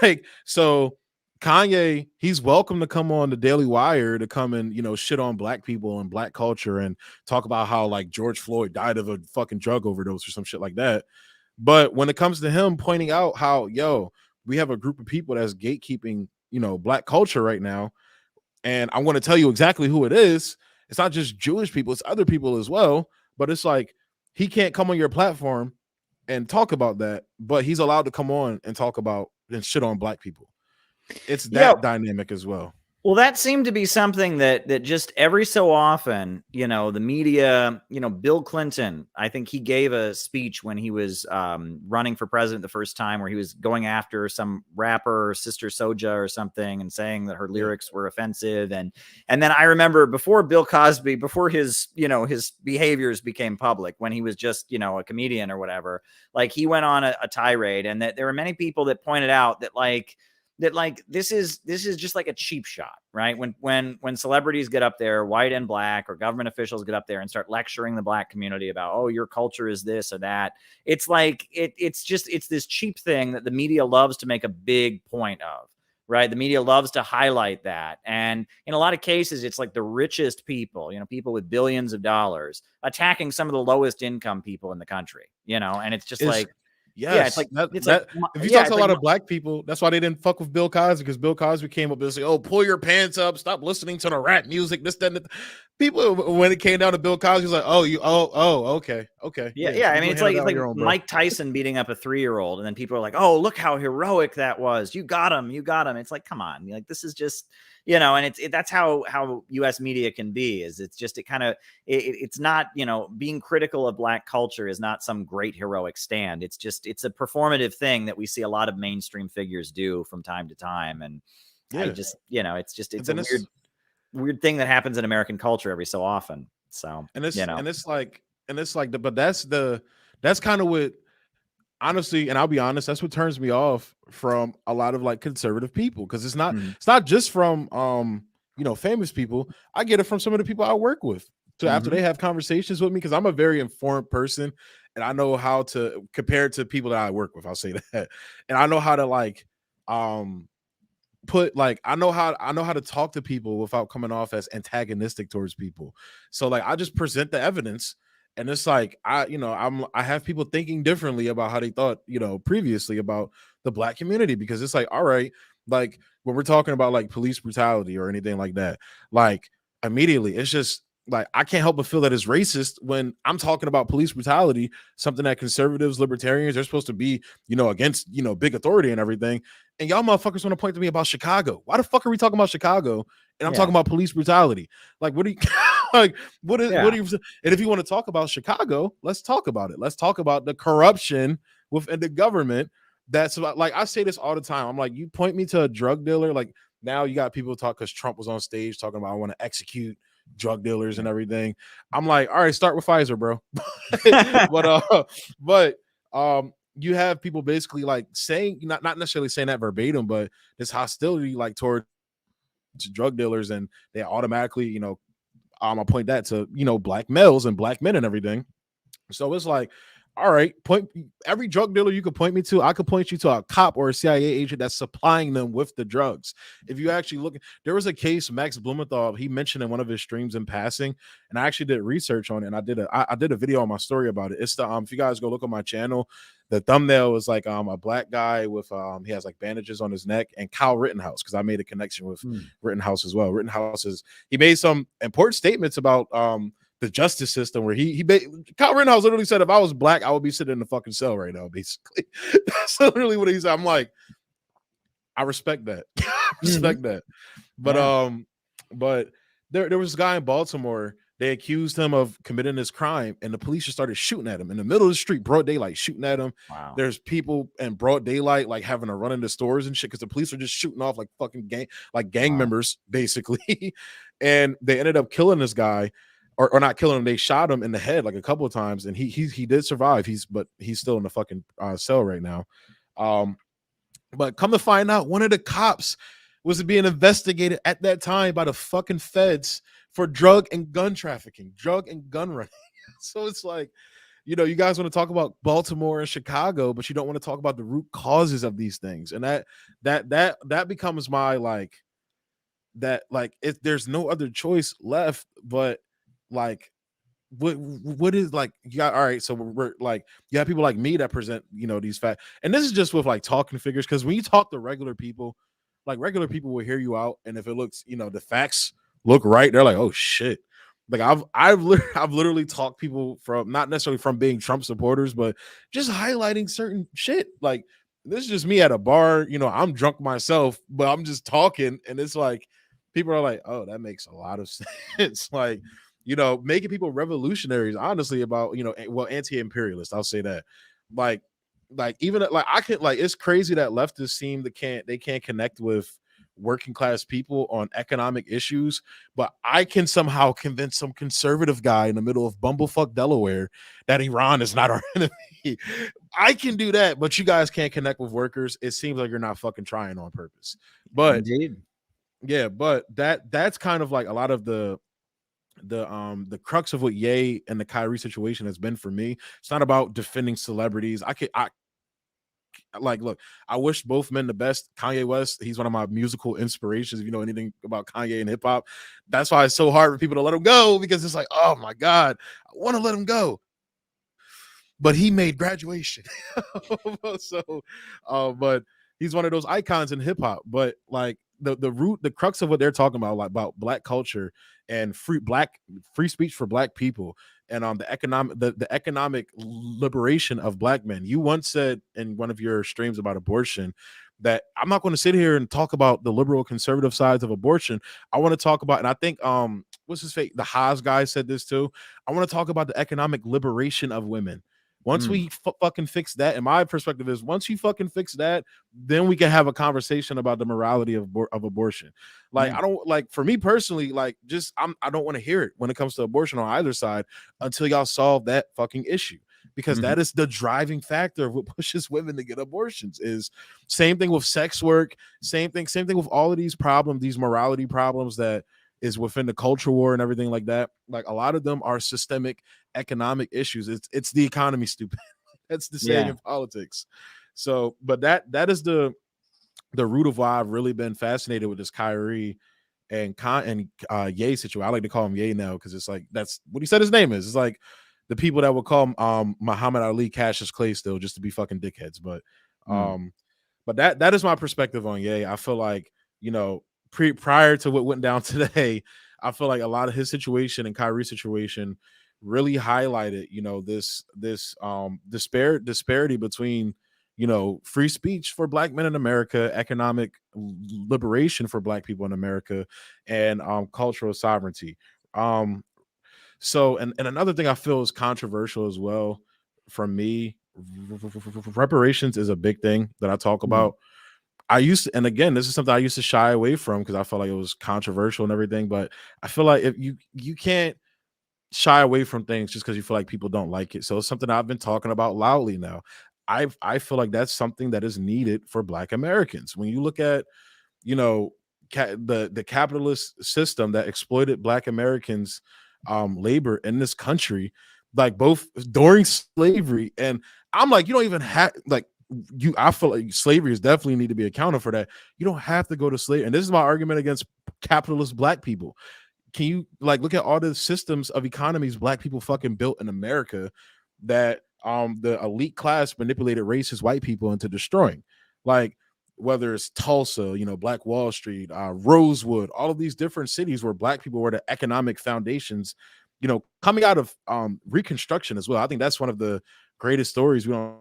Like, so Kanye, he's welcome to come on the Daily Wire to come and, shit on Black people and Black culture and talk about how like George Floyd died of a fucking drug overdose or some shit like that. But when it comes to him pointing out how, we have a group of people that's gatekeeping, Black culture right now, and I want to tell you exactly who it is. It's not just Jewish people, it's other people as well. But it's like, he can't come on your platform and talk about that, but he's allowed to come on and talk about and shit on Black people. It's that dynamic as well. Well, that seemed to be something that just every so often, the media, Bill Clinton, I think he gave a speech when he was running for president the first time, where he was going after some rapper, Sister Soja or something, and saying that her lyrics were offensive. And then I remember before Bill Cosby, before his behaviors became public, when he was just, a comedian or whatever, like he went on a tirade, and that there were many people that pointed out that this is just like a cheap shot, right? When celebrities get up there, white and Black, or government officials get up there and start lecturing the Black community about, oh, your culture is this or that. It's like, it's this cheap thing that the media loves to make a big point of, right? The media loves to highlight that. And in a lot of cases, it's like the richest people, people with billions of dollars attacking some of the lowest income people in the country, and it's just yes, yeah, it's like if you talk to a lot of Black people, that's why they didn't fuck with Bill Cosby, because Bill Cosby came up and said, "Oh, pull your pants up, stop listening to the rap music." This, that, and people, when it came down to Bill Cosby, was like, okay. Yeah. I mean, it's like Mike Tyson beating up a 3-year-old, and then people are like, "Oh, look how heroic that was! You got him! It's like, come on, like this is just." And that's how U.S. media can be. It's not, being critical of Black culture is not some great heroic stand. It's a performative thing that we see a lot of mainstream figures do from time to time. And it's a weird thing that happens in American culture every so often. So, but that's kind of what, honestly, and I'll be honest, that's what turns me off from a lot of like conservative people, because it's not just from famous people. I get it from some of the people I work with. So after they have conversations with me, because I'm a very informed person, and I know how to compare to people that I work with. I'll say that, and I know how to I know how to talk to people without coming off as antagonistic towards people. So like, I just present the evidence. And it's like, I have people thinking differently about how they thought, previously about the Black community, because it's like, all right, like when we're talking about like police brutality or anything like that, like immediately it's just like, I can't help but feel that it's racist when I'm talking about police brutality, something that conservatives, libertarians, they're supposed to be, against, big authority and everything. And y'all motherfuckers want to point to me about Chicago. Why the fuck are we talking about Chicago? And I'm talking about police brutality. Like, what do you like? What do you? And if you want to talk about Chicago, let's talk about it. Let's talk about the corruption within the government. That's like, I say this all the time. I'm like, you point me to a drug dealer. Like now you got people talk, because Trump was on stage talking about, I want to execute drug dealers and everything. I'm like, all right, start with Pfizer, bro. but you have people basically like saying, not necessarily saying that verbatim, but this hostility like towards drug dealers, and they automatically, I point that to, Black males and Black men and everything. So it's like, all right, point every drug dealer you could point me to, I could point you to a cop or a CIA agent that's supplying them with the drugs. If you actually look, there was a case, Max Blumenthal, he mentioned in one of his streams in passing, and I actually did research on it, and I did a video on my story about it. It's the if you guys go look on my channel, the thumbnail is like a Black guy with he has like bandages on his neck, and Kyle Rittenhouse, because I made a connection with Rittenhouse as well. Rittenhouse he made some important statements about the justice system, where Kyle Rittenhouse literally said, if I was Black, I would be sitting in the fucking cell right now, basically. That's literally what he said. I'm like, I respect that. But But there was a guy in Baltimore. They accused him of committing this crime, and the police just started shooting at him in the middle of the street, broad daylight, shooting at him. Wow. There's people in broad daylight like having to run into stores and shit because the police are just shooting off like fucking gang members, basically. And they ended up killing this guy, or not killing him. They shot him in the head like a couple of times, and he did survive. He's still in the fucking cell right now. But come to find out, one of the cops was being investigated at that time by the fucking feds for drug and gun trafficking, drug and gun running. So it's like, you know, you guys want to talk about Baltimore and Chicago, but you don't want to talk about the root causes of these things. And that becomes my like, that like, if there's no other choice left, but like, what is like, yeah, all right, so we're like, you have people like me that present, you know, these facts. And this is just with like talking figures, because when you talk to regular people, like regular people will hear you out, and if it looks, you know, the facts look right, they're like, oh shit. Like I've literally talked people from, not necessarily from being Trump supporters, but just highlighting certain shit. Like, this is just me at a bar, you know, I'm drunk myself, but I'm just talking, and it's like people are like, oh, that makes a lot of sense. Like, you know, making people revolutionaries, honestly, about, you know, well, anti-imperialist, I'll say that. Like even like I can, like, it's crazy that leftists seem they can't connect with working class people on economic issues, but I can somehow convince some conservative guy in the middle of bumblefuck Delaware that Iran is not our enemy. I can do that, but you guys can't connect with workers. It seems like you're not fucking trying on purpose. But indeed, yeah, but that's kind of like a lot of the crux of what Ye and the Kyrie situation has been for me. It's not about defending celebrities. Look, I wish both men the best. Kanye West, he's one of my musical inspirations. If you know anything about Kanye and hip hop, that's why it's so hard for people to let him go, because it's like, oh my God, I want to let him go. But he made Graduation. So, but he's one of those icons in hip hop. But like the crux of what they're talking about, like about black culture and free speech for black people, and the economic liberation of black men. You once said in one of your streams about abortion that I'm not going to sit here and talk about the liberal conservative sides of abortion. I want to talk about, and I think what's his face, the Haas guy said this too. I want to talk about the economic liberation of women. Once we fucking fix that, and my perspective is, once you fucking fix that, then we can have a conversation about the morality of abortion. Like, I don't, like, for me personally, like, just I don't want to hear it when it comes to abortion on either side until y'all solve that fucking issue, because that is the driving factor of what pushes women to get abortions. Is same thing with sex work, same thing with all of these problems, these morality problems that is within the culture war and everything like that. Like, a lot of them are systemic economic issues. It's the economy, stupid. That's the saying in politics. So, but that is the root of why I've really been fascinated with this Kyrie and Ye situation. I like to call him Ye now, because it's like, that's what he said his name is. It's like the people that would call Muhammad Ali Cassius Clay still, just to be fucking dickheads. But but that is my perspective on Ye. I feel like, you know, prior to what went down today, I feel like a lot of his situation and Kyrie's situation really highlighted, you know, this disparity between, you know, free speech for black men in America, economic liberation for black people in America, and cultural sovereignty. So and another thing I feel is controversial as well from me, reparations is a big thing that I talk about. I used to, and again, this is something I used to shy away from because I felt like it was controversial and everything. But I feel like if you can't shy away from things just because you feel like people don't like it. So it's something I've been talking about loudly now. I feel like that's something that is needed for Black Americans. When you look at, you know, the capitalist system that exploited Black Americans' labor in this country, like both during slavery, and I'm like, you don't even have like. I feel like slavery is definitely need to be accounted for that. You don't have to go to slavery. And this is my argument against capitalist Black people. Can you like look at all the systems of economies Black people fucking built in America that the elite class manipulated racist white people into destroying? Like whether it's Tulsa, you know, Black Wall Street, Rosewood, all of these different cities where Black people were the economic foundations, you know, coming out of Reconstruction as well. I think that's one of the greatest stories we don't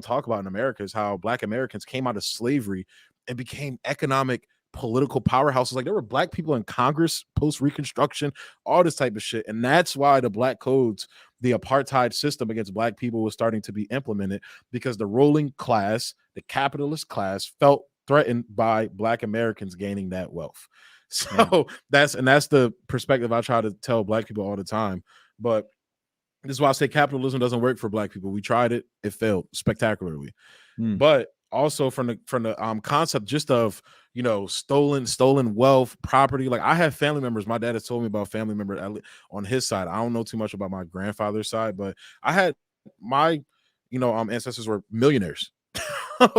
talk about in America, is how Black Americans came out of slavery and became economic political powerhouses. Like there were black people in Congress post Reconstruction, all this type of shit. And that's why the black codes, the apartheid system against black people was starting to be implemented, because the ruling class, the capitalist class, felt threatened by black Americans gaining that wealth. So that's the perspective I try to tell black people all the time. But this is why I say capitalism doesn't work for black people. We tried it, it failed spectacularly. But also from the concept just of, you know, stolen wealth, property. Like I have family members. My dad has told me about family members on his side. I don't know too much about my grandfather's side, but I had my, you know, ancestors were millionaires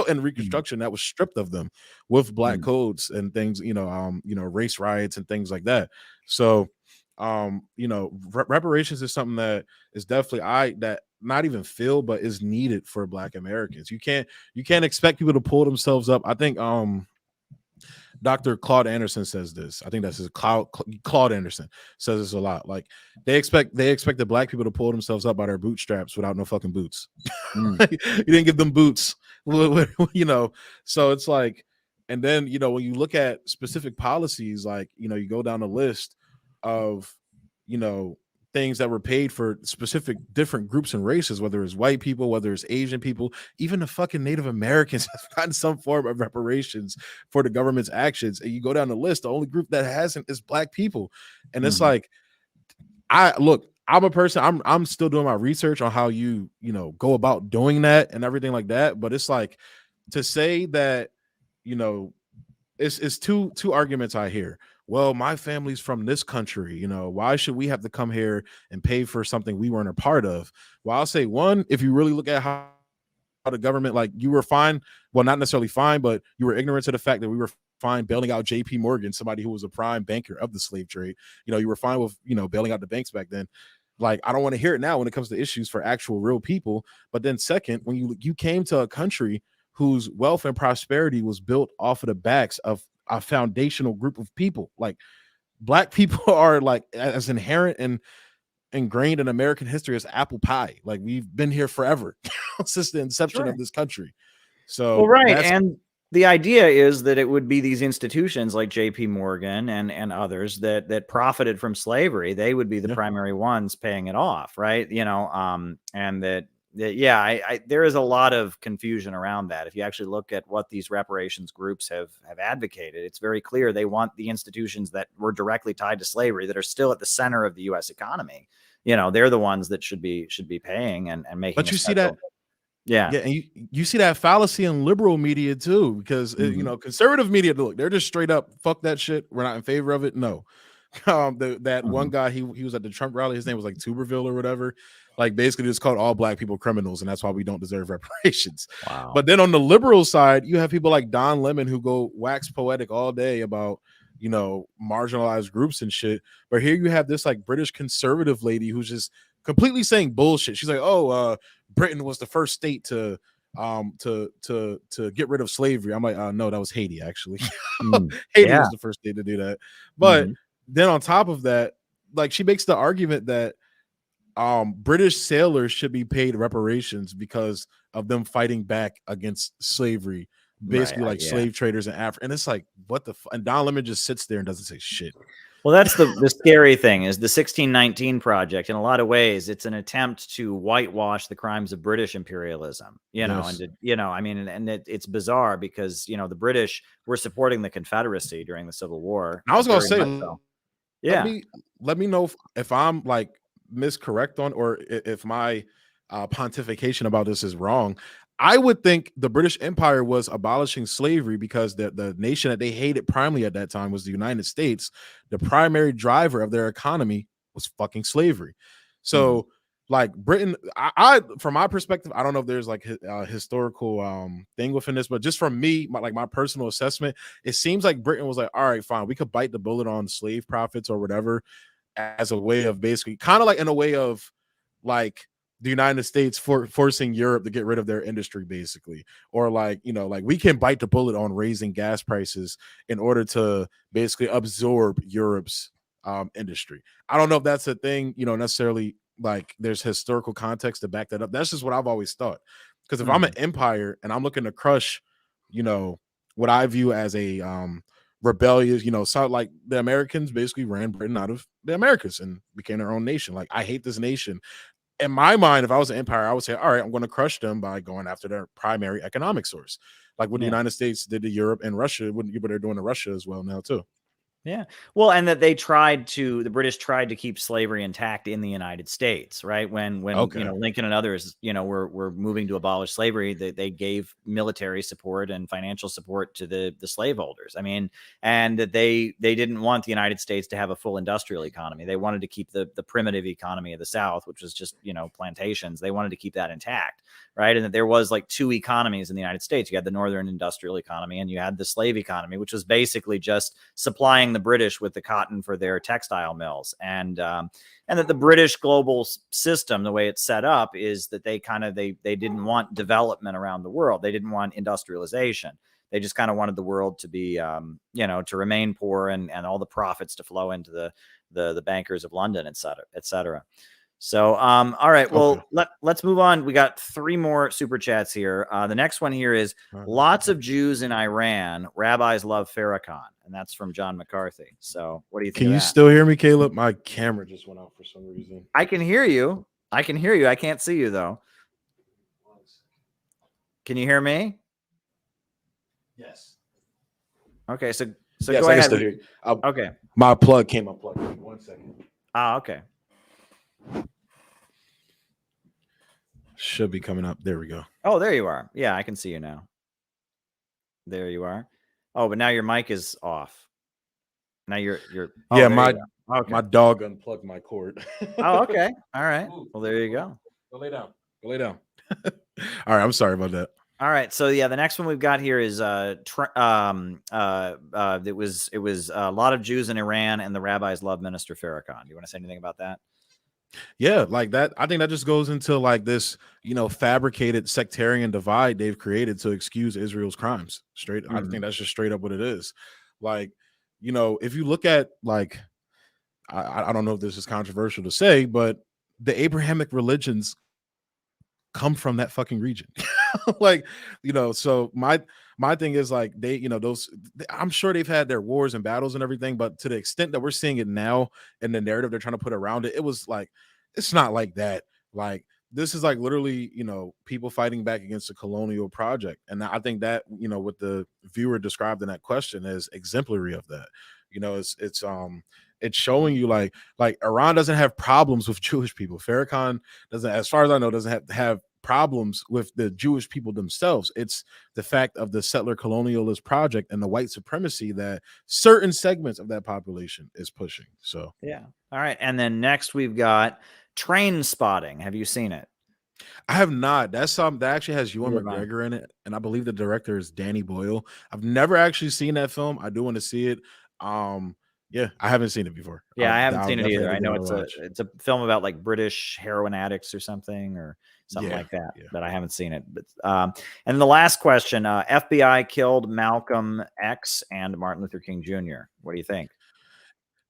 in Reconstruction that was stripped of them with black codes and things, you know, race riots and things like that. So you know, reparations is something that is definitely that not even feel, but is needed for black Americans. You can't expect people to pull themselves up. I think Dr. Claude Anderson says this. I think that's his Claude Anderson says this a lot. Like they expect the black people to pull themselves up by their bootstraps without no fucking boots. You didn't give them boots, you know. So it's like, and then, you know, when you look at specific policies, like, you know, you go down the list of, you know, things that were paid for specific different groups and races, whether it's white people, whether it's Asian people, even the fucking Native Americans have gotten some form of reparations for the government's actions. And you go down the list, the only group that hasn't is black people. And it's like, I'm a person, I'm still doing my research on how you know, go about doing that and everything like that. But it's like, to say that, you know, it's two arguments I hear. Well, my family's from this country, you know, why should we have to come here and pay for something we weren't a part of? Well, I'll say, one, if you really look at how the government, like, you were fine, well, not necessarily fine, but you were ignorant to the fact that we were fine bailing out JP Morgan, somebody who was a prime banker of the slave trade. You know, you were fine with, you know, bailing out the banks back then. Like, I don't want to hear it now when it comes to issues for actual real people. But then second, when you came to a country whose wealth and prosperity was built off of the backs of a foundational group of people, like black people are like as inherent and ingrained in American history as apple pie. Like, we've been here forever since the inception of this country. So, well, right. And the idea is that it would be these institutions like JP Morgan and others that profited from slavery. They would be the primary ones paying it off. Right. You know, and that there is a lot of confusion around that. If you actually look at what these reparations groups have advocated, it's very clear they want the institutions that were directly tied to slavery, that are still at the center of the U.S. economy. You know, they're the ones that should be paying and making. But you see that, and you see that fallacy in liberal media too, because you know, conservative media, look, they're just straight up fuck that shit. We're not in favor of it. No, that one guy, he was at the Trump rally. His name was like Tuberville or whatever. Like, basically just called all black people criminals, and that's why we don't deserve reparations. Wow. But then on the liberal side, you have people like Don Lemon who go wax poetic all day about, you know, marginalized groups and shit. But here you have this like British conservative lady who's just completely saying bullshit. She's like, oh, Britain was the first state to get rid of slavery. I'm like, no, that was Haiti, actually. Haiti was the first state to do that. But then on top of that, like, she makes the argument that British sailors should be paid reparations because of them fighting back against slavery, basically slave traders in Africa. And it's like, what the and Don Lemon just sits there and doesn't say shit. Well, that's the scary thing, is the 1619 Project. In a lot of ways, it's an attempt to whitewash the crimes of British imperialism, you know, and to, you know, I mean, and it's bizarre because, you know, the British were supporting the Confederacy during the Civil War. I was going to say, let me know if I'm like miscorrect on, or if my pontification about this is wrong. I would think the British Empire was abolishing slavery because the nation that they hated primarily at that time was the United States. The primary driver of their economy was fucking slavery. So like Britain, I from my perspective, I don't know if there's like a historical thing within this, but just from me, my personal assessment, it seems like Britain was like, all right, fine, we could bite the bullet on slave profits or whatever, as a way of basically kind of like in a way of like the United States forcing Europe to get rid of their industry, basically, or like, you know, like we can bite the bullet on raising gas prices in order to basically absorb Europe's industry. I don't know if that's a thing, you know, necessarily, like there's historical context to back that up. That's just what I've always thought. Because if I'm an empire and I'm looking to crush, you know, what I view as a rebellious, so like the Americans basically ran Britain out of the Americas and became their own nation. Like, I hate this nation. In my mind, if I was an empire, I would say, all right, I'm going to crush them by going after their primary economic source, like what the United States did to Europe and Russia. What they're doing to Russia as well now too. Yeah. Well, and that the British tried to keep slavery intact in the United States, right? When Lincoln and others, were moving to abolish slavery, they gave military support and financial support to the slaveholders. I mean, and that they didn't want the United States to have a full industrial economy. They wanted to keep the primitive economy of the South, which was just, plantations. They wanted to keep that intact, right? And that there was like two economies in the United States. You had the northern industrial economy and you had the slave economy, which was basically just supplying the British with the cotton for their textile mills. And that the British global system, the way it's set up, is that they didn't want development around the world. They didn't want industrialization. They just kind of wanted the world to be, to remain poor and all the profits to flow into the bankers of London, et cetera, et cetera. So, all right, well, let's move on. We got 3 more super chats here. The next one here is lots of Jews in Iran. Rabbis love Farrakhan. And that's from John McCarthy. So what do you think? Can you still hear me, Caleb? My camera just went out for some reason. I can hear you. I can't see you though. Can you hear me? Yes. Okay. So yes, go ahead. Still hear you. Okay. My plug came unplugged. 1 second. Okay. Should be coming up. There we go. Oh, there you are. Yeah, I can see you now. There you are. Oh, but now your mic is off. Now you're. Oh, my dog unplugged my cord. Oh, okay. All right. Well, there you go. Go lay down. All right. I'm sorry about that. All right. So yeah, the next one we've got here is it was a lot of Jews in Iran and the rabbis love Minister Farrakhan. Do you want to say anything about that? Yeah, like that. I think that just goes into like this, fabricated sectarian divide they've created to excuse Israel's crimes. I think that's just straight up what it is. Like, if you look at like, I don't know if this is controversial to say, but the Abrahamic religions come from that fucking region. Like, so my thing is like I'm sure they've had their wars and battles and everything, but to the extent that we're seeing it now in the narrative they're trying to put around it, it was like, it's not like that. Like, this is like literally, people fighting back against a colonial project. And I think that, what the viewer described in that question is exemplary of that. It's showing you like Iran doesn't have problems with Jewish people. Farrakhan doesn't, as far as I know, doesn't have problems with the Jewish people themselves. It's the fact of the settler colonialist project and the white supremacy that certain segments of that population is pushing. So yeah. All right. And then next we've got Train Spotting. Have you seen it? I have not. That's something that actually has Ewan McGregor in it, and I believe the director is Danny Boyle. I've never actually seen that film. I do want to see it. Yeah, I haven't seen it before. Yeah, I haven't seen it either. I know it's a film about like British heroin addicts or something like that, but I haven't seen it. But and the last question, FBI killed Malcolm X and Martin Luther King Jr. What do you think?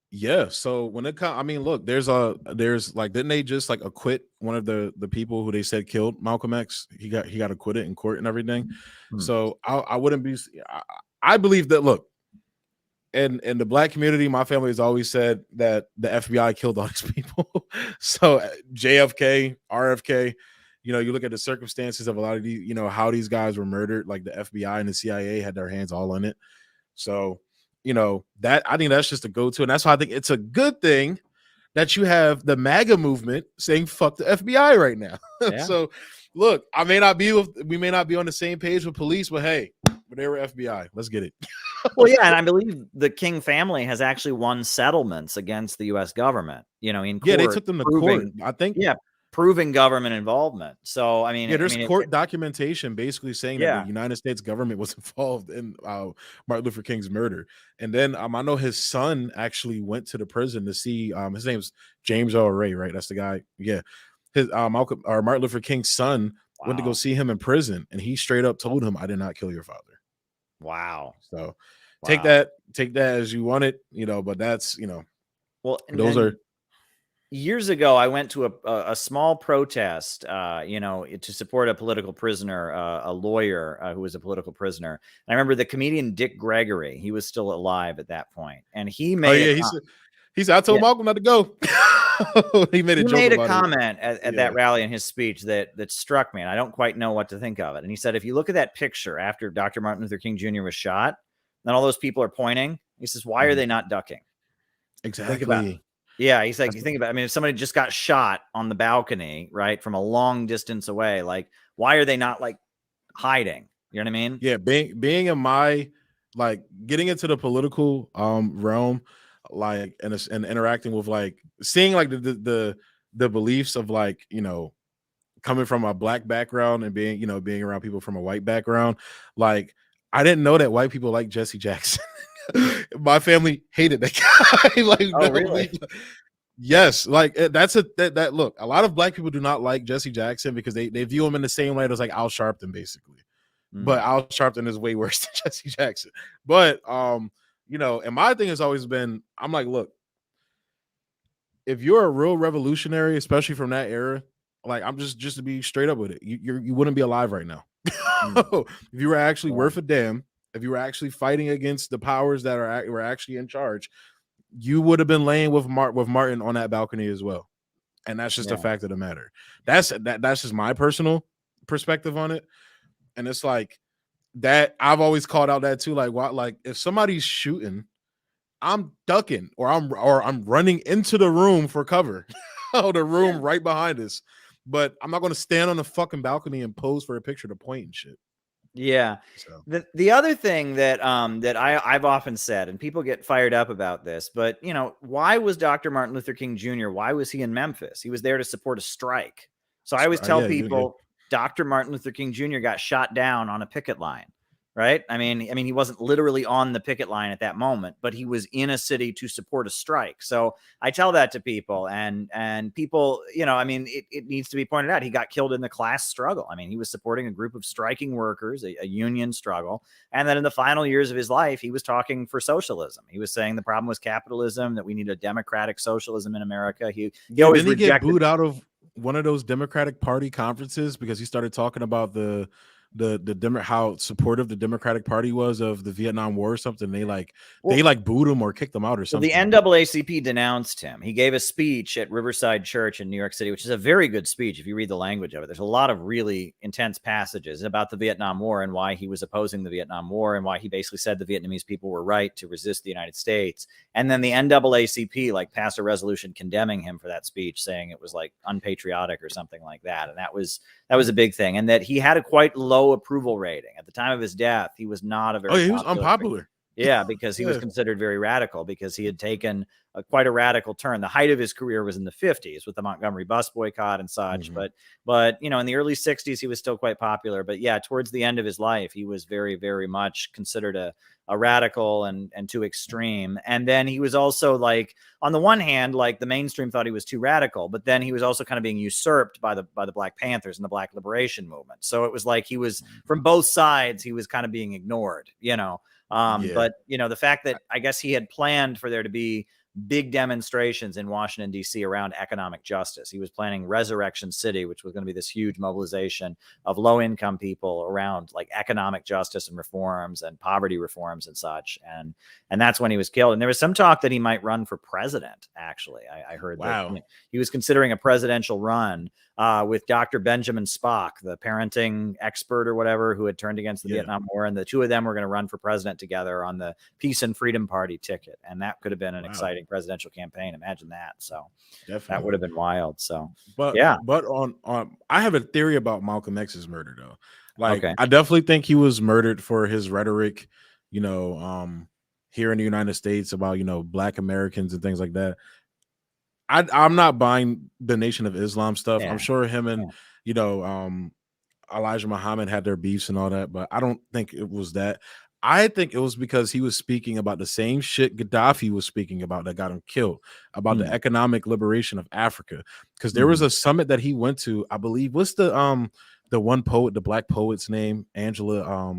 Yeah, so when it comes, I mean, look, there's like, didn't they just like acquit one of the people who they said killed Malcolm X? He got acquitted in court and everything. So I wouldn't be. I believe that. Look, in the black community, my family has always said that the FBI killed all these people. So JFK, RFK, you look at the circumstances of a lot of these, how these guys were murdered. Like the FBI and the CIA had their hands all in it. So. That I think that's just a go-to, and that's why I think it's a good thing that you have the MAGA movement saying "fuck the FBI" right now. Yeah. So, look, we may not be on the same page with police, but hey, they were FBI. Let's get it. Well, yeah, and I believe the King family has actually won settlements against the U.S. government. In court, yeah, they took them to court. I think, yeah. Proving government involvement. So, I mean, there's court documentation basically saying that the United States government was involved in Martin Luther King's murder. And then I know his son actually went to the prison to see, his name's James Earl Ray, right? That's the guy. Yeah. His Martin Luther King's son went to go see him in prison, and he straight up told him, "I did not kill your father." Wow. So take that as you want it, but that's, well, those are. years ago, I went to a small protest, to support a political prisoner, a lawyer who was a political prisoner. And I remember the comedian Dick Gregory. He was still alive at that point, and he made he said I told Malcolm not to go. He made a joke made a about comment at that rally in his speech that struck me, and I don't quite know what to think of it. And he said, if you look at that picture after Dr. Martin Luther King Jr. was shot, then all those people are pointing. He says, why are they not ducking? Exactly. Yeah, he's like, you think about, I mean, if somebody just got shot on the balcony, right, from a long distance away, like, why are they not like hiding? You know what I mean? Yeah, being in my, like, getting into the political realm, like, and interacting with, like, seeing like the beliefs of, like, coming from a black background and being around people from a white background, like, I didn't know that white people like Jesse Jackson. My family hated that guy. Like, oh, really? Yes, like that look, a lot of black people do not like Jesse Jackson because they view him in the same light as like Al Sharpton, basically. But Al Sharpton is way worse than Jesse Jackson. But and my thing has always been, I'm like, look, if you're a real revolutionary, especially from that era, like, I'm just to be straight up with it, you wouldn't be alive right now. If you were actually worth a damn, if you were actually fighting against the powers that were actually in charge, you would have been laying with Martin on that balcony as well. And that's just a fact of the matter. That's just my personal perspective on it. And it's like that I've always called out that too. Like, what, like, if somebody's shooting, I'm ducking or I'm running into the room for cover. The room right behind us. But I'm not going to stand on the fucking balcony and pose for a picture to point and shit. Yeah. So. The other thing that I've often said, and people get fired up about this, but why was Dr. Martin Luther King Jr., why was he in Memphis? He was there to support a strike. So I always tell people Dr. Martin Luther King Jr. got shot down on a picket line. Right. I mean, he wasn't literally on the picket line at that moment, but he was in a city to support a strike. So I tell that to people and people, it needs to be pointed out. He got killed in the class struggle. I mean, he was supporting a group of striking workers, a union struggle. And then in the final years of his life, he was talking for socialism. He was saying the problem was capitalism, that we need a democratic socialism in America. He always didn't he get booed out of one of those Democratic Party conferences because he started talking about the how supportive the Democratic Party was of the Vietnam War or something. They booed him or kicked him out or something. The NAACP denounced him. He gave a speech at Riverside Church in New York City, which is a very good speech if you read the language of it. There's a lot of really intense passages about the Vietnam War and why he was opposing the Vietnam War and why he basically said the Vietnamese people were right to resist the United States. And then the NAACP passed a resolution condemning him for that speech, saying it was like unpatriotic or something like that. And that was a big thing. And that he had a quite low approval rating at the time of his death. He was not a very he was unpopular figure. Yeah, because he was considered very radical because he had taken quite a radical turn. The height of his career was in the 50s with the Montgomery bus boycott and such. But in the early 60s, he was still quite popular. But yeah, towards the end of his life, he was very, very much considered a radical and too extreme. And then he was also, like, on the one hand, like, the mainstream thought he was too radical, but then he was also kind of being usurped by the Black Panthers and the Black liberation movement. So it was like he was, from both sides, he was kind of being ignored, But the fact that I guess he had planned for there to be big demonstrations in Washington, D.C. around economic justice. He was planning Resurrection City, which was going to be this huge mobilization of low-income people around, like, economic justice and reforms and poverty reforms and such. And that's when he was killed. And there was some talk that he might run for president, actually. I heard that he was considering a presidential run with Dr. Benjamin Spock, the parenting expert or whatever, who had turned against the Vietnam War. And the two of them were going to run for president together on the Peace and Freedom Party ticket. And that could have been an exciting presidential campaign. Imagine that. So that would have been wild. So, but on I have a theory about Malcolm X's murder, though. Like, I definitely think he was murdered for his rhetoric, here in the United States about, Black Americans and things like that. I'm not buying the Nation of Islam stuff. I'm sure him and Elijah Muhammad had their beefs and all that, but I don't think it was that. I think it was because he was speaking about the same shit Gaddafi was speaking about that got him killed, about the economic liberation of Africa. Because there was a summit that he went to, I believe. What's the one poet, the Black poet's name? Angela.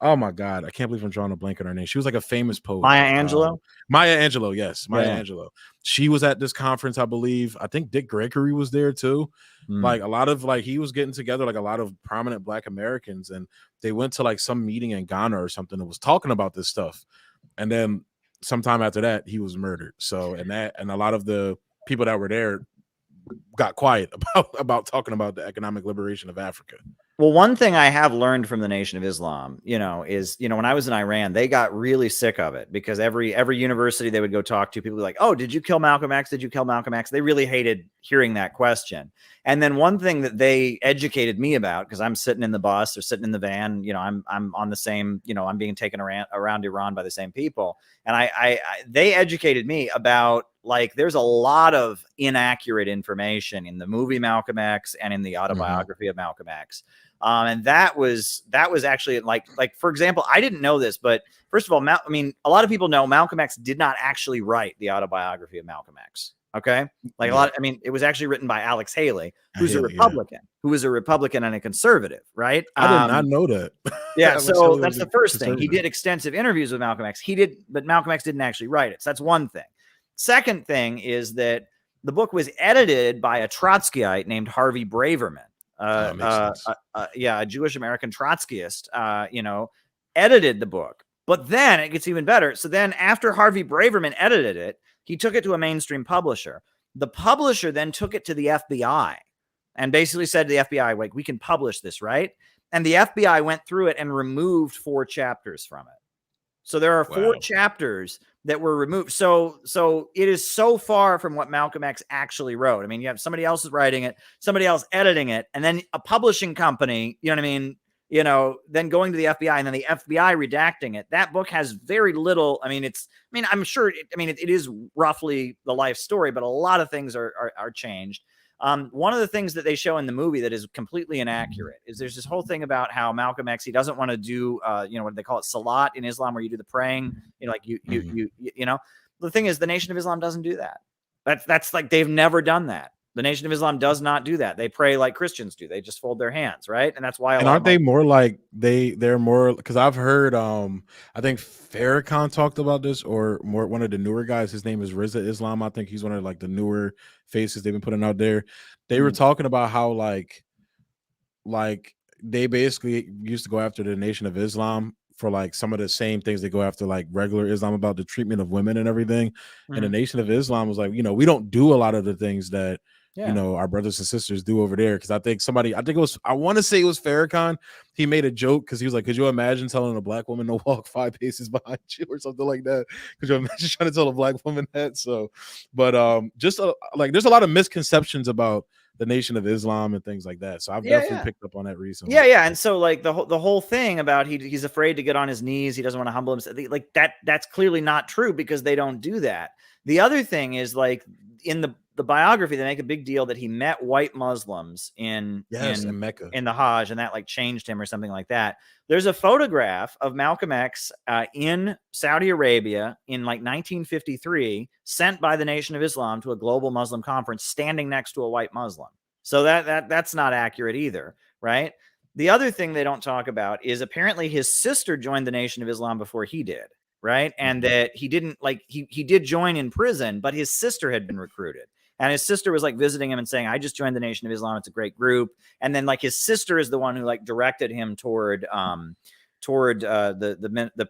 Oh my God, I can't believe I'm drawing a blank on her name. She was like a famous poet. Maya Angelou. Maya Angelou, yes, Maya Yeah. Angelou. She was at this conference, I believe. I think Dick Gregory was there too. Like a lot of he was getting together like a lot of prominent Black Americans, and they went to like some meeting in Ghana or something that was talking about this stuff. And then sometime after that, he was murdered. So and a lot of the people that were there got quiet about talking about the economic liberation of Africa. Well, one thing I have learned from the Nation of Islam, is, when I was in Iran, they got really sick of it because every university they would go talk to, people were like, oh, did you kill Malcolm X? Did you kill Malcolm X? They really hated hearing that question. And then one thing that they educated me about, because I'm sitting in the bus or sitting in the van, I'm on the same, I'm being taken around Iran by the same people. And they educated me about, like, there's a lot of inaccurate information in the movie Malcolm X and in the autobiography of Malcolm X. And that was actually like, for example, I didn't know this, but first of all, a lot of people know Malcolm X did not actually write the autobiography of Malcolm X. Okay. Like it was actually written by Alex Haley, who's a Republican, who was a Republican and a conservative. Right. I did not know that. Yeah. So that's the first thing. He did extensive interviews with Malcolm X. But Malcolm X didn't actually write it. So that's one thing. Second thing is that the book was edited by a Trotskyite named Harvey Braverman. A Jewish American Trotskyist, edited the book. But then it gets even better. So then after Harvey Braverman edited it, he took it to a mainstream publisher. The publisher then took it to the FBI and basically said to the FBI, like, we can publish this, right? And the FBI went through it and removed 4 chapters from it. So there are 4 chapters that were removed. So it is so far from what Malcolm X actually wrote. I mean, you have somebody else is writing it, somebody else editing it, and then a publishing company, then going to the FBI and then the FBI redacting it. That book has very little. I'm sure it is roughly the life story, but a lot of things are changed. One of the things that they show in the movie that is completely inaccurate is there's this whole thing about how Malcolm X, he doesn't want to do, what they call it, salat in Islam, where you do the praying, the thing is the Nation of Islam doesn't do that. That's like, they've never done that. The Nation of Islam does not do that. They pray like Christians do. They just fold their hands, right? And that's why. And aren't they more like they're more, because I've heard I think Farrakhan talked about this, or more one of the newer guys. His name is Rizza Islam. I think he's one of like the newer faces they've been putting out there. They were talking about how like they basically used to go after the Nation of Islam for like some of the same things they go after like regular Islam about the treatment of women and everything. And the Nation of Islam was like, we don't do a lot of the things that our brothers and sisters do over there. Because I want to say it was Farrakhan. He made a joke because he was like, could you imagine telling a Black woman to walk 5 paces behind you or something like that? Could you imagine trying to tell a Black woman that? So, but there's a lot of misconceptions about the Nation of Islam and things like that. So I've definitely picked up on that recently. Yeah. And so like the whole thing about he's afraid to get on his knees. He doesn't want to humble himself. Like that's clearly not true because they don't do that. The other thing is like in the biography, they make a big deal that he met white Muslims in Mecca, in the Hajj, and that like changed him or something like that. There's a photograph of Malcolm X in Saudi Arabia in like 1953, sent by the Nation of Islam to a global Muslim conference, standing next to a white Muslim. So that's not accurate either, right? The other thing they don't talk about is apparently his sister joined the Nation of Islam before he did, right? And that he didn't he did join in prison, but his sister had been recruited. And his sister was like visiting him and saying, I just joined the Nation of Islam. It's a great group. And then like his sister is the one who like directed him toward the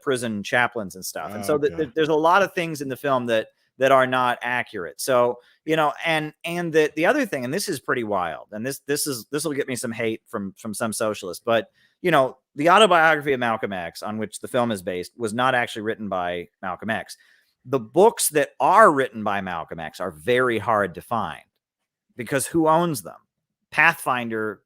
prison chaplains and stuff. And so there's a lot of things in the film that are not accurate. So, and the other thing, and this is pretty wild, and this will get me some hate from some socialists, but the autobiography of Malcolm X, on which the film is based, was not actually written by Malcolm X. The books that are written by Malcolm X are very hard to find because who owns them? Pathfinder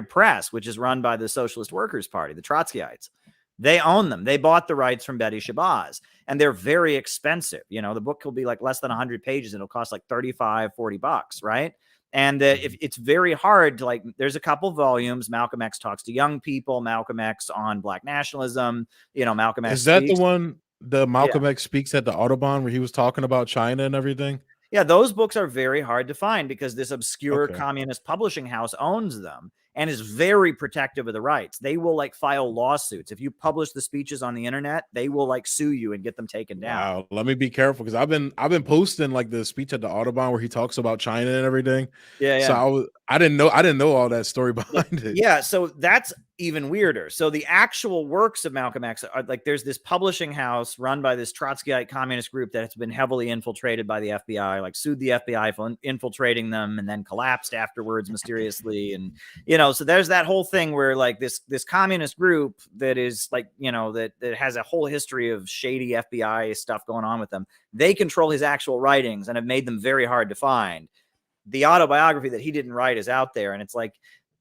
Press, which is run by the Socialist Workers Party, the Trotskyites. They own them. They bought the rights from Betty Shabazz, and they're very expensive. The book will be like less than 100 pages and it'll cost like $35-40, right? And if it's very hard to there's a couple volumes. Malcolm X talks to young people, Malcolm X on Black nationalism, Malcolm X. Is that the one? The Malcolm X speaks at the Autobahn where he was talking about China and everything. Yeah, those books are very hard to find because this obscure Okay. communist publishing house owns them and is very protective of the rights. They will like file lawsuits. If you publish the speeches on the internet, they will like sue you and get them taken down. Wow, let me be careful because I've been posting like the speech at the Audubon where he talks about China and everything. Yeah, yeah. So I didn't know all that story behind it. Yeah, so that's even weirder. So the actual works of Malcolm X are like there's this publishing house run by this Trotskyite communist group that has been heavily infiltrated by the FBI, like sued the FBI for infiltrating them and then collapsed afterwards mysteriously. And so there's that whole thing where like this communist group that is like, that has a whole history of shady FBI stuff going on with them. They control his actual writings and have made them very hard to find. The autobiography that he didn't write is out there, and it's like,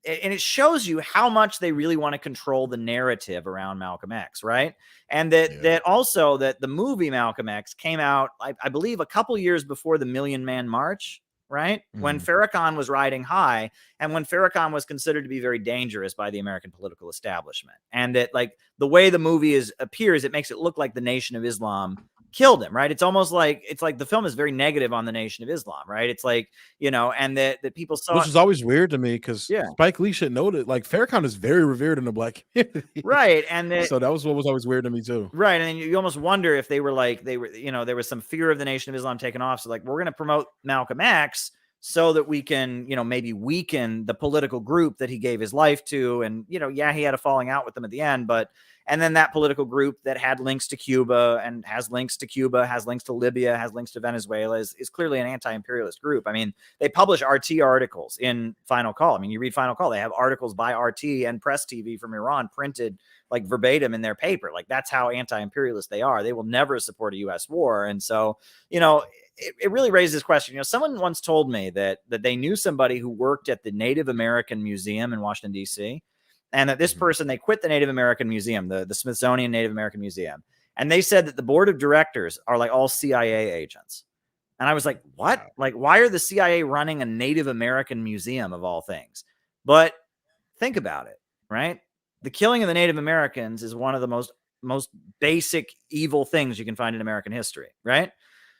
and it shows you how much they really want to control the narrative around Malcolm X, right? And that also that the movie Malcolm X came out, I believe, a couple years before the Million Man March, right? When Farrakhan was riding high, and when Farrakhan was considered to be very dangerous by the American political establishment, and that like the way the movie appears, it makes it look like the Nation of Islam killed him, right? It's almost like the film is very negative on the Nation of Islam, right? It's like, and that people saw, which is always weird to me because Yeah. Spike Lee should know that like Farrakhan is very revered in the Black community, right? And so that was what was always weird to me too, right? And then you almost wonder if they were, there was some fear of the Nation of Islam taken off, so like we're going to promote Malcolm X so that we can, maybe weaken the political group that he gave his life to, and he had a falling out with them at the end, but. And then that political group that had links to Cuba and has links to Cuba, has links to Libya, has links to Venezuela is clearly an anti-imperialist group. I mean, they publish RT articles in Final Call. I mean, you read Final Call, they have articles by RT and Press TV from Iran printed like verbatim in their paper. Like that's how anti-imperialist they are. They will never support a U.S. war. And so, it really raises this question. Someone once told me that they knew somebody who worked at the Native American Museum in Washington, D.C., and that this person, they quit the Native American Museum, the Smithsonian Native American Museum. And they said that the board of directors are like all CIA agents. And I was like, what? Like, why are the CIA running a Native American museum of all things? But think about it, right? The killing of the Native Americans is one of the most basic evil things you can find in American history, right?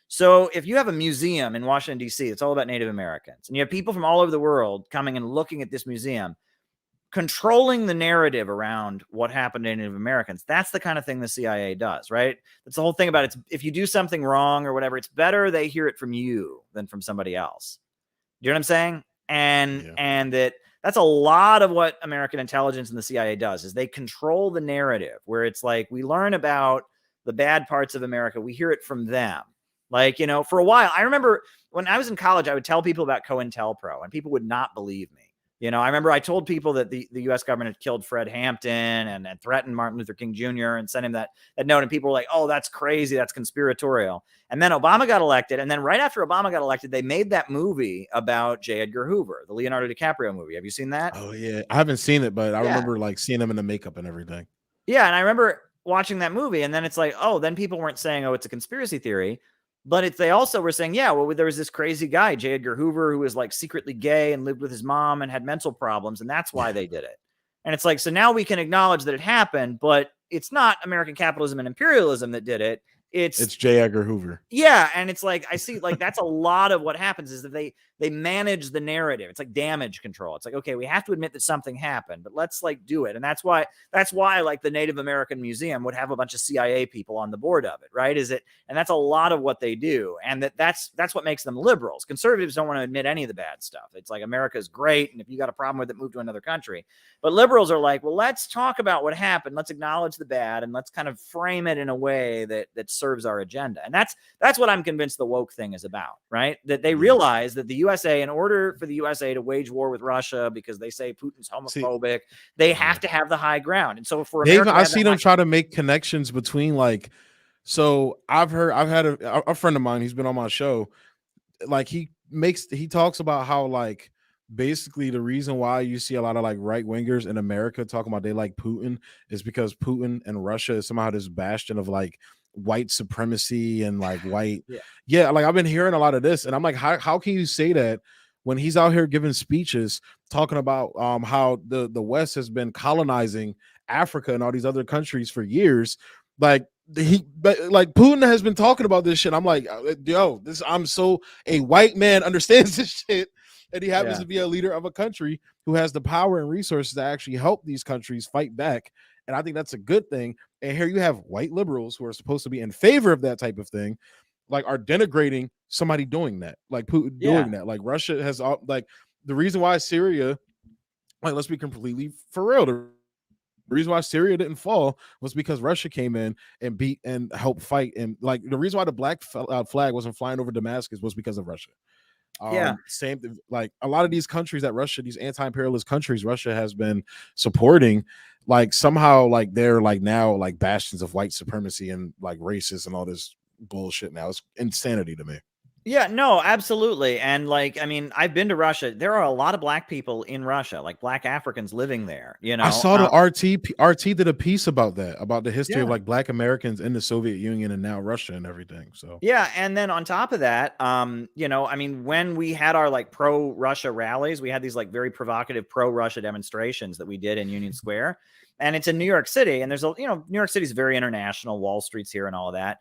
So if you have a museum in Washington, D.C., it's all about Native Americans, and you have people from all over the world coming and looking at this museum, controlling the narrative around what happened to Native Americans. That's the kind of thing the CIA does, right? That's the whole thing about it. If you do something wrong or whatever, it's better they hear it from you than from somebody else. You know what I'm saying? And that's a lot of what American intelligence and the CIA does is they control the narrative where it's like we learn about the bad parts of America. We hear it from them. Like, for a while, I remember when I was in college, I would tell people about COINTELPRO and people would not believe me. I remember I told people that the U.S. government had killed Fred Hampton and threatened Martin Luther King Jr. and sent him that note. And people were like, oh, that's crazy. That's conspiratorial. And then Obama got elected. And then right after Obama got elected, they made that movie about J. Edgar Hoover, the Leonardo DiCaprio movie. Have you seen that? Oh, yeah. I haven't seen it, but I remember like seeing him in the makeup and everything. Yeah. And I remember watching that movie. And then it's like, oh, then people weren't saying, oh, it's a conspiracy theory. But they also were saying, yeah, well, there was this crazy guy, J. Edgar Hoover, who was like secretly gay and lived with his mom and had mental problems. And that's why they did it. And it's like, so now we can acknowledge that it happened, but it's not American capitalism and imperialism that did it. It's J. Edgar Hoover. Yeah. And it's like, I see like that's a lot of what happens is that they manage the narrative. It's like damage control. It's like, okay, we have to admit that something happened, but let's like do it. And that's why like the Native American Museum would have a bunch of CIA people on the board of it, right? And that's a lot of what they do. And that's what makes them liberals. Conservatives don't want to admit any of the bad stuff. It's like America's great. And if you got a problem with it, move to another country. But liberals are like, well, let's talk about what happened. Let's acknowledge the bad and let's kind of frame it in a way that serves our agenda. And that's what I'm convinced the woke thing is about, right? That they realize that the USA, in order for the USA to wage war with Russia because they say Putin's homophobic, they have to have the high ground. And so for America, I see them try to make connections between like, so I've had a friend of mine, he's been on my show. Like he talks about how like basically the reason why you see a lot of like right wingers in America talking about they like Putin is because Putin and Russia is somehow this bastion of like white supremacy and like white. Yeah. Like I've been hearing a lot of this and I'm like, how can you say that when he's out here giving speeches talking about how the West has been colonizing Africa and all these other countries for years? Like like Putin has been talking about this shit. I'm like, yo, I'm so a white man understands this shit, and he happens to be a leader of a country who has the power and resources to actually help these countries fight back. And I think that's a good thing. And here you have white liberals who are supposed to be in favor of that type of thing, like are denigrating somebody doing that, like Putin doing that. Like Russia has like the reason why Syria, like let's be completely for real. The reason why Syria didn't fall was because Russia came in and beat and helped fight. And like the reason why the black flag wasn't flying over Damascus was because of Russia. Same thing, like a lot of these countries that Russia, these anti-imperialist countries Russia has been supporting, like somehow like they're like now like bastions of white supremacy and like racist and all this bullshit. Now it's insanity to me. Yeah, no, absolutely. And like, I mean, I've been to Russia. There are a lot of black people in Russia, like black Africans living there, you know. I saw the RT did a piece about that, about the history of like black Americans in the Soviet Union and now Russia and everything. So yeah, and then on top of that, you know, I mean, when we had our like pro-Russia rallies, we had these like very provocative pro-Russia demonstrations that we did in Union Square. And it's in New York City, and there's a, you know, New York City's very international, Wall Street's here and all of that.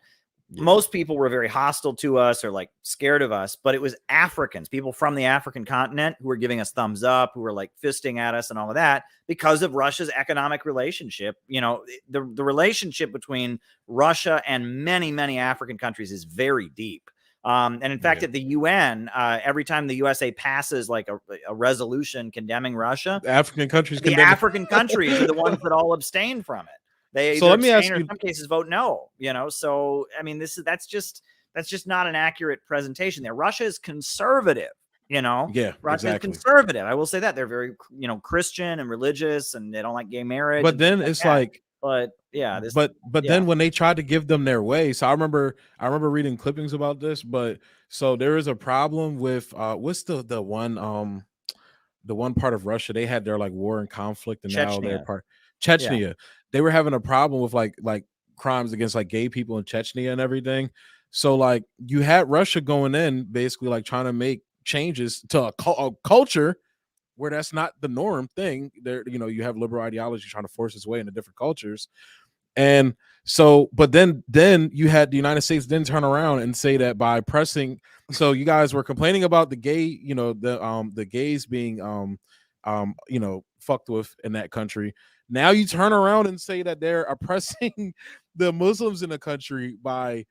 Most people were very hostile to us or like scared of us, but it was Africans, people from the African continent who were giving us thumbs up, who were like fisting at us and all of that because of Russia's economic relationship. You know, the relationship between Russia and many, many African countries is very deep. And in fact, at the UN, every time the USA passes like a resolution condemning Russia, African countries, the African countries are the ones that all abstain from it. They so let me ask you, in some cases vote no, you know. So I mean, that's just not an accurate presentation there. Russia is conservative, you know. Yeah, Russia is conservative. I will say that they're very, you know, Christian and religious, and they don't like gay marriage. But then it's like, but yeah, then when they tried to give them their way, so I remember reading clippings about this. But so there is a problem with what's the one part of Russia they had their like war and conflict, and Chechnya. now they're part Chechnya. Yeah. They were having a problem with like crimes against like gay people in Chechnya and everything. So like you had Russia going in basically like trying to make changes to a culture where that's not the norm thing. There, you know, you have liberal ideology trying to force its way into different cultures. And so, but then you had the United States then turn around and say that by pressing, so you guys were complaining about the gay, you know, the gays being you know, fucked with in that country. Now you turn around and say that they're oppressing the Muslims in the country by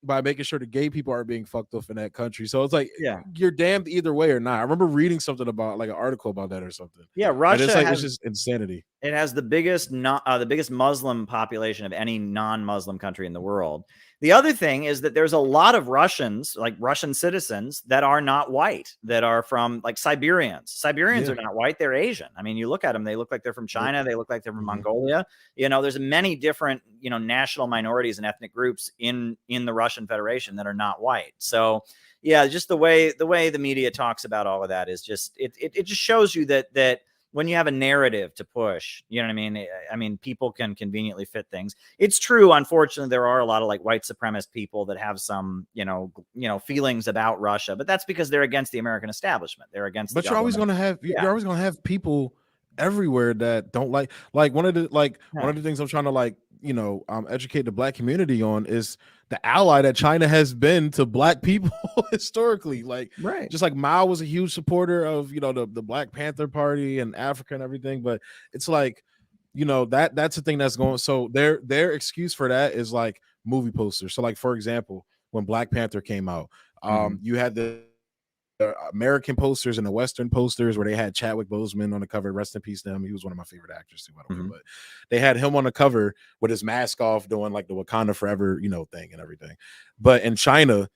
making sure the gay people are being fucked with in that country. So it's like, you're damned either way or not. I remember reading something about like an article about that or something. Yeah, Russia it's just insanity. It has the biggest Muslim population of any non-Muslim country in the world. The other thing is that there's a lot of Russians, like Russian citizens, that are not white, that are from like Siberians. Siberians are not white; they're Asian. I mean, you look at them; they look like they're from China. They look like they're from Mongolia. You know, there's many different, you know, national minorities and ethnic groups in the Russian Federation that are not white. So, yeah, just the way the media talks about all of that is just it just shows you that when you have a narrative to push, you know what I mean? I mean, people can conveniently fit things. It's true. Unfortunately, there are a lot of like white supremacist people that have some, you know, feelings about Russia, but that's because they're against the American establishment. They're against. But you're always going to have people everywhere that don't like one of the things I'm trying to like, you know, educate the black community on is the ally that China has been to black people historically. Like, just like Mao was a huge supporter of, you know, the Black Panther Party and Africa and everything. But it's like, you know, that's the thing that's going. So their excuse for that is like movie posters. So like, for example, when Black Panther came out, you had the American posters and the Western posters where they had Chadwick Boseman on the cover. Rest in peace to him. He was one of my favorite actors too, by the way. But they had him on the cover with his mask off, doing like the Wakanda Forever, you know, thing and everything. But in China,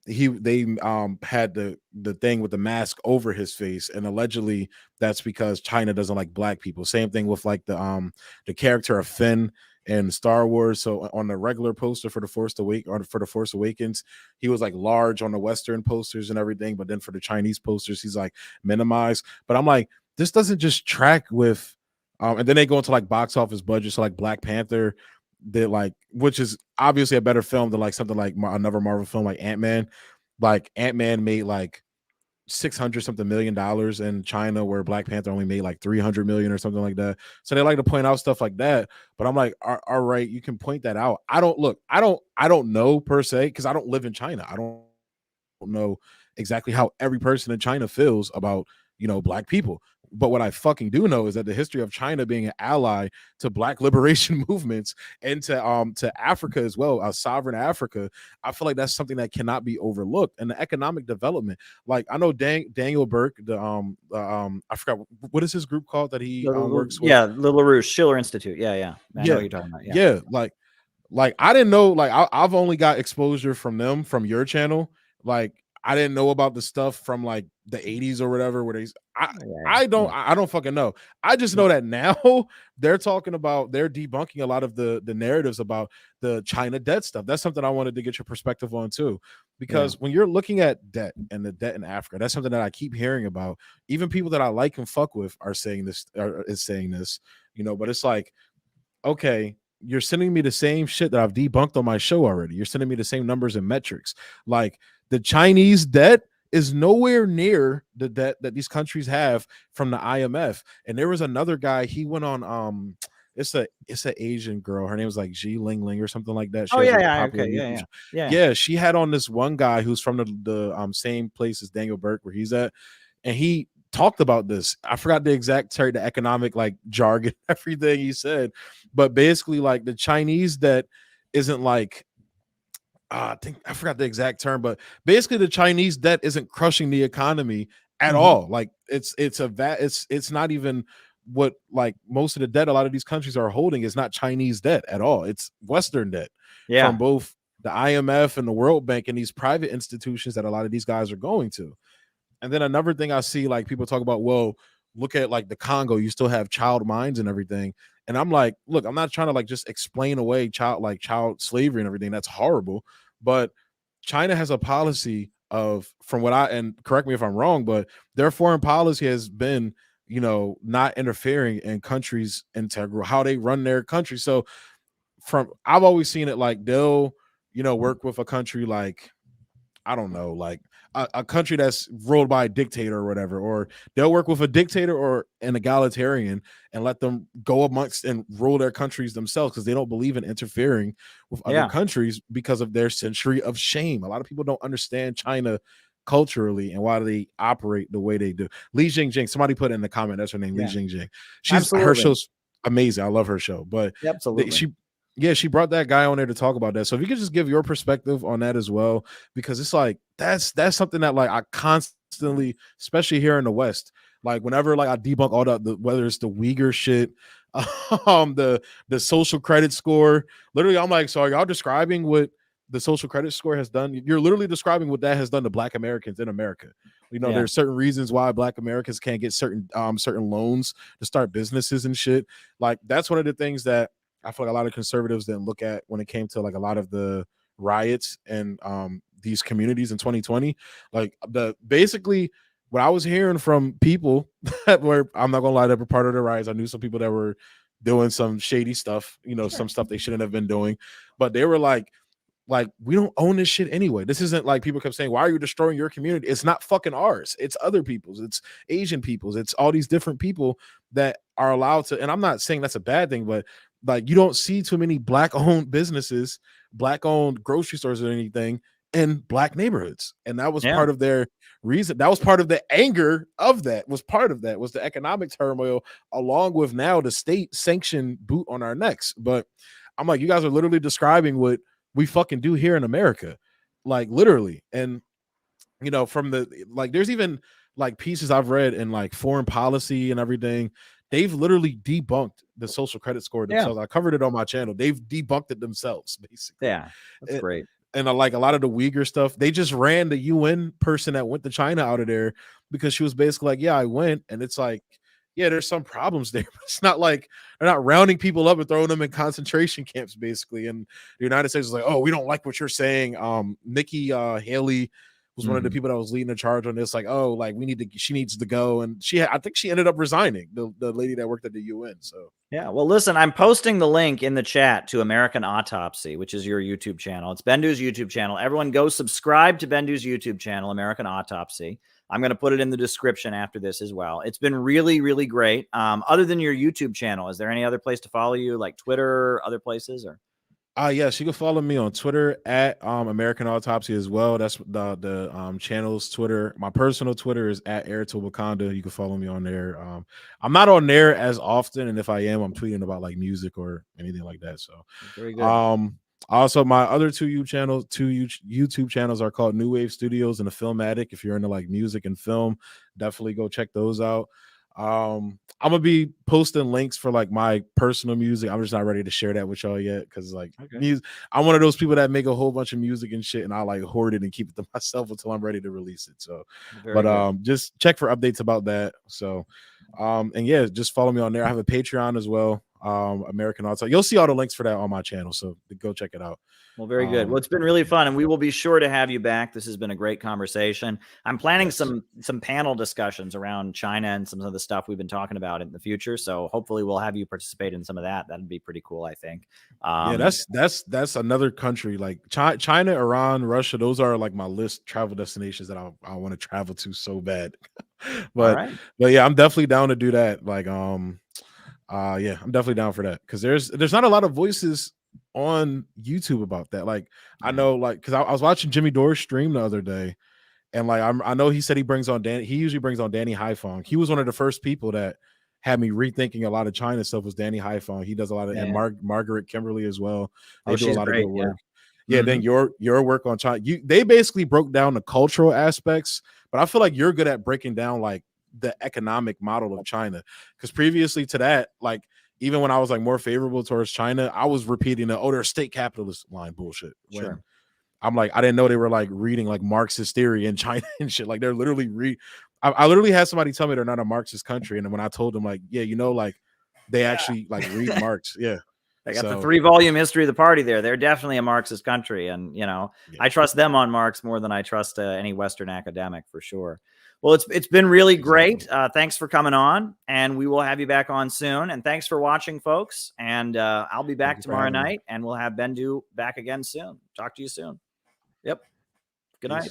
they had the thing with the mask over his face, and allegedly that's because China doesn't like black people. Same thing with like the character of Finn in Star Wars. So on the regular poster for the Force Awakens, he was like large on the Western posters and everything, but then for the Chinese posters, he's like minimized. But I'm like, this doesn't just track with and then they go into like box office budgets. So like Black Panther, that like, which is obviously a better film than like something like another Marvel film like Ant-Man. Like Ant-Man made like $600 something million in China, where Black Panther only made like 300 million or something like that. So they like to point out stuff like that. But I'm like, all right, you can point that out. I don't know per se, because I don't live in China. I don't know exactly how every person in China feels about, Black people. But what I fucking do know is that the history of China being an ally to Black liberation movements and to Africa as well, sovereign Africa, I feel like that's something that cannot be overlooked. And the economic development, like I know Daniel Burke, I forgot what is his group called that he works with. Yeah, the LaRouche Schiller Institute. Yeah. I know what you're talking about. Yeah, like I didn't know, like I've only got exposure from them from your channel. Like I didn't know about the stuff from like the 80s or whatever, where I don't fucking know. I just know that now they're debunking a lot of the narratives about the China debt stuff. That's something I wanted to get your perspective on too, because when you're looking at debt and the debt in Africa, that's something that I keep hearing about. Even people that I like and fuck with are saying this, but it's like, okay, you're sending me the same shit that I've debunked on my show already. You're sending me the same numbers and metrics. Like the Chinese debt is nowhere near the debt that these countries have from the IMF. And there was another guy, he went on it's a Asian girl, her name was like Ji Ling Ling or something like that. Okay. She had on this one guy who's from the same place as Daniel Burke where he's at, and he talked about this. I forgot the exact term, the economic like jargon, everything he said, but basically like the Chinese debt isn't like I forgot the exact term, but basically the Chinese debt isn't crushing the economy at all. Like it's not even what like most of the debt a lot of these countries are holding is not Chinese debt at all. It's Western debt from both the IMF and the World Bank and these private institutions that a lot of these guys are going to. And then another thing I see, like people talk about, well, look at like the Congo, you still have child mines and everything. And I'm like, look, I'm not trying to like just explain away child slavery and everything. That's horrible. But China has a policy of, and correct me if I'm wrong, but their foreign policy has been, not interfering in countries' integral, how they run their country. So I've always seen it like they'll, work with a country like, I don't know, like a country that's ruled by a dictator or whatever, or they'll work with a dictator or an egalitarian and let them go amongst and rule their countries themselves because they don't believe in interfering with other countries because of their century of shame. A lot of people don't understand China culturally and why they operate the way they do. Li Jingjing, somebody put in the comment, that's her name, Li Jingjing. Her show's amazing. I love her show, but she brought that guy on there to talk about that. So if you could just give your perspective on that as well, because it's like that's something that like I constantly, especially here in the West, like whenever like I debunk all the whether it's the Uyghur shit, the social credit score, literally I'm like, so are y'all describing what the social credit score has done? You're literally describing what that has done to Black Americans in America. There's certain reasons why Black Americans can't get certain loans to start businesses and shit. Like that's one of the things that I feel like a lot of conservatives didn't look at when it came to like a lot of the riots and these communities in 2020. Like basically what I was hearing from people that were, I'm not gonna lie, that were part of the riots. I knew some people that were doing some shady stuff, some stuff they shouldn't have been doing, but they were like we don't own this shit anyway. This isn't like, people kept saying, why are you destroying your community? It's not fucking ours. It's other people's. It's Asian people's. It's all these different people that are allowed to. And I'm not saying that's a bad thing, but like you don't see too many Black-owned businesses, Black-owned grocery stores or anything in Black neighborhoods. And that was part of their reason. That was part of the anger of that. Was the economic turmoil, along with now the state sanctioned boot on our necks. But I'm like, you guys are literally describing what we fucking do here in America, like literally. And from the like, there's even like pieces I've read in like foreign policy and everything. They've literally debunked the social credit score themselves. I covered it on my channel. They've debunked it themselves, basically. Yeah, that's great. And like a lot of the Uyghur stuff, they just ran the UN person that went to China out of there because she was basically like, yeah, I went. And it's like, yeah, there's some problems there. But it's not like they're not rounding people up and throwing them in concentration camps, basically. And the United States is like, oh, we don't like what you're saying. Nikki Haley was one of the people that was leading the charge on this. Like, oh, like she needs to go. And I think she ended up resigning, the lady that worked at the UN. So yeah, well, listen, I'm posting the link in the chat to American Autopsy, which is your YouTube channel. It's Bendu's YouTube channel. Everyone go subscribe to Bendu's YouTube channel, American Autopsy. I'm going to put it in the description after this as well. It's been really, really great. Other than your YouTube channel, is there any other place to follow you, like Twitter, other places, or? Yes, you can follow me on Twitter at American Autopsy as well. That's the channel's Twitter. My personal Twitter is at Airto Wakanda. You can follow me on there. I'm not on there as often, and if I am, I'm tweeting about like music or anything like that. So very good. Also my other two YouTube channels are called New Wave Studios and The Filmatic. If you're into like music and film, definitely go check those out. I'm gonna be posting links for like my personal music. I'm just not ready to share that with y'all yet because like music, I'm one of those people that make a whole bunch of music and shit, and I like hoard it and keep it to myself until I'm ready to release it. So just check for updates about that. So and yeah, just follow me on there. I have a Patreon as well, American Autopsy. You'll see all the links for that on my channel, so go check it out. Well, very good. Well, it's been really fun, and we will be sure to have you back. This has been a great conversation. I'm planning some panel discussions around China and some of the stuff we've been talking about in the future. So hopefully we'll have you participate in some of that. That'd be pretty cool, I think. Yeah, that's another country like China, Iran, Russia. Those are like my list travel destinations that I want to travel to so bad. but yeah, I'm definitely down to do that. Like yeah, I'm definitely down for that because there's not a lot of voices on YouTube about that. Like I know, like, because I was watching Jimmy Dore's stream the other day, and like I know he said he usually brings on Danny Haifong. He was one of the first people that had me rethinking a lot of China stuff. Was Danny Haifong. He does a lot of and Margaret Kimberly as well. They do a lot of good work. Yeah, then your work on China, they basically broke down the cultural aspects, but I feel like you're good at breaking down like the economic model of China, because previously to that, like even when I was like more favorable towards China, I was repeating they're state capitalist line bullshit. Sure. I'm like, I didn't know they were like reading like Marxist theory in China and shit. Like they're literally I literally had somebody tell me they're not a Marxist country, and then when I told them like, yeah, like they actually like read Marx. Yeah. They got the 3-volume history of the party there. They're definitely a Marxist country. And, I trust them on Marx more than I trust any Western academic for sure. Well, it's been really great. Thanks for coming on, and we will have you back on soon. And thanks for watching, folks. And I'll be back tomorrow night, and we'll have Bendu back again soon. Talk to you soon. Yep. Good night.